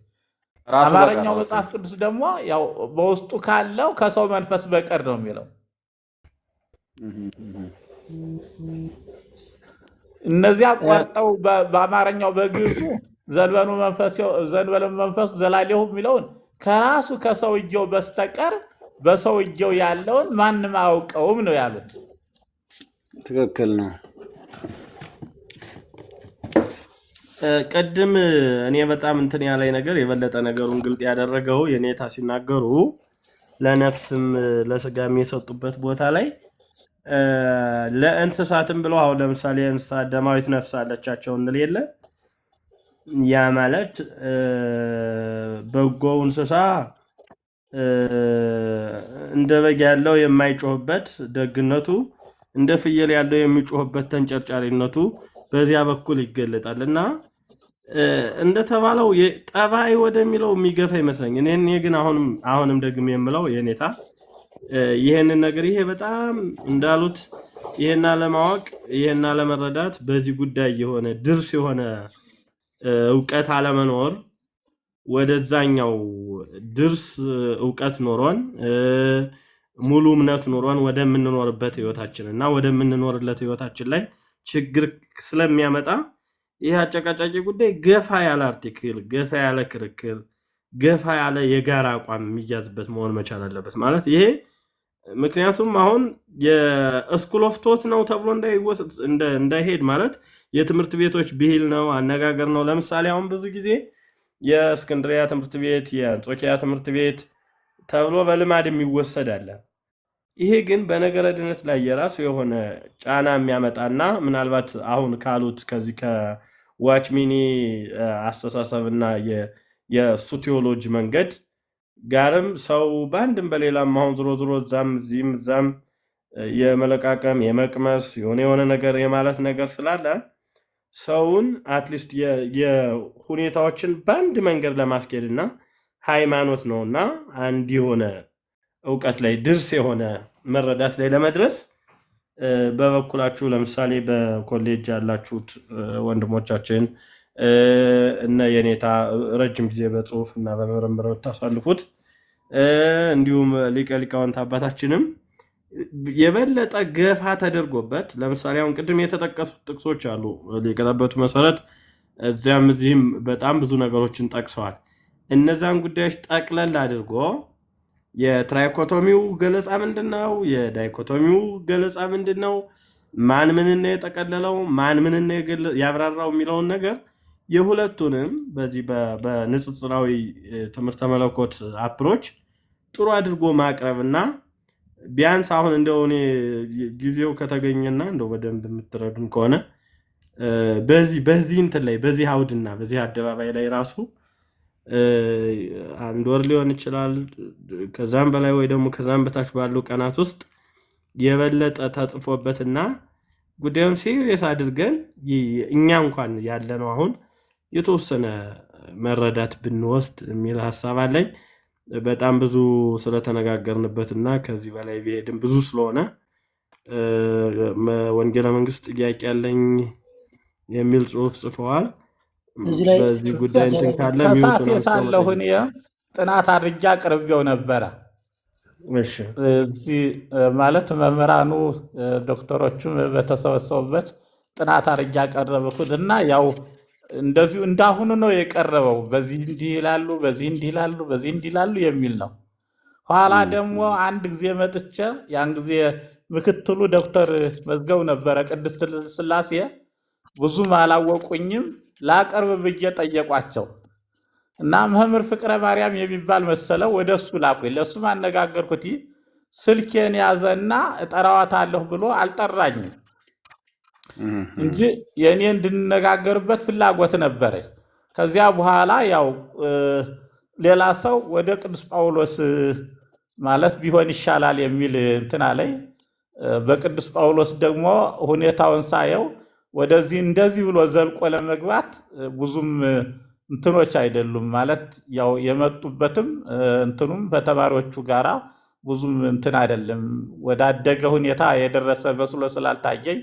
አማርኛው መጽሐፍ ቅዱስ ደግሞ ያው በውስጡ ካለው ከሰው መንፈስ በቀር ነው የሚለው። እነዚያ ቆርጠው በአማርኛው በግዕዙ ዘንበለ መንፈሱ ዘላሌሁ የሚለውን ከራሱ ከሰውየው በስተቀር በሰውየው ያለውን ማንም አያውቀውም ነው ያሉት። ትክክል ነው። ቅድም እኔ በጣም እንትን ያለኝ ነገር የበለጠ ነገሩን ግልጥ ያደረገው የኔታ ሲናገሩ ለነፍስም ለስጋም የሰጡበት ቦታ ላይ ለእንስሳትም ብለው አሁን ለምሳሌ እንስሳት ደማዊት ነፍስ አለቻቸው እንል የለ ያ ማለት በጎው እንስሳ እንደ በግ ያለው የማይጮህበት ደግነቱ እንደ ፍየል ያለው የሚጮህበት ተንጨርጫሪነቱ በዚያ በኩል ይገለጣል እና እንደተባለው ጠባይ ወደሚለው የሚገፋ ይመስለኝ። እኔ ግን አሁንም ደግሜ የምለው የኔታ ይሄንን ነገር ይሄ በጣም እንዳሉት ይሄን አለማወቅ ይሄን አለመረዳት በዚህ ጉዳይ የሆነ ድርስ የሆነ እውቀት አለመኖር ወደዛኛው ድርስ እውቀት ኖሮን ሙሉ እምነት ኖሮን ወደምንኖርበት ህይወታችን እና ወደምንኖርለት ህይወታችን ላይ ችግር ስለሚያመጣ ይህ አጨቃጫቂ ጉዳይ ገፋ ያለ አርቲክል፣ ገፋ ያለ ክርክር፣ ገፋ ያለ የጋራ አቋም የሚያዝበት መሆን መቻል አለበት ማለት ይሄ። ምክንያቱም አሁን የስኩል ኦፍ ቶት ነው ተብሎ እንዳይሄድ ማለት የትምህርት ቤቶች ብሂል ነው፣ አነጋገር ነው። ለምሳሌ አሁን ብዙ ጊዜ የእስክንድሪያ ትምህርት ቤት፣ የአንጾኪያ ትምህርት ቤት ተብሎ በልማድ የሚወሰድ አለ። ይሄ ግን በነገረ ድነት ላይ የራሱ የሆነ ጫና የሚያመጣና ምናልባት አሁን ካሉት ከዚህ ከዋችሚኒ አስተሳሰብና የእሱ ቴዎሎጂ መንገድ ጋርም ሰው በአንድም በሌላም አሁን ዝሮ እዛም እዛም የመለቃቀም የመቅመስ የሆነ ነገር የማለት ነገር ስላለ ሰውን አትሊስት የሁኔታዎችን በአንድ መንገድ ለማስኬድ እና ሃይማኖት ነውና አንድ የሆነ እውቀት ላይ ድርስ የሆነ መረዳት ላይ ለመድረስ በበኩላችሁ ለምሳሌ በኮሌጅ ያላችሁት ወንድሞቻችን እነ የኔታ ረጅም ጊዜ በጽሁፍ እና በምርምር የምታሳልፉት እንዲሁም ሊቀ ሊቃውንት አባታችንም የበለጠ ገፋ ተደርጎበት ለምሳሌ አሁን ቅድም የተጠቀሱት ጥቅሶች አሉ ሊቀጠበቱ መሰረት እዚያም እዚህም በጣም ብዙ ነገሮችን ጠቅሰዋል። እነዛን ጉዳዮች ጠቅለል አድርጎ የትራይኮቶሚው ገለጻ ምንድነው? የዳይኮቶሚው ገለጻ ምንድነው? ማን ምንን የጠቀለለው ማን ምንን ያብራራው የሚለውን ነገር የሁለቱንም በዚህ በንጽጽራዊ ትምህርተ መለኮት አፕሮች ጥሩ አድርጎ ማቅረብና ቢያንስ አሁን እንደው እኔ ጊዜው ከተገኘና እንደው በደንብ የምትረዱን ከሆነ በዚህ እንትን ላይ በዚህ አውድና በዚህ አደባባይ ላይ ራሱ አንድ ወር ሊሆን ይችላል ከዛም በላይ ወይ ደግሞ ከዛም በታች ባሉ ቀናት ውስጥ የበለጠ ተጽፎበትና ጉዳዩን ሲሪየስ አድርገን እኛ እንኳን ያለነው አሁን የተወሰነ መረዳት ብንወስድ የሚል ሐሳብ አለኝ። በጣም ብዙ ስለተነጋገርንበትና ከዚህ በላይ ቢሄድም ብዙ ስለሆነ ወንጌለ መንግስት ጥያቄ ያለኝ የሚል ጽሁፍ ጽፈዋል። እዚህ ላይ በዚህ ጉዳይ እንትን ካለ ከሳት የሳለሁን ጥናት አድርጌ አቅርቤው ነበረ። እሺ እዚህ ማለት መምህራኑ ዶክተሮቹም በተሰበሰቡበት ጥናት አድርጌ አቀረብኩት እና ያው እንደዚሁ እንዳሁኑ ነው የቀረበው። በዚህ እንዲህ ይላሉ፣ በዚህ እንዲህ ይላሉ፣ በዚህ እንዲህ ይላሉ የሚል ነው። ኋላ ደግሞ አንድ ጊዜ መጥቼ ያን ጊዜ ምክትሉ ዶክተር መዝገቡ ነበረ ቅድስት ሥላሴ ብዙም አላወቁኝም። ላቀርብ ብዬ ጠየቋቸው እና መምህር ፍቅረ ማርያም የሚባል መሰለው ወደሱ ላኩኝ። ለሱም አነጋገርኩት። ስልኬን ያዘና እጠራዋታለሁ ብሎ አልጠራኝም እንጂ የኔ እንድንነጋገርበት ፍላጎት ነበረኝ። ከዚያ በኋላ ያው ሌላ ሰው ወደ ቅዱስ ጳውሎስ ማለት ቢሆን ይሻላል የሚል እንትን አለኝ። በቅዱስ ጳውሎስ ደግሞ ሁኔታውን ሳየው ወደዚህ እንደዚህ ብሎ ዘልቆ ለመግባት ብዙም እንትኖች አይደሉም ማለት ያው የመጡበትም እንትኑም በተማሪዎቹ ጋራ ብዙም እንትን አይደለም። ወዳደገ ሁኔታ የደረሰ መስሎ ስላልታየኝ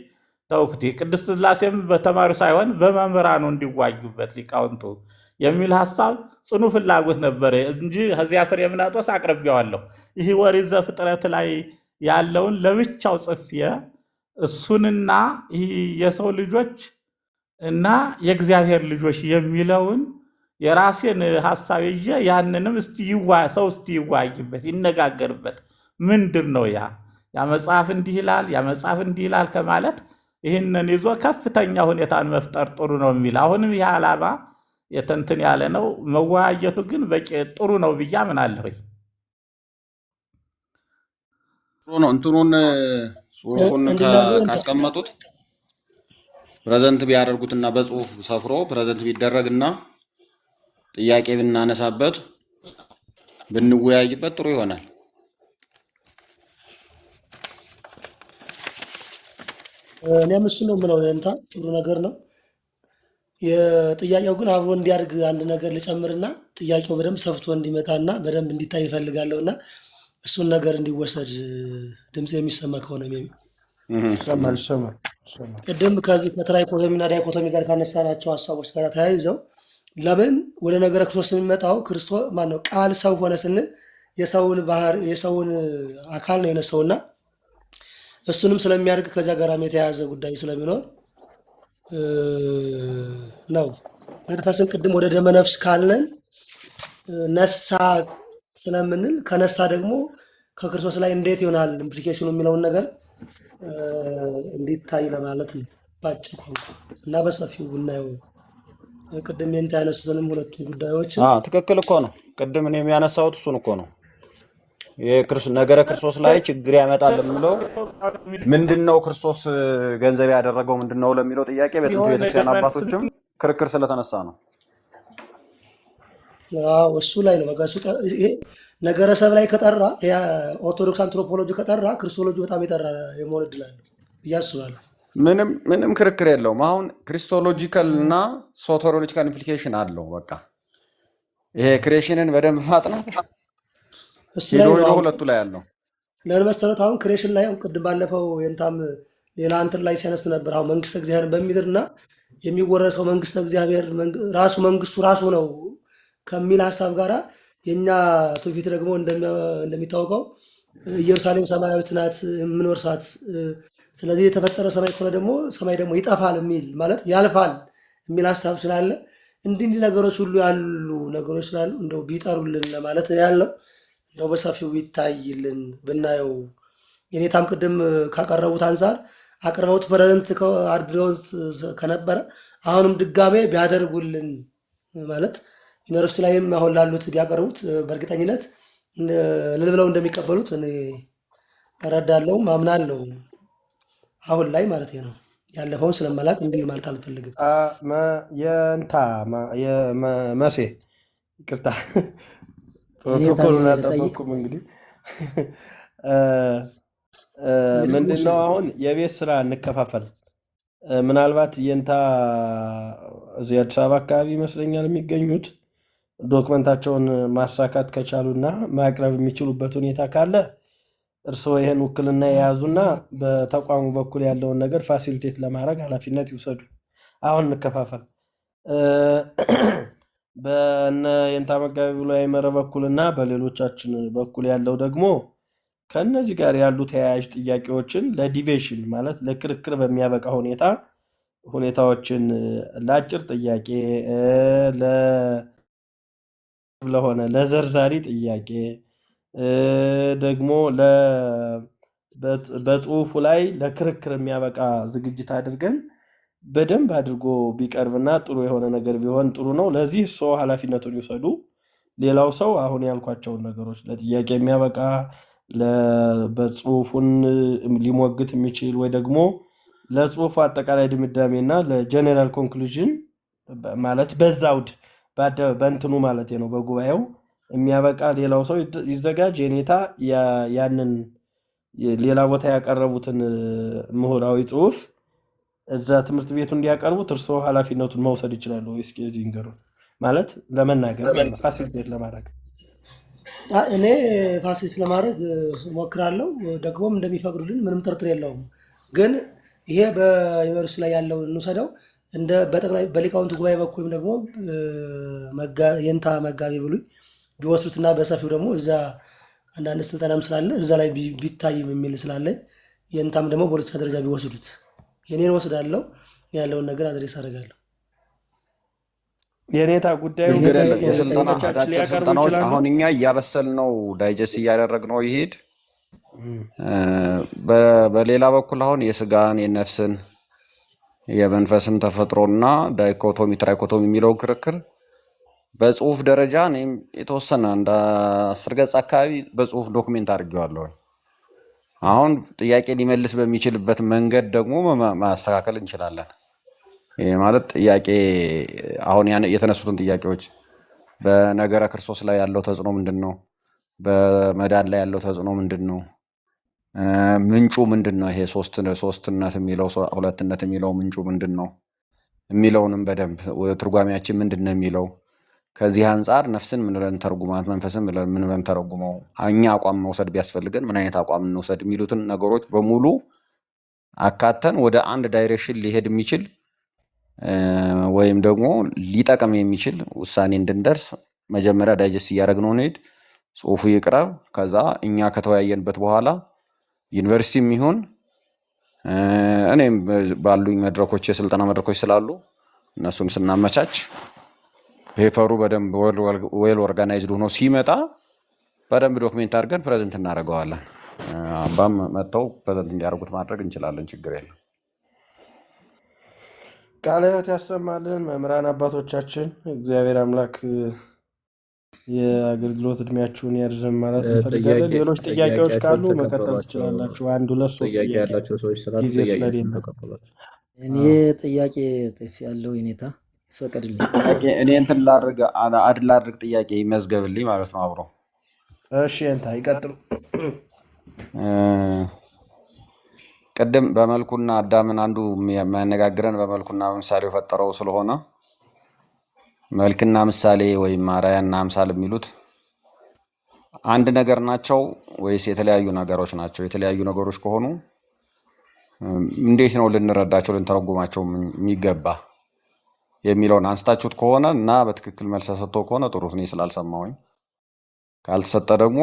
ተውኩት። ቅድስት ሥላሴም በተማሪው ሳይሆን በመምህራኑ እንዲዋዩበት ሊቃውንቱ የሚል ሐሳብ ጽኑ ፍላጎት ነበረ እንጂ ከዚያ ፍሬምናጦስ አቅርቤዋለሁ። ይህ ኦሪት ዘፍጥረት ላይ ያለውን ለብቻው ጽፌ እሱንና ይህ የሰው ልጆች እና የእግዚአብሔር ልጆች የሚለውን የራሴን ሐሳብ ይዤ ያንንም ሰው እስቲ ይዋይበት ይነጋገርበት። ምንድን ነው ያ መጽሐፍ እንዲህ ይላል ያ መጽሐፍ እንዲህ ይላል ከማለት ይህንን ይዞ ከፍተኛ ሁኔታን መፍጠር ጥሩ ነው የሚል አሁንም ይህ ዓላማ የተንትን ያለ ነው። መወያየቱ ግን በቂ ጥሩ ነው ብዬ አምናለሁ። ጥሩ ነው። እንትኑን ጽሁፉን እንዲላሉ እንትን ካስቀመጡት ፕሬዘንት ቢያደርጉትና በጽሁፍ ሰፍሮ ፕሬዘንት ቢደረግና ጥያቄ ብናነሳበት ብንወያይበት ጥሩ ይሆናል። እኔም እሱ ነው የምለው። እንታ ጥሩ ነገር ነው። የጥያቄው ግን አብሮ እንዲያድግ አንድ ነገር ልጨምርና ጥያቄው በደንብ ሰፍቶ እንዲመጣና በደንብ እንዲታይ ይፈልጋለሁ እና እሱን ነገር እንዲወሰድ ድምፅ የሚሰማ ከሆነ ይሰማል። ቅድም ከዚህ ከትራይኮቶሚና ዳይኮቶሚ ጋር ካነሳናቸው ሀሳቦች ጋር ተያይዘው ለምን ወደ ነገረ ክርስቶስ የሚመጣው ክርስቶስ ማነው ቃል ሰው ሆነ ስንል የሰውን ባህር የሰውን አካል ነው የነሳውና እሱንም ስለሚያደርግ ከዚያ ጋራም የተያያዘ ጉዳይ ስለሚኖር ነው። መንፈስን ቅድም ወደ ደመነፍስ ካልነን ነሳ ስለምንል ከነሳ ደግሞ ከክርስቶስ ላይ እንዴት ይሆናል ኢምፕሊኬሽኑ የሚለውን ነገር እንዲታይ ለማለት ነው ባጭር ቋንቋ እና በሰፊው ብናየው ቅድም የንታ ያነሱትንም ሁለቱም ጉዳዮች ትክክል እኮ ነው። ቅድም እኔ የሚያነሳሁት እሱን እኮ ነው። ነገረ ክርስቶስ ላይ ችግር ያመጣል የሚለው ምንድነው? ክርስቶስ ገንዘብ ያደረገው ምንድነው ለሚለው ጥያቄ በጥንቱ ቤተክርስቲያን አባቶችም ክርክር ስለተነሳ ነው። እሱ ላይ ነው። በቃ ይሄ ነገረ ሰብ ላይ ከጠራ ኦርቶዶክስ አንትሮፖሎጂ ከጠራ ክርስቶሎጂ በጣም የጠራ የመሆን እድል አለው ብዬ አስባለሁ። ምንም ክርክር የለውም። አሁን ክሪስቶሎጂካል እና ሶተሮሎጂካል ኢምፕሊኬሽን አለው። በቃ ይሄ ክሬሽንን በደንብ ማጥናት እሱ ላይ ነው ሁለቱ ላይ ያለው ለምን መሰረት አሁን ክሬሽን ላይ ቅድም ባለፈው የንታም ሌላ እንትን ላይ ሲያነሱ ነበር። አሁን መንግስተ እግዚአብሔር በሚድርና የሚወረሰው መንግስተ እግዚአብሔር ራሱ መንግስቱ ራሱ ነው ከሚል ሀሳብ ጋራ የኛ ትውፊት ደግሞ እንደሚታወቀው ኢየሩሳሌም ሰማያዊት ናት የምንወርሳት፣ ስለዚህ የተፈጠረ ሰማይ ከሆነ ደግሞ ሰማይ ደግሞ ይጠፋል የሚል ማለት ያልፋል የሚል ሀሳብ ስላለ እንዲህ ነገሮች ሁሉ ያሉ ነገሮች ስላሉ እንደው ቢጠሩልን ለማለት ያለው እንደው በሰፊው ቢታይልን ብናየው። የኔታም ቅድም ካቀረቡት አንጻር አቅርበውት ፕሬዘንት አድርገውት ከነበረ አሁንም ድጋሜ ቢያደርጉልን ማለት ዩኒቨርሲቲ ላይም አሁን ላሉት ቢያቀርቡት በእርግጠኝነት እልል ብለው እንደሚቀበሉት እኔ እረዳለሁም አምናለሁ። አሁን ላይ ማለት ነው። ያለፈውን ስለመላክ እንዲህ ማለት አልፈልግም። መሴ ይቅርታ ፕሮቶኮሉን አልጠበኩም። እንግዲህ ምንድነው አሁን የቤት ስራ እንከፋፈል። ምናልባት የንታ እዚህ አዲስ አበባ አካባቢ ይመስለኛል የሚገኙት ዶክመንታቸውን ማሳካት ከቻሉና ማቅረብ የሚችሉበት ሁኔታ ካለ እርስዎ ይህን ውክልና የያዙና በተቋሙ በኩል ያለውን ነገር ፋሲሊቴት ለማድረግ ኃላፊነት ይውሰዱ። አሁን እንከፋፈል። በነ የንታ መጋቢ ብሎ አይመረ በኩልና በሌሎቻችን በኩል ያለው ደግሞ ከእነዚህ ጋር ያሉ ተያያዥ ጥያቄዎችን ለዲቬሽን ማለት ለክርክር በሚያበቃ ሁኔታዎችን ለአጭር ጥያቄ ለሆነ ለዘርዛሪ ጥያቄ ደግሞ በጽሁፉ ላይ ለክርክር የሚያበቃ ዝግጅት አድርገን በደንብ አድርጎ ቢቀርብና ጥሩ የሆነ ነገር ቢሆን ጥሩ ነው። ለዚህ ሰው ኃላፊነቱን ይውሰዱ። ሌላው ሰው አሁን ያልኳቸውን ነገሮች ለጥያቄ የሚያበቃ በጽሁፉን ሊሞግት የሚችል ወይ ደግሞ ለጽሁፉ አጠቃላይ ድምዳሜና ለጀኔራል ኮንክሉዥን ማለት በዛውድ በእንትኑ ማለት ነው በጉባኤው የሚያበቃ ሌላው ሰው ይዘጋጅ። የኔታ ያንን ሌላ ቦታ ያቀረቡትን ምሁራዊ ጽሁፍ እዛ ትምህርት ቤቱ እንዲያቀርቡት እርስዎ ኃላፊነቱን መውሰድ ይችላሉ። እስኪ ይንገሩን ማለት ለመናገር ፋሲሊቴት ለማድረግ እኔ ፋሲሊቴት ለማድረግ እሞክራለሁ። ደግሞም እንደሚፈቅዱልን ምንም ጥርጥር የለውም። ግን ይሄ በዩኒቨርሲቲ ላይ ያለውን እንውሰደው እንደ በሊቃውንቱ ጉባኤ በኩልም ደግሞ የንታ መጋቢ ብሉኝ ቢወስዱትና በሰፊው ደግሞ እዛ አንዳንድ ስልጠናም ስላለ እዛ ላይ ቢታይም የሚል ስላለ የንታም ደግሞ በሁለተኛ ደረጃ ቢወስዱት የኔን ወስዳለሁ ያለውን ነገር አድሬስ አደርጋለሁ። የኔታ ጉዳዩ ስልጠናዎች አሁን እኛ እያበሰልነው ዳይጀስት እያደረግነው ይሄድ። በሌላ በኩል አሁን የስጋን የነፍስን የመንፈስን ተፈጥሮና ዳይኮቶሚ ትራይኮቶሚ የሚለውን ክርክር በጽሁፍ ደረጃ እኔም የተወሰነ እንደ 10 ገጽ አካባቢ በጽሁፍ ዶክሜንት አድርጌዋለሁ። አሁን ጥያቄ ሊመልስ በሚችልበት መንገድ ደግሞ ማስተካከል እንችላለን። ይሄ ማለት ጥያቄ አሁን የተነሱትን ጥያቄዎች በነገረ ክርስቶስ ላይ ያለው ተጽዕኖ ምንድን ነው? በመዳን ላይ ያለው ተጽዕኖ ምንድን ነው? ምንጩ ምንድን ነው? ይሄ ሶስትነት የሚለው ሁለትነት የሚለው ምንጩ ምንድን ነው የሚለውንም በደንብ ትርጓሜያችን ምንድን ነው የሚለው ከዚህ አንጻር ነፍስን ምን ብለን ተርጉማት፣ መንፈስን ምን ብለን ተረጉመው፣ እኛ አቋም መውሰድ ቢያስፈልገን ምን አይነት አቋም እንውሰድ የሚሉትን ነገሮች በሙሉ አካተን ወደ አንድ ዳይሬክሽን ሊሄድ የሚችል ወይም ደግሞ ሊጠቅም የሚችል ውሳኔ እንድንደርስ መጀመሪያ ዳይጀስት እያደረግነው እንሂድ። ጽሁፉ ይቅረብ። ከዛ እኛ ከተወያየንበት በኋላ ዩኒቨርሲቲም ይሁን እኔም ባሉኝ መድረኮች የስልጠና መድረኮች ስላሉ እነሱን ስናመቻች ፔፐሩ በደንብ ዌል ኦርጋናይዝድ ሆኖ ሲመጣ በደንብ ዶክሜንት አድርገን ፕሬዘንት እናደርገዋለን። አምባም መጥተው ፕሬዘንት እንዲያደርጉት ማድረግ እንችላለን። ችግር የለም። ቃለ ሕይወት ያሰማልን መምህራን አባቶቻችን። እግዚአብሔር አምላክ የአገልግሎት እድሜያችሁን ያርዝም ማለት እንፈልጋለን። ሌሎች ጥያቄዎች ካሉ መቀጠል ትችላላችሁ። አንድ ሁለት ሶስት ጥያቄ ጥያቄ ያላቸው ሰዎች ስላሉ ጊዜ ጥያቄያቸውን ስለሌለ ተቀበሏቸው። እኔ ጥያቄ ጥፍ ያለው ሁኔታ ይፈቀድልኝ። እኔ እንትን ላድርግ ጥያቄ ይመዝገብልኝ ማለት ነው አብሮ። እሺ እንታ ይቀጥሉ። ቅድም በመልኩና አዳምን አንዱ የሚያነጋግረን በመልኩና ምሳሌ የፈጠረው ስለሆነ መልክና ምሳሌ ወይም አርአያና አምሳል የሚሉት አንድ ነገር ናቸው ወይስ የተለያዩ ነገሮች ናቸው? የተለያዩ ነገሮች ከሆኑ እንዴት ነው ልንረዳቸው ልንተረጉማቸው የሚገባ የሚለውን አንስታችሁት ከሆነ እና በትክክል መልስ ሰጥቶ ከሆነ ጥሩ። እኔ ስላልሰማሁኝ ካልተሰጠ ደግሞ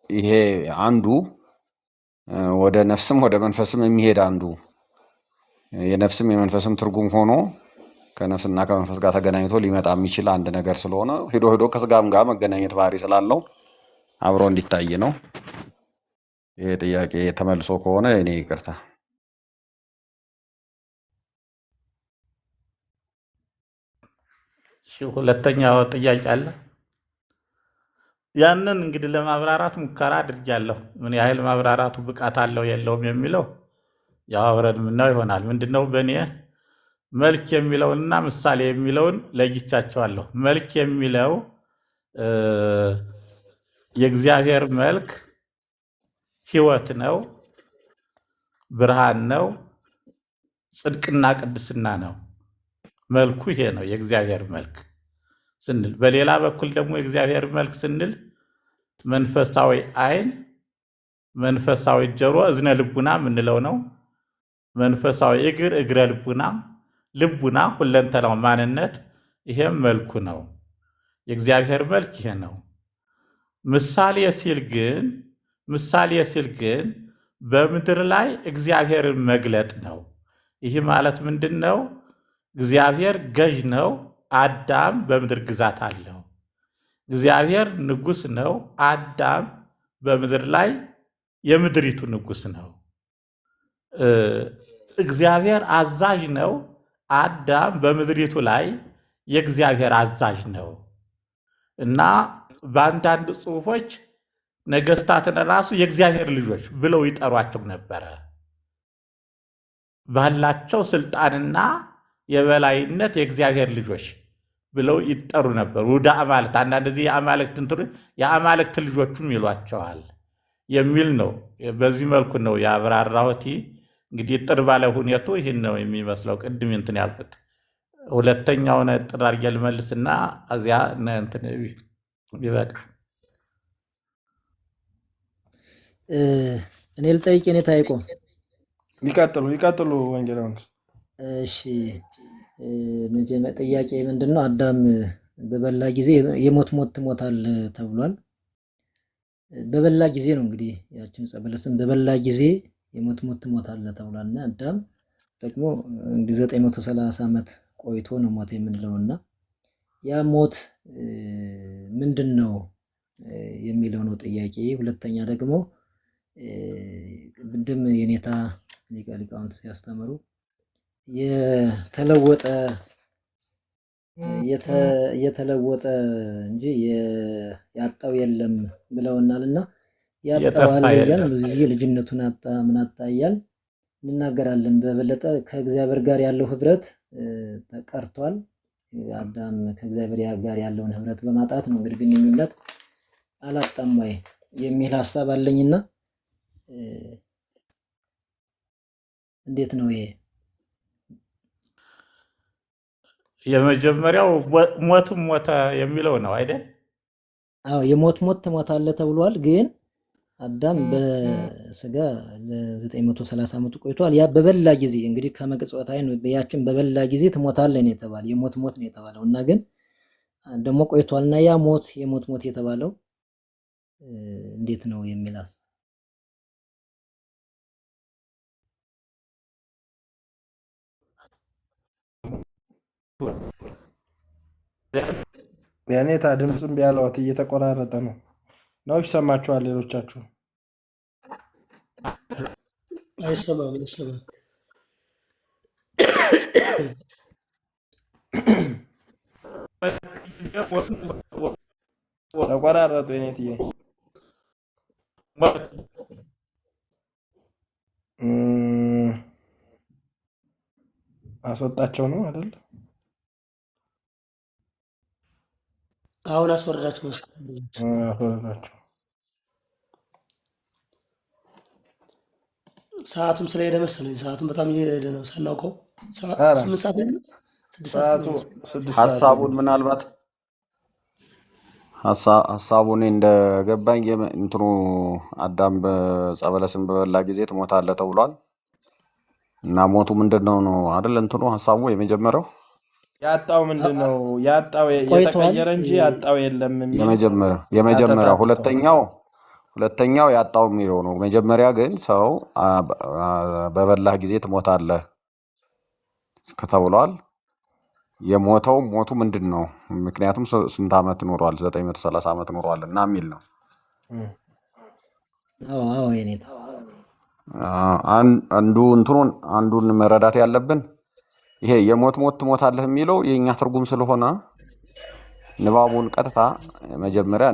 ይሄ አንዱ ወደ ነፍስም ወደ መንፈስም የሚሄድ አንዱ የነፍስም የመንፈስም ትርጉም ሆኖ ከነፍስና ከመንፈስ ጋር ተገናኝቶ ሊመጣ የሚችል አንድ ነገር ስለሆነ ሄዶ ከስጋም ጋር መገናኘት ባህሪ ስላለው አብሮ እንዲታይ ነው። ይሄ ጥያቄ ተመልሶ ከሆነ እኔ ይቅርታ። ሁለተኛው ጥያቄ አለ። ያንን እንግዲህ ለማብራራት ሙከራ አድርጊያለሁ። ምን ያህል ማብራራቱ ብቃት አለው የለውም የሚለው ያው አብረን ምናየው ይሆናል። ምንድነው በእኔ መልክ የሚለውንና ምሳሌ የሚለውን ለይቻቸዋለሁ። መልክ የሚለው የእግዚአብሔር መልክ ሕይወት ነው፣ ብርሃን ነው፣ ጽድቅና ቅድስና ነው። መልኩ ይሄ ነው የእግዚአብሔር መልክ ስንል። በሌላ በኩል ደግሞ የእግዚአብሔር መልክ ስንል መንፈሳዊ ዓይን፣ መንፈሳዊ ጆሮ፣ እዝነ ልቡና የምንለው ነው። መንፈሳዊ እግር፣ እግረ ልቡና፣ ልቡና፣ ሁለንተናው ማንነት፣ ይሄም መልኩ ነው። የእግዚአብሔር መልክ ይሄ ነው። ምሳሌ ሲል ግን በምድር ላይ እግዚአብሔርን መግለጥ ነው። ይህ ማለት ምንድን ነው? እግዚአብሔር ገዥ ነው። አዳም በምድር ግዛት አለው። እግዚአብሔር ንጉሥ ነው። አዳም በምድር ላይ የምድሪቱ ንጉሥ ነው። እግዚአብሔር አዛዥ ነው። አዳም በምድሪቱ ላይ የእግዚአብሔር አዛዥ ነው እና በአንዳንድ ጽሑፎች ነገስታትን ራሱ የእግዚአብሔር ልጆች ብለው ይጠሯቸው ነበረ። ባላቸው ስልጣንና የበላይነት የእግዚአብሔር ልጆች ብለው ይጠሩ ነበር። ውዳ አማልክት፣ አንዳንድ ጊዜ የአማልክት ልጆቹም ይሏቸዋል የሚል ነው። በዚህ መልኩ ነው ያብራራሁት። እንግዲህ ጥር ባለ ሁኔቱ ይህን ነው የሚመስለው። ቅድም እንትን ያልኩት ሁለተኛውን ጥር አድርጌ ልመልስና እዚያ እንትን ቢበቃ እኔ ልጠይቅ። እኔ ታይቆ ይቀጥሉ ወንጌላውያን። እሺ ጥያቄ ምንድን ነው? አዳም በበላ ጊዜ የሞት ሞት ትሞታለህ ተብሏል። በበላ ጊዜ ነው እንግዲህ ያችን ዕፀ በለስን በበላ ጊዜ የሞት ሞት ትሞታለህ ተብሏል። እና አዳም ደግሞ እንግዲህ 930 ዓመት ቆይቶ ነው ሞት የምንለውና ያ ሞት ምንድን ነው የሚለው ነው ጥያቄ። ሁለተኛ ደግሞ ቅድም የኔታ ሊቀ ሊቃውንት ሲያስተምሩ የተለወጠ እንጂ ያጣው የለም ብለውናልና የጠፋ ያጣዋል እያልን የለም። ብዙ ጊዜ ልጅነቱን አጣ ምን አጣ እያልን እንናገራለን። በበለጠ ከእግዚአብሔር ጋር ያለው ህብረት ቀርቷል። አዳም ከእግዚአብሔር ጋር ያለውን ህብረት በማጣት ነው እንግዲህ ግንኙነት አላጣም ወይ የሚል ሀሳብ አለኝና እንዴት ነው ይሄ? የመጀመሪያው ሞትም ሞተ የሚለው ነው አይደል? አዎ የሞት ሞት ትሞታለህ ተብሏል። ግን አዳም በስጋ ለ930 ዓመቱ ቆይቷል። ያ በበላ ጊዜ እንግዲህ ከመቅጽበት አይን ያችን በበላ ጊዜ ትሞታለህ ነው የተባለ፣ የሞት ሞት ነው የተባለው እና ግን ደግሞ ቆይቷልና ያ ሞት የሞት ሞት የተባለው እንዴት ነው የሚላስ የኔታ ድምፅም ቢያለዋት እየተቆራረጠ ነው። ይሰማችኋል? ሌሎቻችሁ አይሰማም አይሰማም። ተቆራረጡ። የኔትዬ አስወጣቸው ነው አይደል? አሁን አስወረዳቸው መሰለኝ። አስወረዳቸው። ሰዓቱም ስለሄደ መሰለኝ። ሰዓቱም በጣም እየሄደ ነው ሳናውቀው። ኧረ 8 ሰዓት ላይ ነው፣ 6 ሰዓት ሰዓቱ ነው መሰለኝ። 6 ሰዓት ሀሳቡን ምናልባት ሀሳቡ እኔ እንደገባኝ እንትኑ አዳም በዕፀ በለስን በበላ ጊዜ ትሞታለህ ተብሏል እና ሞቱ ምንድን ነው ነው አይደል? እንትኑ ሀሳቡ የመጀመሪያው ያጣው ምንድን ነው? ያጣው ቆይቷል። የተቀየረ እንጂ ያጣው የለም የሚል የመጀመሪያው አተታትተው ሁለተኛው ያጣው የሚለው ነው። መጀመሪያ ግን ሰው በበላህ ጊዜ ትሞታለህ ከተብሏል። የሞተው ሞቱ ምንድን ነው? ምክንያቱም ስንት ዓመት ኖሯል? 930 ዓመት ኖሯል እና የሚል ነው። አዎ አዎ የኔታ አንዱን መረዳት ያለብን ይሄ የሞት ሞት ትሞታለህ የሚለው የእኛ ትርጉም ስለሆነ ንባቡን ቀጥታ መጀመሪያ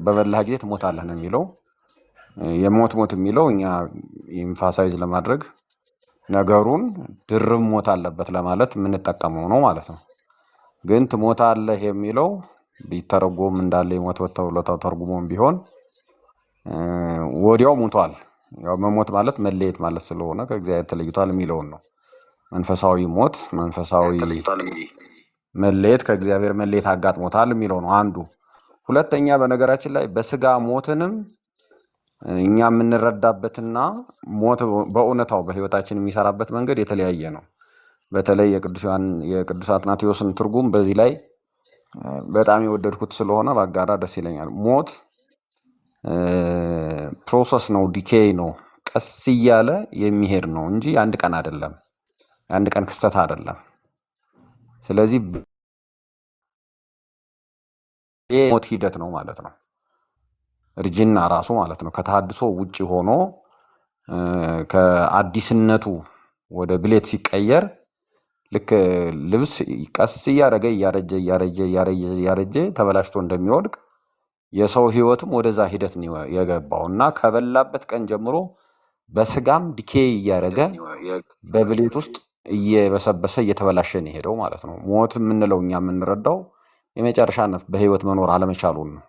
በበላህ ጊዜ ትሞታለህ ነው የሚለው። የሞት ሞት የሚለው እኛ ኢምፋሳይዝ ለማድረግ ነገሩን ድርብ ሞት አለበት ለማለት የምንጠቀመው ነው ማለት ነው። ግን ትሞታለህ የሚለው ቢተረጎም እንዳለ የሞት ሞት ተብሎ ተርጉሞም ቢሆን ወዲያው ሞቷል። ያው መሞት ማለት መለየት ማለት ስለሆነ ከእግዚአብሔር ተለይቷል የሚለውን ነው። መንፈሳዊ ሞት፣ መንፈሳዊ መለየት፣ ከእግዚአብሔር መለየት አጋጥሞታል የሚለው ነው አንዱ። ሁለተኛ በነገራችን ላይ በስጋ ሞትንም እኛ የምንረዳበትና ሞት በእውነታው በህይወታችን የሚሰራበት መንገድ የተለያየ ነው። በተለይ የቅዱስ አትናቴዎስን ትርጉም በዚህ ላይ በጣም የወደድኩት ስለሆነ ባጋራ ደስ ይለኛል። ሞት ፕሮሰስ ነው፣ ዲኬይ ነው፣ ቀስ እያለ የሚሄድ ነው እንጂ አንድ ቀን አይደለም፣ የአንድ ቀን ክስተት አይደለም። ስለዚህ የሞት ሂደት ነው ማለት ነው። እርጅና ራሱ ማለት ነው ከተሐድሶ ውጪ ሆኖ ከአዲስነቱ ወደ ብሌት ሲቀየር ልክ ልብስ ቀስ እያደረገ እያረጀ ተበላሽቶ እንደሚወድቅ የሰው ህይወትም ወደዛ ሂደት ነው የገባው እና ከበላበት ቀን ጀምሮ በስጋም ዲኬ እያደረገ በብሌት ውስጥ እየበሰበሰ እየተበላሸ ነው የሄደው ማለት ነው። ሞት የምንለው እኛ የምንረዳው የመጨረሻነት በህይወት መኖር አለመቻሉን ነው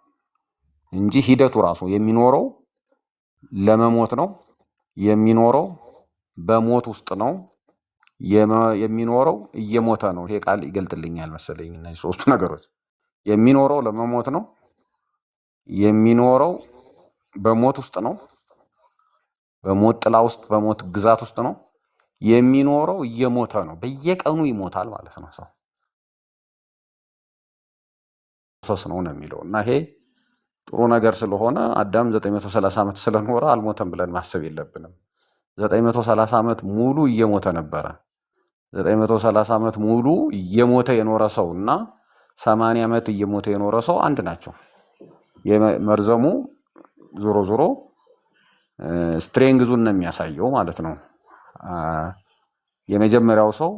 እንጂ ሂደቱ ራሱ የሚኖረው ለመሞት ነው። የሚኖረው በሞት ውስጥ ነው። የሚኖረው እየሞተ ነው። ይሄ ቃል ይገልጥልኛል መሰለኝ እነዚህ ሶስቱ ነገሮች። የሚኖረው ለመሞት ነው። የሚኖረው በሞት ውስጥ ነው። በሞት ጥላ ውስጥ፣ በሞት ግዛት ውስጥ ነው የሚኖረው። እየሞተ ነው። በየቀኑ ይሞታል ማለት ነው። ሰው ሶስት ነው የሚለው እና ይሄ ጥሩ ነገር ስለሆነ አዳም 930 ዓመት ስለኖረ አልሞተም ብለን ማሰብ የለብንም። 930 ዓመት ሙሉ እየሞተ ነበረ። 930 ዓመት ሙሉ እየሞተ የኖረ ሰው እና 80 ዓመት እየሞተ የኖረ ሰው አንድ ናቸው። የመርዘሙ ዞሮ ዞሮ ስትሬንግዙን ነው የሚያሳየው ማለት ነው። የመጀመሪያው ሰው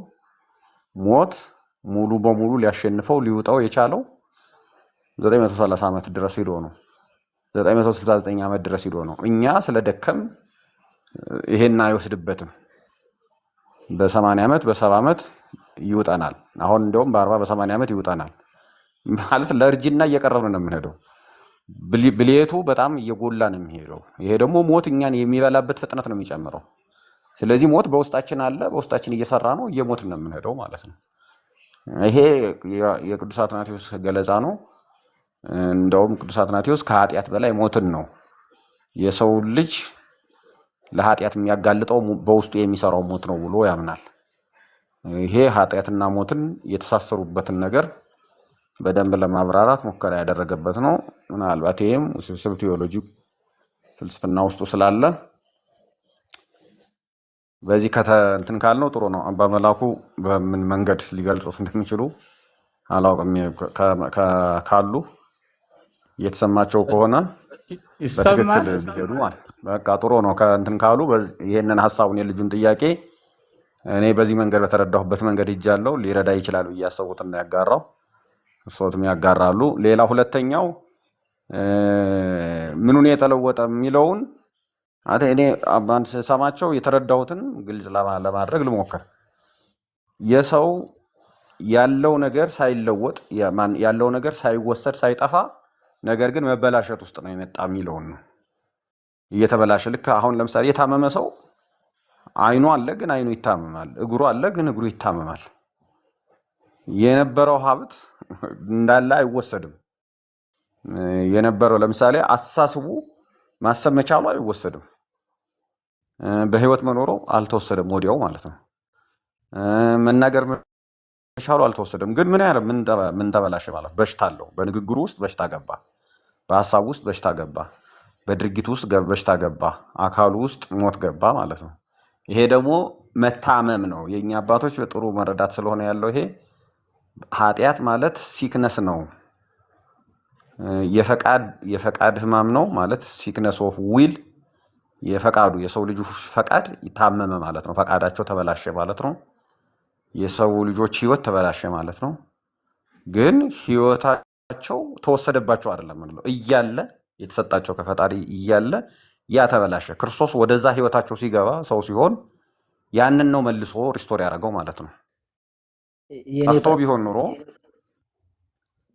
ሞት ሙሉ በሙሉ ሊያሸንፈው ሊውጣው የቻለው 930 ዓመት ድረስ ሄዶ ነው። 969 ዓመት ድረስ ሂዶ ነው። እኛ ስለደከም ይሄን አይወስድበትም። በ80 ዓመት በ70 ዓመት ይውጠናል። አሁን እንደውም በ40 በ80 ዓመት ይውጠናል ማለት ለእርጅና እየቀረብን ነው የምንሄደው። ብልየቱ በጣም እየጎላ ነው የሚሄደው። ይሄ ደግሞ ሞት እኛን የሚበላበት ፍጥነት ነው የሚጨምረው። ስለዚህ ሞት በውስጣችን አለ፣ በውስጣችን እየሰራ ነው፣ እየሞትን ነው የምንሄደው ማለት ነው። ይሄ የቅዱስ አትናቴዎስ ገለጻ ነው። እንደውም ቅዱስ አትናቴዎስ ከኃጢአት በላይ ሞትን ነው የሰው ልጅ ለኃጢአት የሚያጋልጠው በውስጡ የሚሰራው ሞት ነው ብሎ ያምናል። ይሄ ኃጢአትና ሞትን የተሳሰሩበትን ነገር በደንብ ለማብራራት ሙከራ ያደረገበት ነው። ምናልባት ይሄም ውስብስብ ቴዎሎጂ ፍልስፍና ውስጡ ስላለ በዚህ እንትን ካልነው ጥሩ ነው። አባ መላኩ በምን መንገድ ሊገልጹት እንደሚችሉ አላውቅም። ካሉ እየተሰማቸው ከሆነ በትክክል ሊሄዱ ማለት በቃ ጥሩ ነው። ከእንትን ካሉ ይሄንን ሐሳቡን የልጁን ጥያቄ እኔ በዚህ መንገድ በተረዳሁበት መንገድ ሄጃለሁ ሊረዳ ይችላል ብዬ ያሰቡትና ያጋራው ሶትም ያጋራሉ። ሌላ ሁለተኛው ምኑን የተለወጠ የሚለውን እኔ አባን ስሰማቸው የተረዳሁትን ግልጽ ለማድረግ ልሞክር። የሰው ያለው ነገር ሳይለወጥ ያለው ነገር ሳይወሰድ ሳይጠፋ ነገር ግን መበላሸት ውስጥ ነው የመጣ የሚለውን ነው። እየተበላሸ ልክ አሁን ለምሳሌ የታመመ ሰው አይኑ አለ ግን አይኑ ይታመማል፣ እግሩ አለ ግን እግሩ ይታመማል። የነበረው ሀብት እንዳለ አይወሰድም። የነበረው ለምሳሌ አስተሳሰቡ ማሰብ መቻሉ አይወሰድም። በህይወት መኖሩ አልተወሰደም ወዲያው ማለት ነው። መናገር መቻሉ አልተወሰደም። ግን ምን ተበላሸ ማለት በሽታ አለው። በንግግሩ ውስጥ በሽታ ገባ፣ በሀሳቡ ውስጥ በሽታ ገባ፣ በድርጊቱ ውስጥ በሽታ ገባ፣ አካሉ ውስጥ ሞት ገባ ማለት ነው። ይሄ ደግሞ መታመም ነው። የኛ አባቶች በጥሩ መረዳት ስለሆነ ያለው ይሄ ኃጢአት ማለት ሲክነስ ነው፣ የፈቃድ ህማም ነው ማለት ሲክነስ ኦፍ ዊል፣ የፈቃዱ የሰው ልጅ ፈቃድ ይታመመ ማለት ነው። ፈቃዳቸው ተበላሸ ማለት ነው። የሰው ልጆች ህይወት ተበላሸ ማለት ነው። ግን ህይወታቸው ተወሰደባቸው አይደለም ማለት እያለ የተሰጣቸው ከፈጣሪ እያለ ያ ተበላሸ። ክርስቶስ ወደዛ ህይወታቸው ሲገባ ሰው ሲሆን ያንን ነው መልሶ ሪስቶር ያደረገው ማለት ነው። ጠፍቶ ቢሆን ኑሮ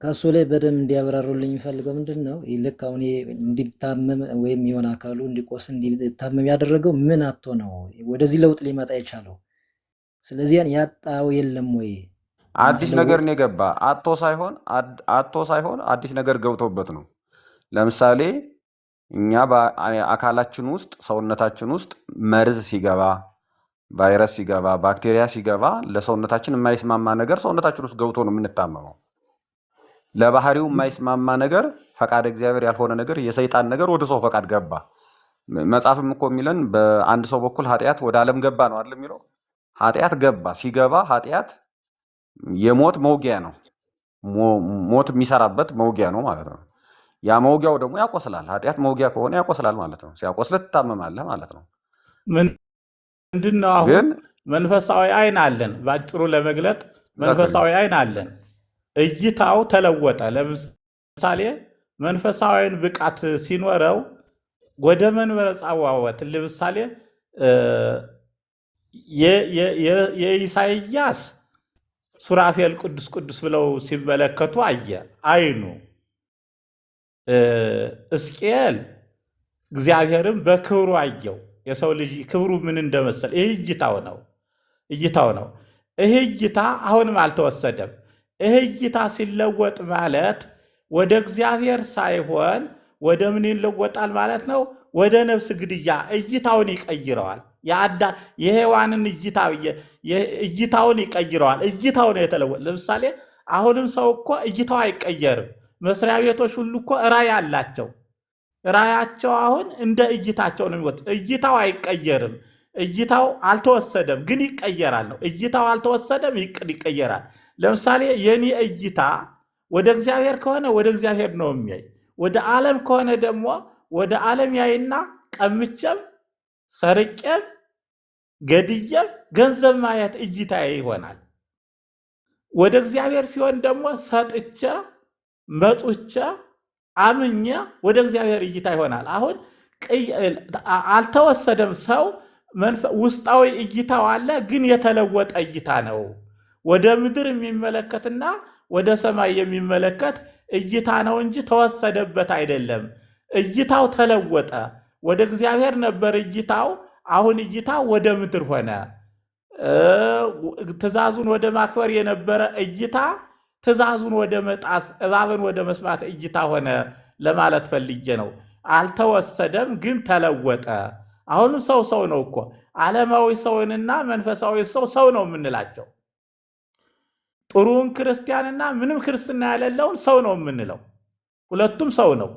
ከሱ ላይ በደንብ እንዲያብራሩልኝ የሚፈልገው ምንድን ነው? ልክ አሁን እንዲታመም ወይም የሆነ አካሉ እንዲቆስል እንዲታመም ያደረገው ምን አቶ ነው ወደዚህ ለውጥ ሊመጣ የቻለው? ስለዚህ ያጣው የለም ወይ? አዲስ ነገር ነው የገባ። አቶ ሳይሆን አዲስ ነገር ገብቶበት ነው። ለምሳሌ እኛ በአካላችን ውስጥ ሰውነታችን ውስጥ መርዝ ሲገባ፣ ቫይረስ ሲገባ፣ ባክቴሪያ ሲገባ ለሰውነታችን የማይስማማ ነገር ሰውነታችን ውስጥ ገብቶ ነው የምንታመመው። ለባህሪው የማይስማማ ነገር ፈቃድ እግዚአብሔር ያልሆነ ነገር የሰይጣን ነገር ወደ ሰው ፈቃድ ገባ። መጽሐፍም እኮ የሚለን በአንድ ሰው በኩል ኃጢአት ወደ ዓለም ገባ ነው አይደል የሚለው። ኃጢአት ገባ። ሲገባ ኃጢአት የሞት መውጊያ ነው። ሞት የሚሰራበት መውጊያ ነው ማለት ነው። ያ መውጊያው ደግሞ ያቆስላል። ኃጢአት መውጊያ ከሆነ ያቆስላል ማለት ነው። ሲያቆስልህ ትታመማለህ ማለት ነው። ምንድነው አሁን መንፈሳዊ አይን አለን። ባጭሩ ለመግለጥ መንፈሳዊ አይን አለን። እይታው ተለወጠ። ለምሳሌ መንፈሳዊን ብቃት ሲኖረው ወደ መንበረ ጸባዖት ለምሳሌ የኢሳይያስ ሱራፌል ቅዱስ ቅዱስ ብለው ሲመለከቱ አየ አይኑ። ሕዝቅኤል እግዚአብሔርም በክብሩ አየው። የሰው ልጅ ክብሩ ምን እንደመሰለ ይህ እይታው ነው። ይህ እይታ አሁንም አልተወሰደም። ይህ እይታ ሲለወጥ ማለት ወደ እግዚአብሔር ሳይሆን ወደ ምን ይለወጣል ማለት ነው? ወደ ነፍስ ግድያ እይታውን ይቀይረዋል። የሔዋንን እይታውን ይቀይረዋል። እይታው ነው የተለወጠ። ለምሳሌ አሁንም ሰው እኮ እይታው አይቀየርም። መስሪያ ቤቶች ሁሉ እኮ ራዕይ አላቸው። ራዕያቸው አሁን እንደ እይታቸው ነው የሚወጡት። እይታው አይቀየርም። እይታው አልተወሰደም፣ ግን ይቀየራል ነው። እይታው አልተወሰደም፣ ይቀየራል። ለምሳሌ የኔ እይታ ወደ እግዚአብሔር ከሆነ ወደ እግዚአብሔር ነው የሚያይ። ወደ ዓለም ከሆነ ደግሞ ወደ ዓለም ያይና ቀምቼም ሰርቄም ገድዬም ገንዘብ ማየት እይታ ይሆናል። ወደ እግዚአብሔር ሲሆን ደግሞ ሰጥቼ መጡቼ አምኜ ወደ እግዚአብሔር እይታ ይሆናል። አሁን አልተወሰደም። ሰው ውስጣዊ እይታው አለ፣ ግን የተለወጠ እይታ ነው። ወደ ምድር የሚመለከትና ወደ ሰማይ የሚመለከት እይታ ነው እንጂ ተወሰደበት አይደለም። እይታው ተለወጠ። ወደ እግዚአብሔር ነበር እይታው፣ አሁን እይታ ወደ ምድር ሆነ። ትእዛዙን ወደ ማክበር የነበረ እይታ ትእዛዙን ወደ መጣስ፣ እባብን ወደ መስማት እይታ ሆነ ለማለት ፈልጌ ነው። አልተወሰደም፣ ግን ተለወጠ። አሁንም ሰው ነው እኮ። ዓለማዊ ሰውንና መንፈሳዊ ሰው ነው የምንላቸው። ጥሩውን ክርስቲያንና ምንም ክርስትና የሌለውን ሰው ነው የምንለው። ሁለቱም ሰው ነው።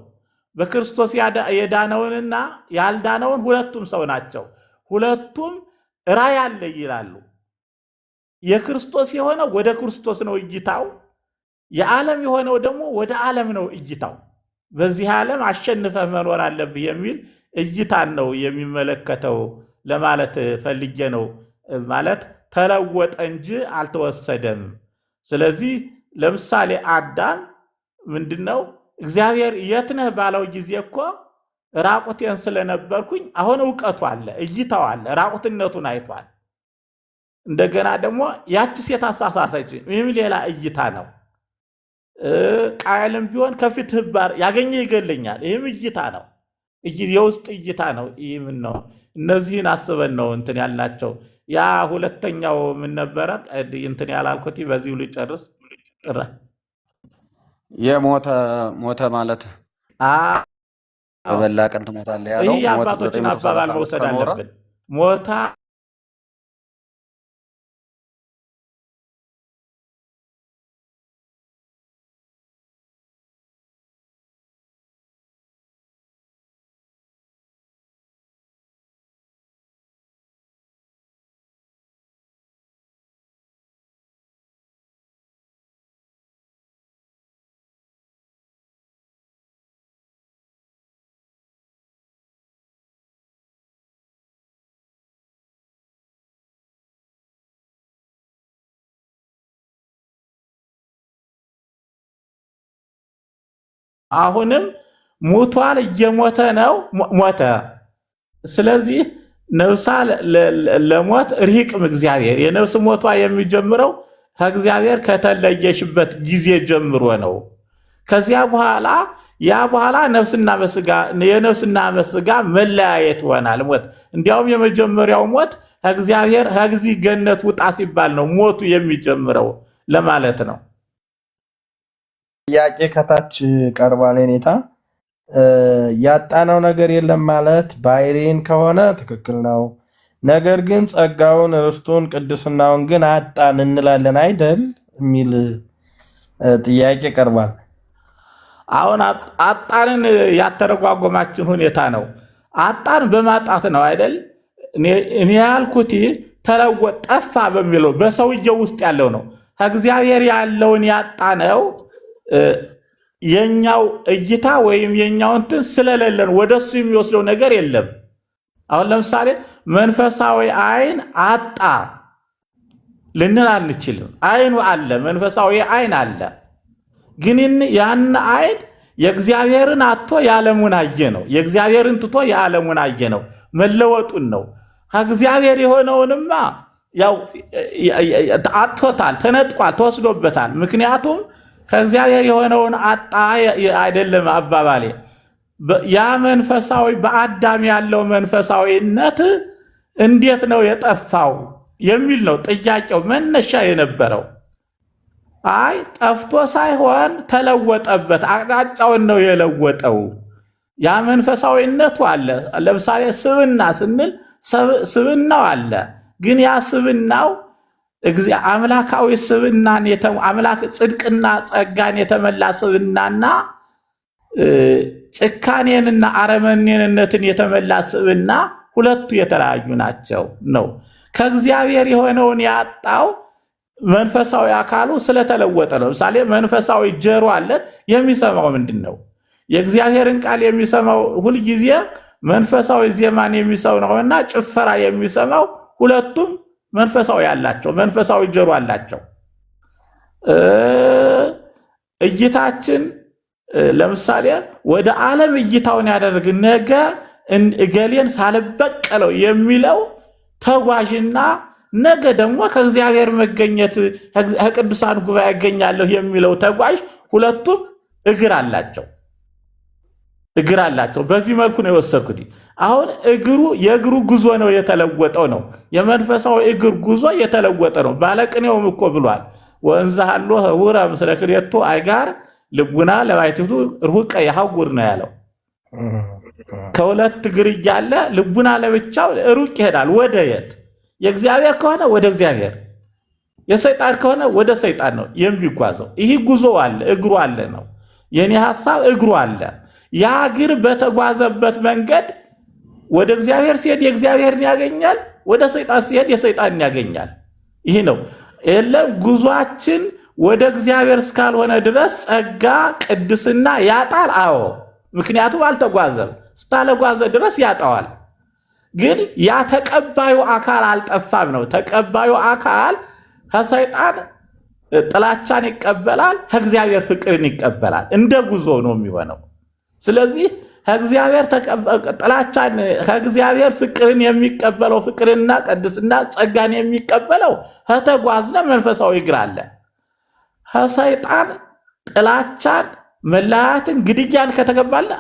በክርስቶስ የዳነውንና ያልዳነውን ሁለቱም ሰው ናቸው። ሁለቱም ራእይ አለ ይላሉ። የክርስቶስ የሆነው ወደ ክርስቶስ ነው እይታው፣ የዓለም የሆነው ደግሞ ወደ ዓለም ነው እይታው። በዚህ ዓለም አሸንፈህ መኖር አለብህ የሚል እይታን ነው የሚመለከተው ለማለት ፈልጌ ነው። ማለት ተለወጠ እንጂ አልተወሰደም። ስለዚህ ለምሳሌ አዳም ምንድነው እግዚአብሔር የት ነህ ባለው ጊዜ እኮ ራቁቴን ስለነበርኩኝ አሁን እውቀቱ አለ፣ እይታው አለ፣ ራቁትነቱን አይቷል። እንደገና ደግሞ ያቺ ሴት አሳሳተች፣ ይህም ሌላ እይታ ነው። ቃየልም ቢሆን ከፊትህ ባር ያገኘ ይገለኛል፣ ይህም እይታ ነው፣ የውስጥ እይታ ነው። ይህም ነው። እነዚህን አስበን ነው እንትን ያልናቸው። ያ ሁለተኛው ምን ነበረ እንትን ያላልኩት በዚሁ ልጨርስ። ጥራ የሞተ ማለት በበላ ቀን ትሞታለህ ያለው ይህ የአባቶችን አባባል መውሰድ አለብን። ሞታ አሁንም ሞቷል፣ እየሞተ ነው፣ ሞተ። ስለዚህ ነፍሳ ለሞት ርሂቅም እግዚአብሔር፣ የነፍስ ሞቷ የሚጀምረው ከእግዚአብሔር ከተለየሽበት ጊዜ ጀምሮ ነው። ከዚያ በኋላ የነፍስና በስጋ መለያየት ይሆናል ሞት። እንዲያውም የመጀመሪያው ሞት ከእግዚአብሔር ከዚህ ገነት ውጣ ሲባል ነው ሞቱ የሚጀምረው ለማለት ነው። ጥያቄ ከታች ቀርቧል። የኔታ ያጣነው ነገር የለም ማለት ባህሪን ከሆነ ትክክል ነው። ነገር ግን ጸጋውን፣ ርስቱን፣ ቅድስናውን ግን አጣን እንላለን አይደል የሚል ጥያቄ ቀርቧል። አሁን አጣንን ያተረጓጎማችን ሁኔታ ነው። አጣን በማጣት ነው አይደል? እኔ ያልኩት ተለወጥ፣ ጠፋ በሚለው በሰውየው ውስጥ ያለው ነው። ከእግዚአብሔር ያለውን ያጣነው የኛው እይታ ወይም የኛው እንትን ስለሌለን ወደሱ የሚወስደው ነገር የለም። አሁን ለምሳሌ መንፈሳዊ አይን አጣ ልንል አንችልም። አይኑ አለ፣ መንፈሳዊ አይን አለ። ግን ያን አይን የእግዚአብሔርን አጥቶ የዓለሙን አየ ነው። የእግዚአብሔርን ትቶ የዓለሙን አየ ነው። መለወጡን ነው። ከእግዚአብሔር የሆነውንማ ያው አጥቶታል፣ ተነጥቋል፣ ተወስዶበታል። ምክንያቱም ከእግዚአብሔር የሆነውን አጣ አይደለም አባባሌ። ያ መንፈሳዊ በአዳም ያለው መንፈሳዊነት እንዴት ነው የጠፋው የሚል ነው ጥያቄው፣ መነሻ የነበረው። አይ ጠፍቶ ሳይሆን ተለወጠበት፣ አቅጣጫውን ነው የለወጠው። ያ መንፈሳዊነቱ አለ። ለምሳሌ ስብና ስንል ስብናው አለ። ግን ያ ስብናው አምላካዊ ስብናን አምላክ ጽድቅና ጸጋን የተመላ ስብናና ጭካኔንና አረመኔነትን የተመላ ስብና ሁለቱ የተለያዩ ናቸው ነው። ከእግዚአብሔር የሆነውን ያጣው መንፈሳዊ አካሉ ስለተለወጠ ነው። ለምሳሌ መንፈሳዊ ጆሮ አለን። የሚሰማው ምንድን ነው? የእግዚአብሔርን ቃል የሚሰማው ሁልጊዜ መንፈሳዊ ዜማን የሚሰው ነውና ጭፈራ የሚሰማው ሁለቱም መንፈሳዊ አላቸው፣ መንፈሳዊ ጆሮ አላቸው። እይታችን ለምሳሌ ወደ ዓለም እይታውን ያደርግ ነገ እገሌን ሳልበቀለው የሚለው ተጓዥና ነገ ደግሞ ከእግዚአብሔር መገኘት ከቅዱሳን ጉባኤ ያገኛለሁ የሚለው ተጓዥ ሁለቱም እግር አላቸው። በዚህ መልኩ ነው የወሰድኩት። አሁን የእግሩ ጉዞ ነው የተለወጠው ነው። የመንፈሳዊ እግር ጉዞ የተለወጠ ነው። ባለቅኔውም እኮ ብሏል ወንዝ ሀሎ ህውረ ምስለ ክልኤቱ አይጋር ልቡና ለባሕቲቱ ርሑቀ የሐውር ነው ያለው። ከሁለት እግር እያለ ልቡና ለብቻው ሩቅ ይሄዳል። ወደ የት? የእግዚአብሔር ከሆነ ወደ እግዚአብሔር፣ የሰይጣን ከሆነ ወደ ሰይጣን ነው የሚጓዘው። ይህ ጉዞ አለ፣ እግሩ አለ ነው የኔ ሐሳብ። እግሩ አለ። ያ እግር በተጓዘበት መንገድ ወደ እግዚአብሔር ሲሄድ የእግዚአብሔርን ያገኛል፣ ወደ ሰይጣን ሲሄድ የሰይጣንን ያገኛል። ይህ ነው የለም ጉዟችን ወደ እግዚአብሔር እስካልሆነ ድረስ ጸጋ ቅድስና ያጣል። አዎ ምክንያቱም አልተጓዘም። ስታለጓዘ ድረስ ያጣዋል። ግን ያ ተቀባዩ አካል አልጠፋም ነው። ተቀባዩ አካል ከሰይጣን ጥላቻን ይቀበላል፣ ከእግዚአብሔር ፍቅርን ይቀበላል። እንደ ጉዞ ነው የሚሆነው። ስለዚህ ከእግዚአብሔር ፍቅርን የሚቀበለው ፍቅርና ቅድስና ጸጋን የሚቀበለው ከተጓዝነ መንፈሳዊ እግር አለ። ከሰይጣን ጥላቻን፣ መለያየትን፣ ግድያን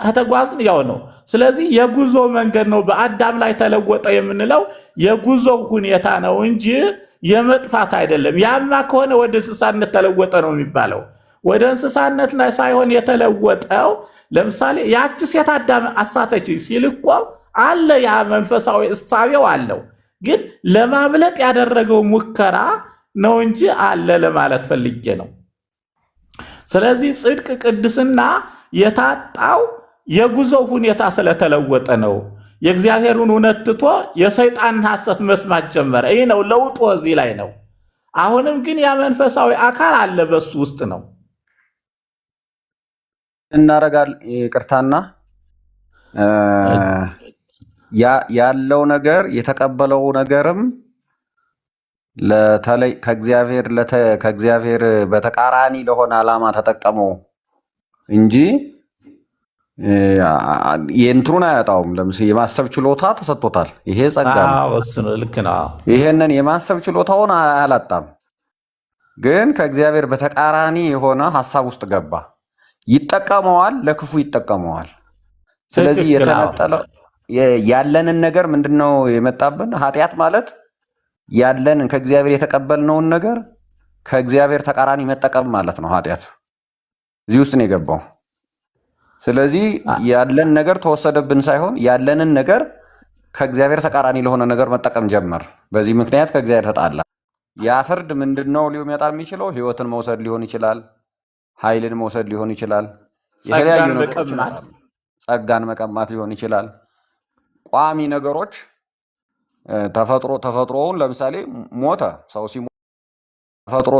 ከተጓዝን ያው ነው። ስለዚህ የጉዞ መንገድ ነው። በአዳም ላይ ተለወጠ የምንለው የጉዞ ሁኔታ ነው እንጂ የመጥፋት አይደለም። ያማ ከሆነ ወደ እንስሳነት ተለወጠ ነው የሚባለው። ወደ እንስሳነት ላይ ሳይሆን የተለወጠው ለምሳሌ ያቺ ሴት አዳም አሳተች ሲል እኮ አለ ያ መንፈሳዊ እሳቤው አለው። ግን ለማምለጥ ያደረገው ሙከራ ነው እንጂ አለ ለማለት ፈልጌ ነው። ስለዚህ ጽድቅ ቅድስና የታጣው የጉዞው ሁኔታ ስለተለወጠ ነው። የእግዚአብሔርን እውነት ትቶ የሰይጣንን ሐሰት መስማት ጀመረ። ይህ ነው ለውጡ፣ እዚህ ላይ ነው። አሁንም ግን ያ መንፈሳዊ አካል አለ፣ በሱ ውስጥ ነው። እናረጋል ይቅርታና ያለው ነገር የተቀበለው ነገርም ለተለይ ከእግዚአብሔር በተቃራኒ ለሆነ ዓላማ ተጠቀመው እንጂ የእንትሩን አያጣውም። ለምሳሌ የማሰብ ችሎታ ተሰጥቶታል። ይሄ ጸጋ ነው። ልክ ነው። ይሄንን የማሰብ ችሎታውን አያላጣም። ግን ከእግዚአብሔር በተቃራኒ የሆነ ሐሳብ ውስጥ ገባ። ይጠቀመዋል፣ ለክፉ ይጠቀመዋል። ስለዚህ የተነጠለው ያለንን ነገር ምንድነው የመጣብን? ኃጢአት ማለት ያለንን ከእግዚአብሔር የተቀበልነውን ነገር ከእግዚአብሔር ተቃራኒ መጠቀም ማለት ነው። ኃጢአት እዚህ ውስጥ ነው የገባው። ስለዚህ ያለን ነገር ተወሰደብን ሳይሆን ያለንን ነገር ከእግዚአብሔር ተቃራኒ ለሆነ ነገር መጠቀም ጀመር። በዚህ ምክንያት ከእግዚአብሔር ተጣላ። ያ ፍርድ ምንድነው ሊመጣ የሚችለው? ህይወትን መውሰድ ሊሆን ይችላል፣ ኃይልን መውሰድ ሊሆን ይችላል፣ ጸጋን መቀማት ሊሆን ይችላል። ቋሚ ነገሮች ተፈጥሮውን ለምሳሌ ሞተ ሰው ሲሞት ተፈጥሮ